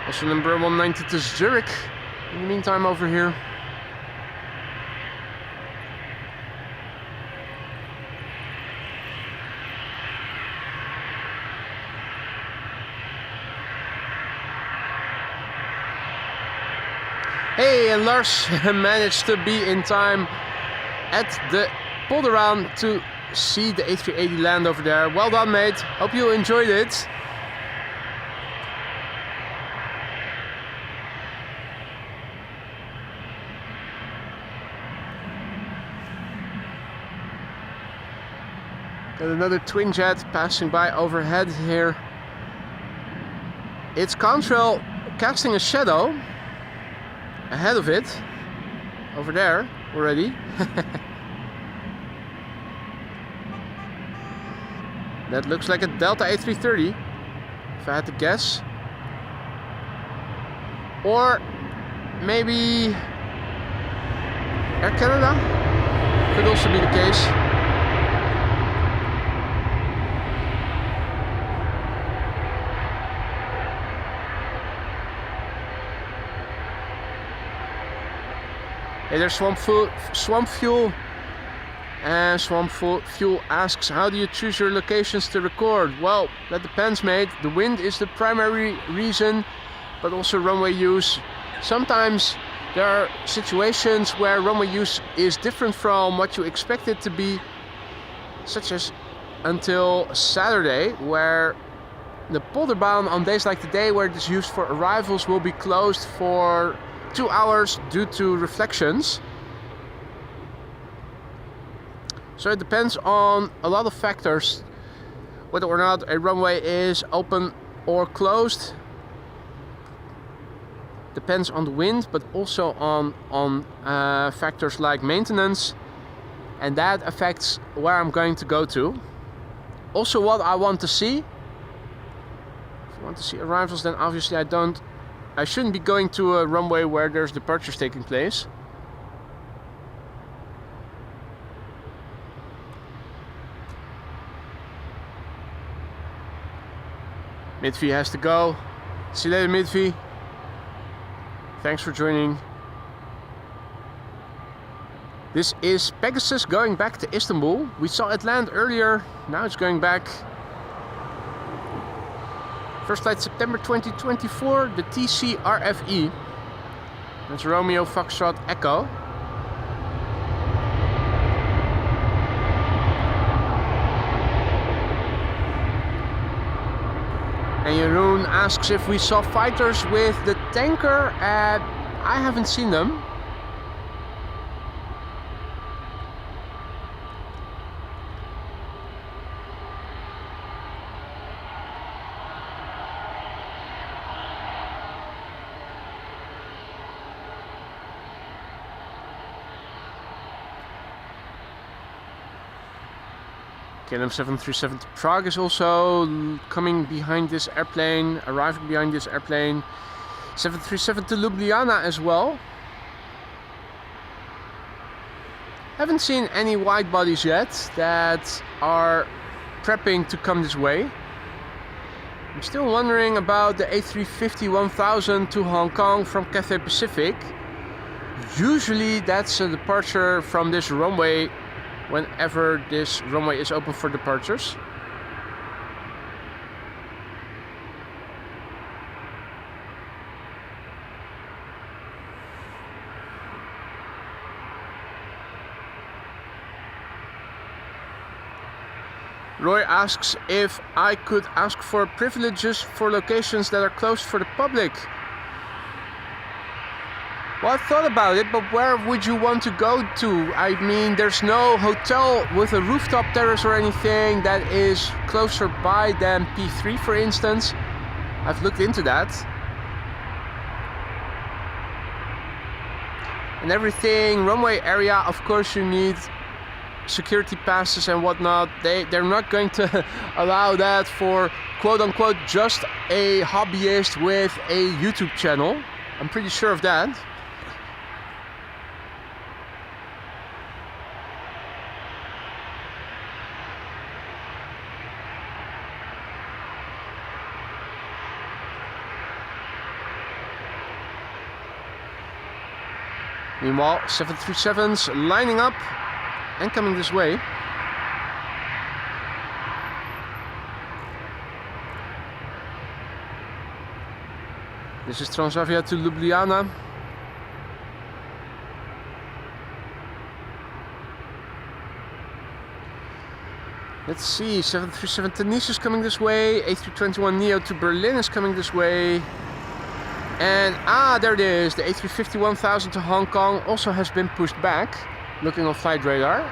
Also number 190 to Zurich. In the meantime over here. Hey, and Lars managed to be in time at the Polderaan to see the A380 land over there. Well done, mate. Hope you enjoyed it. Got another twin jet passing by overhead here. It's Contrail casting a shadow ahead of it. Over there already. That looks like a Delta A330, if I had to guess. Or maybe Air Canada? Could also be the case. Hey, there's swamp fuel And Swamp Fuel asks, how do you choose your locations to record? Well, that depends, mate. The wind is the primary reason, but also runway use. Sometimes there are situations where runway use is different from what you expect it to be, such as until Saturday, where the Polderbaan on days like today, where it is used for arrivals, will be closed for 2 hours due to reflections. So it depends on a lot of factors, whether or not a runway is open or closed. Depends on the wind, but also on factors like maintenance, and that affects where I'm going to go to. Also what I want to see. If I want to see arrivals, then obviously I shouldn't be going to a runway where there's departures taking place. Midvie has to go. See you later, Midvie. Thanks for joining. This is Pegasus going back to Istanbul. We saw it land earlier, now it's going back. First flight September 2024, the TC RFE. That's Romeo Foxtrot Echo. And Jeroen asks if we saw fighters with the tanker. I haven't seen them. KLM 737 to Prague is also coming behind this airplane, arriving behind this airplane. 737 to Ljubljana as well. Haven't seen any wide bodies yet that are prepping to come this way. I'm still wondering about the A350-1000 to Hong Kong from Cathay Pacific. Usually that's a departure from this runway whenever this runway is open for departures. Roy asks if I could ask for privileges for locations that are closed for the public. Well, I thought about it, but where would you want to go to? I mean, there's no hotel with a rooftop terrace or anything that is closer by than P3, for instance. I've looked into that. And everything, runway area, of course you need security passes and whatnot. They're not going to allow that for quote-unquote just a hobbyist with a YouTube channel. I'm pretty sure of that. Meanwhile, 737s lining up and coming this way. This is Transavia to Ljubljana. Let's see, 737 to Nice is coming this way. A321neo to Berlin is coming this way. And there it is, the A350-1000 to Hong Kong also has been pushed back, looking on flight radar.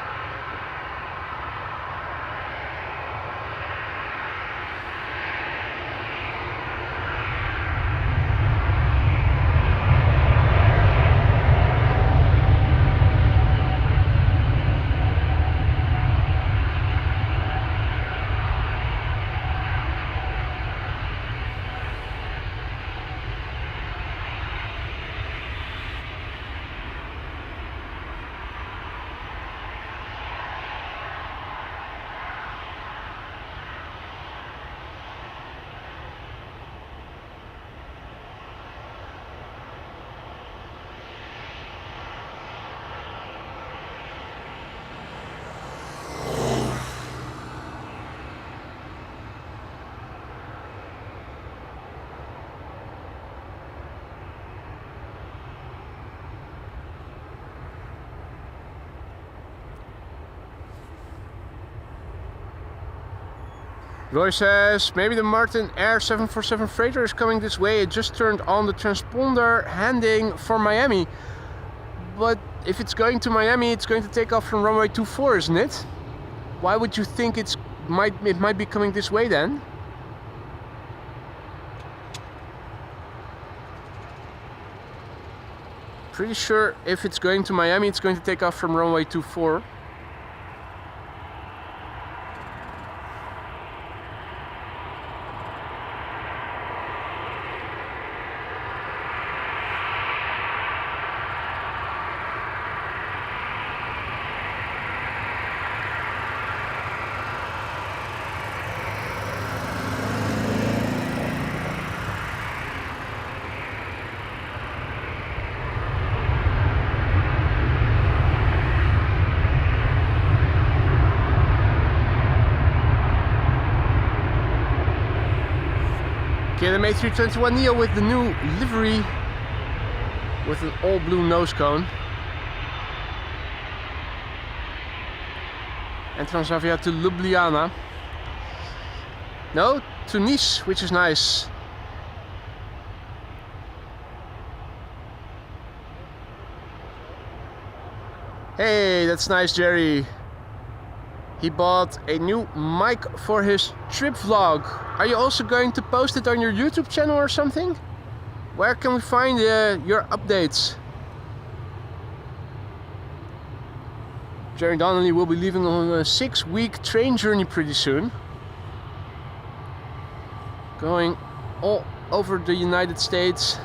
Roy says, maybe the Martin Air 747 freighter is coming this way. It just turned on the transponder heading for Miami. But if it's going to Miami, it's going to take off from runway 24, isn't it? Why would you think it might be coming this way then? Pretty sure if it's going to Miami, it's going to take off from runway 24. KLM A321neo with the new livery with an all blue nose cone. And Transavia to Ljubljana. No, to Nice, which is nice. Hey, that's nice, Jerry. He bought a new mic for his trip vlog. Are you also going to post it on your YouTube channel or something? Where can we find your updates? Jerry Donnelly will be leaving on a 6-week train journey pretty soon. Going all over the United States.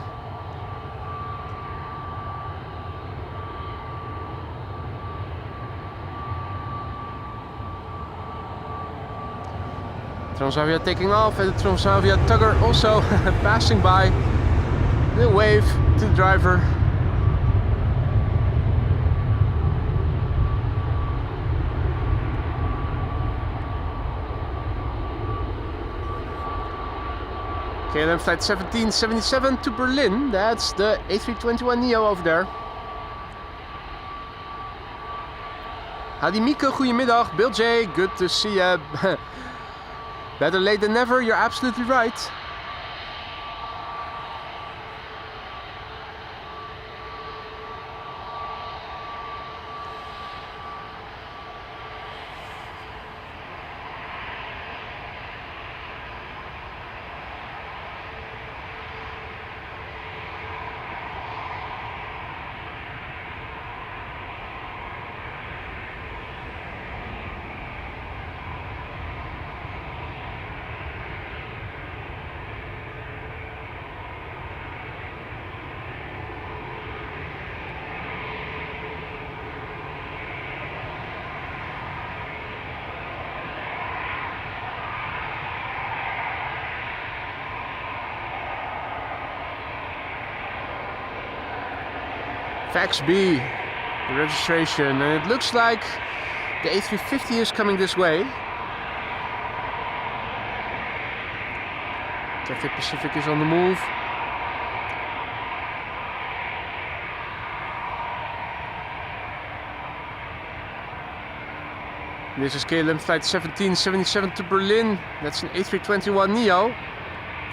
Transavia taking off and the Transavia tugger also passing by. The wave to the driver. KLM flight 1777 to Berlin. That's the A321neo over there. Hadi Mieke, goedemiddag. Bill J, good to see you. Better late than never, you're absolutely right. Fax B, the registration, and it looks like the A350 is coming this way. Cathay Pacific is on the move. This is KLM flight 1777 to Berlin. That's an A321neo.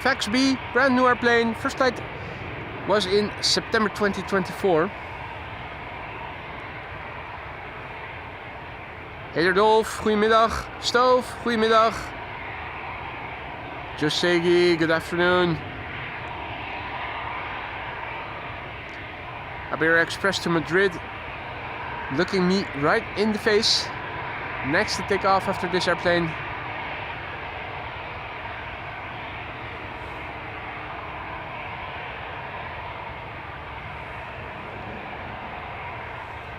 Fax B, brand new airplane. First flight was in September 2024. Hey there Dolf, goedemiddag. Stoof, goedemiddag. Josegi, good afternoon. Iberia Express to Madrid, looking me right in the face. Next to take off after this airplane.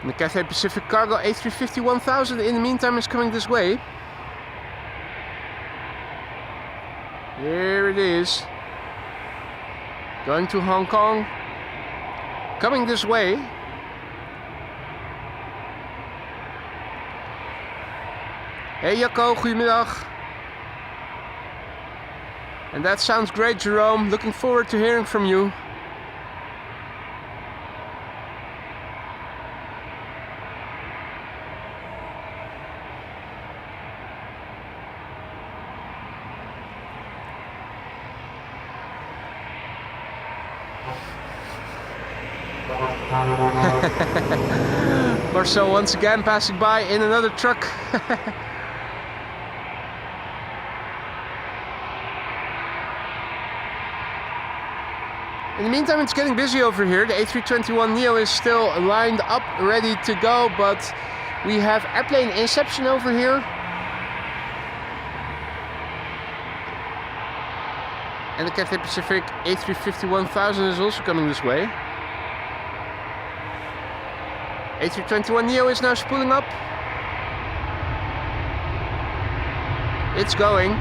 And the Cathay Pacific Cargo A350 1000 in the meantime is coming this way. Here it is. Going to Hong Kong. Coming this way. Hey Jacco, goedemiddag. And that sounds great, Jerome. Looking forward to hearing from you. Marcel once again passing by in another truck. In the meantime, it's getting busy over here. The A321neo is still lined up, ready to go, but we have airplane inception over here. And the Cathay Pacific A350-1000 is also coming this way. A321neo is now spooling up. It's going.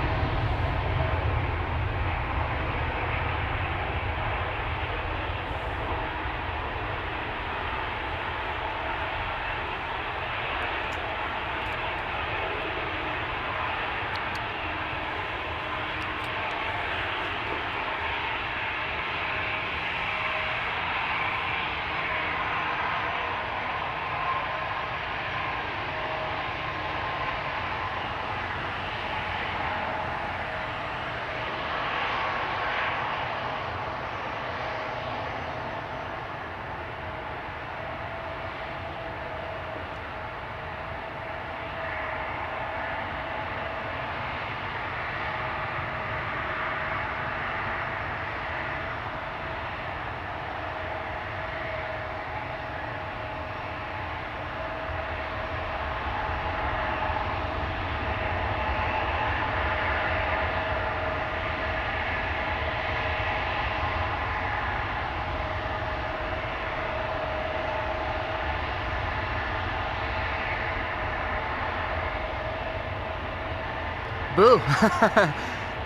Boo!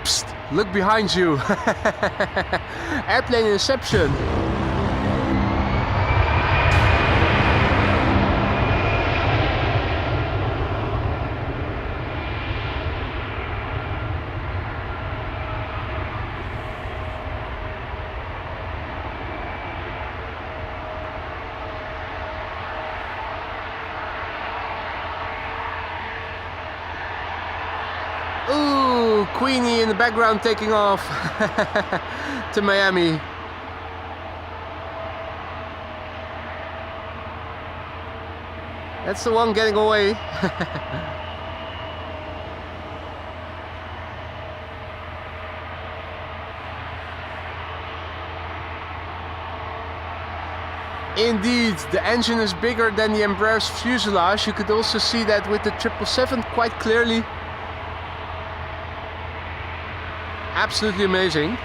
Psst, look behind you. Airplane inception. Ooh, Queenie in the background taking off to Miami. That's the one getting away. Indeed, the engine is bigger than the Embraer's fuselage. You could also see that with the 777 quite clearly. Absolutely amazing.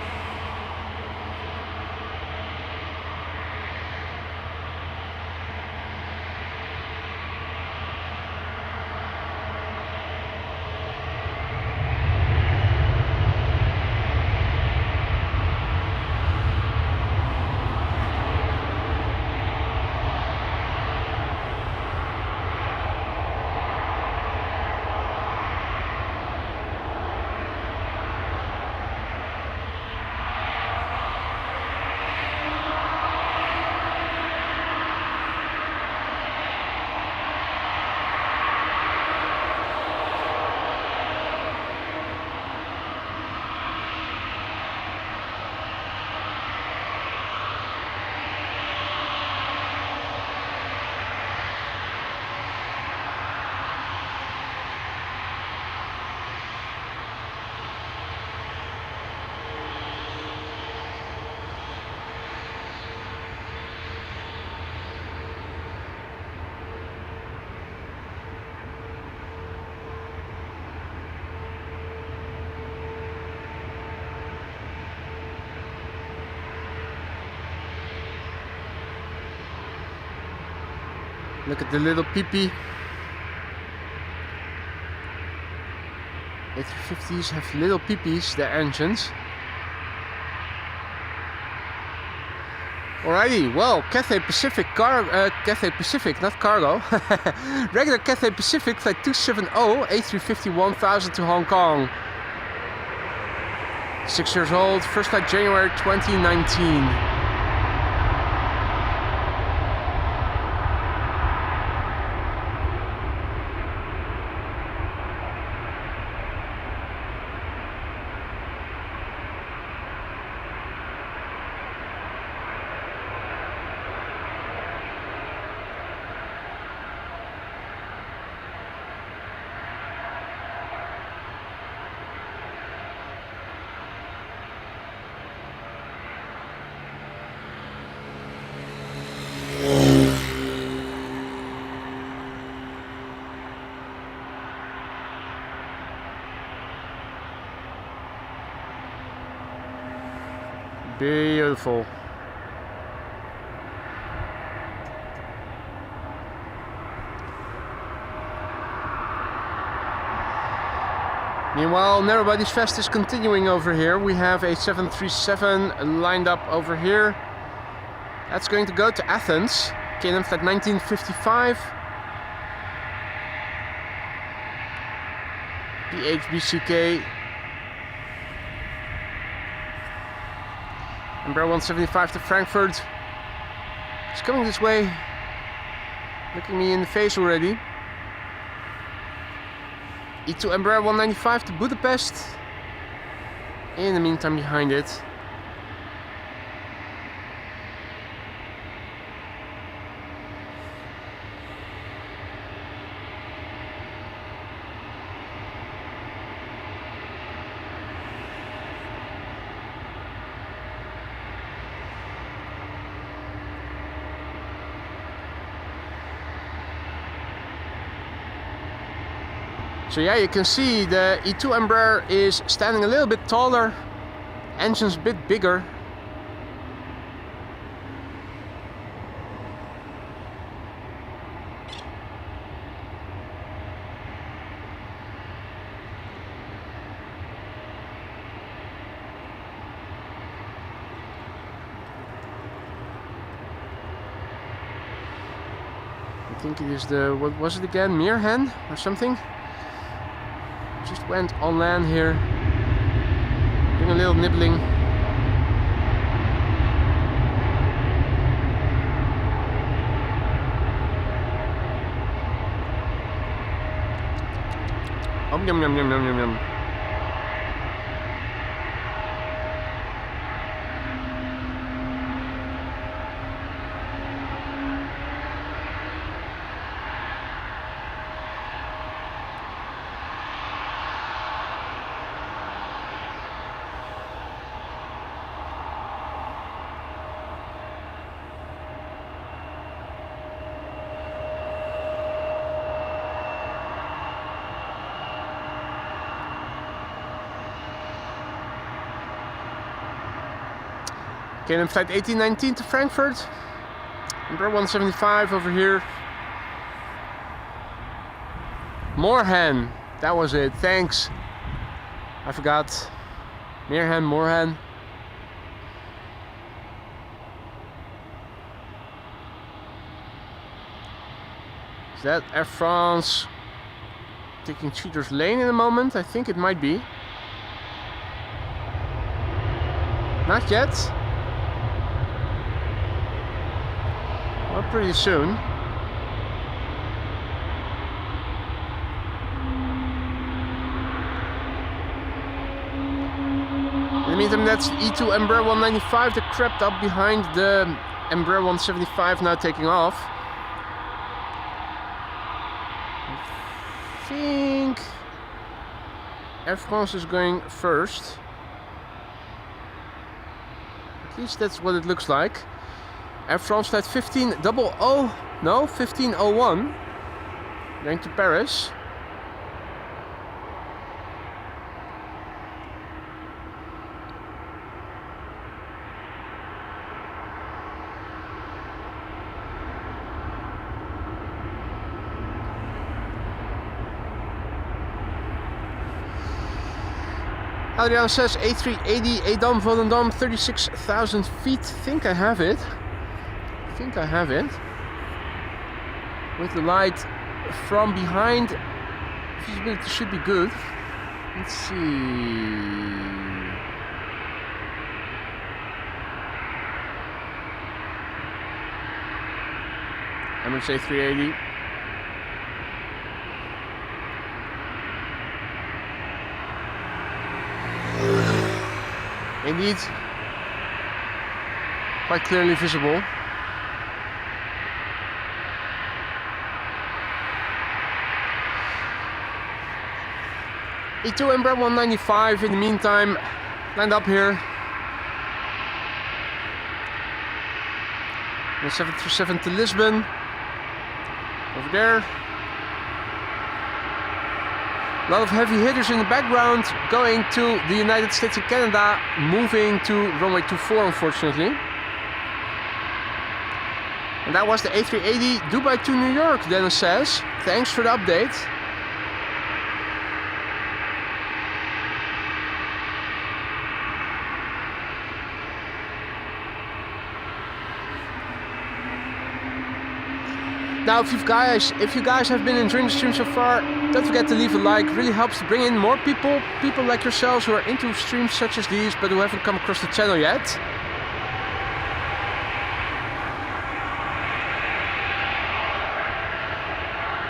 Look at the little peepee. A350s have little peepees, their engines. Alrighty, well, Cathay Pacific, Cathay Pacific, not cargo. Regular Cathay Pacific flight 270, A350-1000 to Hong Kong. 6 years old, first flight January 2019. Beautiful. Meanwhile, Narrowbody's Fest is continuing over here. We have a 737 lined up over here. That's going to go to Athens. KLM flight 1955. PHBCK. Embraer 175 to Frankfurt. It's coming this way. Looking me in the face already. E2 Embraer 195 to Budapest. In the meantime, behind it. So yeah, you can see the E2 Embraer is standing a little bit taller, engine's a bit bigger. I think it is the, what was it again, Meerhen or something? Just went on land here, doing a little nibbling. Yum yum yum yum yum yum yum. KLM flight 1819 to Frankfurt. Embraer 175 over here. Moorhen, that was it, thanks. I forgot. Meerhen, Moorhen. Is that Air France taking Cheater's Lane in a moment? I think it might be. Not yet. Well, pretty soon. In the meantime, that's E2 Embraer 195 that crept up behind the Embraer 175 now taking off. I think Air France is going first. At least that's what it looks like. Air France flight 1501 going to Paris. Adriaan says A380 Edam Volendam 36,000 feet. Think I have it. With the light from behind, visibility should be good. Let's see. Emirates A380. Indeed, quite clearly visible. E2 Embraer 195 in the meantime, land up here. The 737 to Lisbon, over there. A lot of heavy hitters in the background going to the United States and Canada, moving to runway 24 unfortunately. And that was the A380 Dubai to New York, Dennis says. Thanks for the update. Now, if you guys have been enjoying the stream so far, don't forget to leave a like. It really helps to bring in more people like yourselves who are into streams such as these, but who haven't come across the channel yet.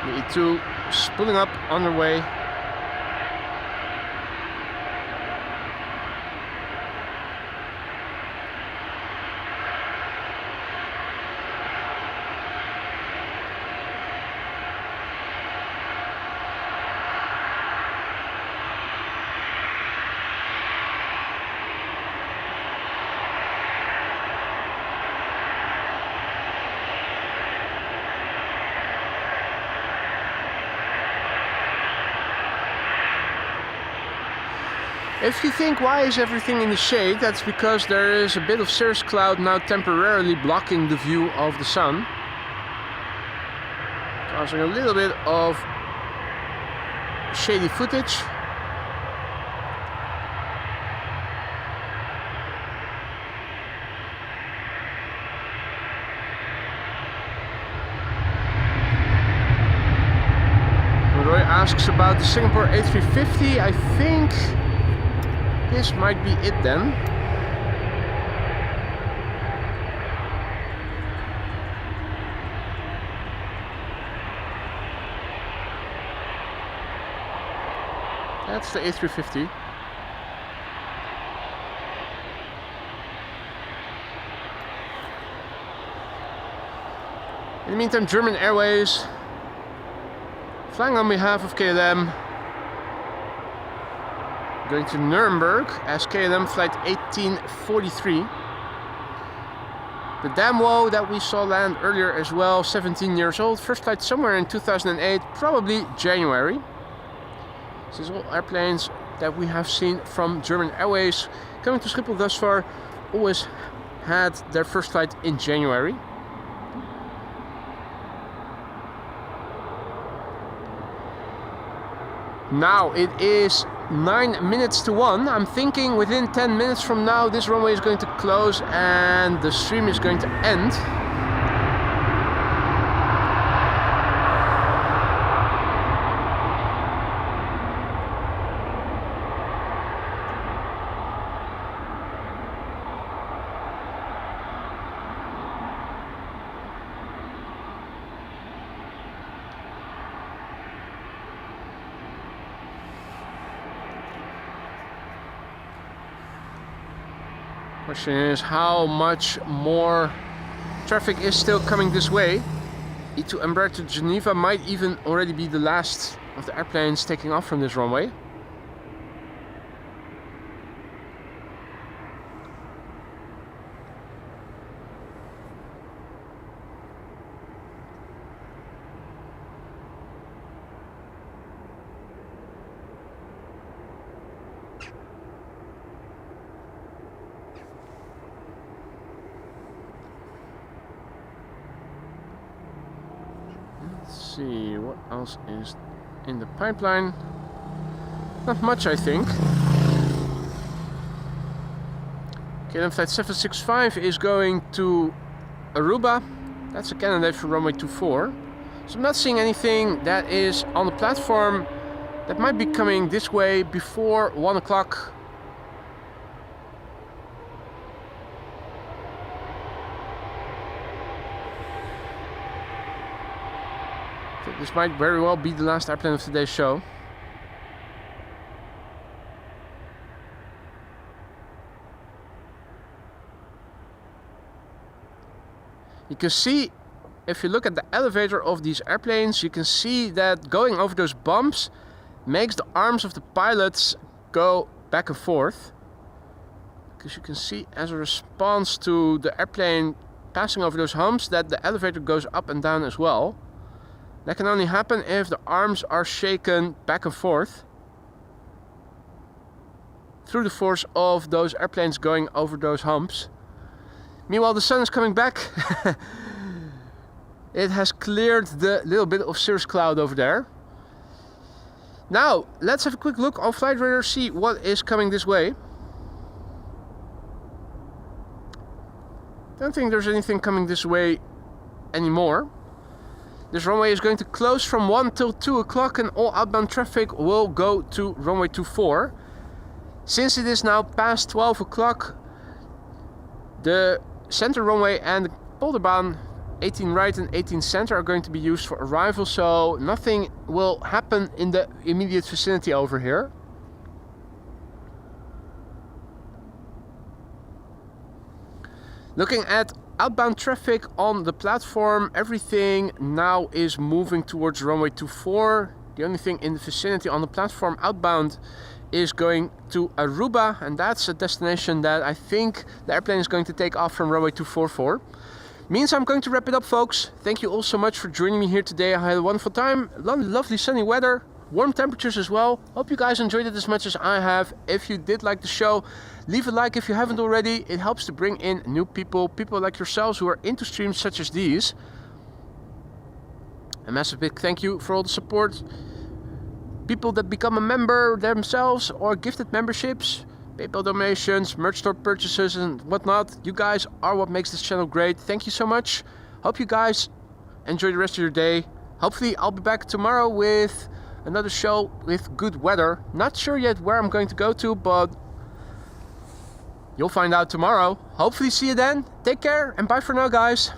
Me2 spooling up on their way. If you think why is everything in the shade, that's because there is a bit of cirrus cloud now temporarily blocking the view of the sun, causing a little bit of shady footage. Roy asks about the Singapore A350. I think this might be it then. That's the A350. In the meantime, German Airways flying on behalf of KLM, going to Nuremberg as KLM flight 1843. The Damwo that we saw land earlier as well, 17 years old, first flight somewhere in 2008, probably January. These are all airplanes that we have seen from German Airways coming to Schiphol thus far, always had their first flight in January. Now it is 9 minutes to 1. I'm thinking within 10 minutes from now this runway is going to close and the stream is going to end. Question is how much more traffic is still coming this way. E2 Embraer to Geneva might even already be the last of the airplanes taking off from this runway. See what else is in the pipeline. Not much, I think. KLM flight 765 is going to Aruba. That's a candidate for runway 24. So I'm not seeing anything that is on the platform that might be coming this way before 1 o'clock. This might very well be the last airplane of today's show. You can see, if you look at the elevator of these airplanes, you can see that going over those bumps makes the arms of the pilots go back and forth. Because you can see as a response to the airplane passing over those humps that the elevator goes up and down as well. That can only happen if the arms are shaken back and forth through the force of those airplanes going over those humps. Meanwhile, the sun is coming back. It has cleared the little bit of cirrus cloud over there. Now, let's have a quick look on Flight Radar, see what is coming this way. Don't think there's anything coming this way anymore. This runway is going to close from 1 till 2 o'clock and all outbound traffic will go to runway 24. Since it is now past 12 o'clock, the center runway and the Polderbaan 18 right and 18 center are going to be used for arrival, so nothing will happen in the immediate vicinity over here. Looking at outbound traffic on the platform, everything now is moving towards runway 24. The only thing in the vicinity on the platform outbound is going to Aruba, and that's a destination that I think the airplane is going to take off from runway 24 for. Means I'm going to wrap it up, folks. Thank you all so much for joining me here today. I had a wonderful time, lovely sunny weather, warm temperatures as well. Hope you guys enjoyed it as much as I have. If you did like the show, leave a like if you haven't already. It helps to bring in new people like yourselves who are into streams such as these. A massive big thank you for all the support. People that become a member themselves or gifted memberships, PayPal donations, merch store purchases and whatnot. You guys are what makes this channel great. Thank you so much. Hope you guys enjoy the rest of your day. Hopefully I'll be back tomorrow with another show with good weather. Not sure yet where I'm going to go to, but you'll find out tomorrow. Hopefully see you then. Take care and bye for now, guys.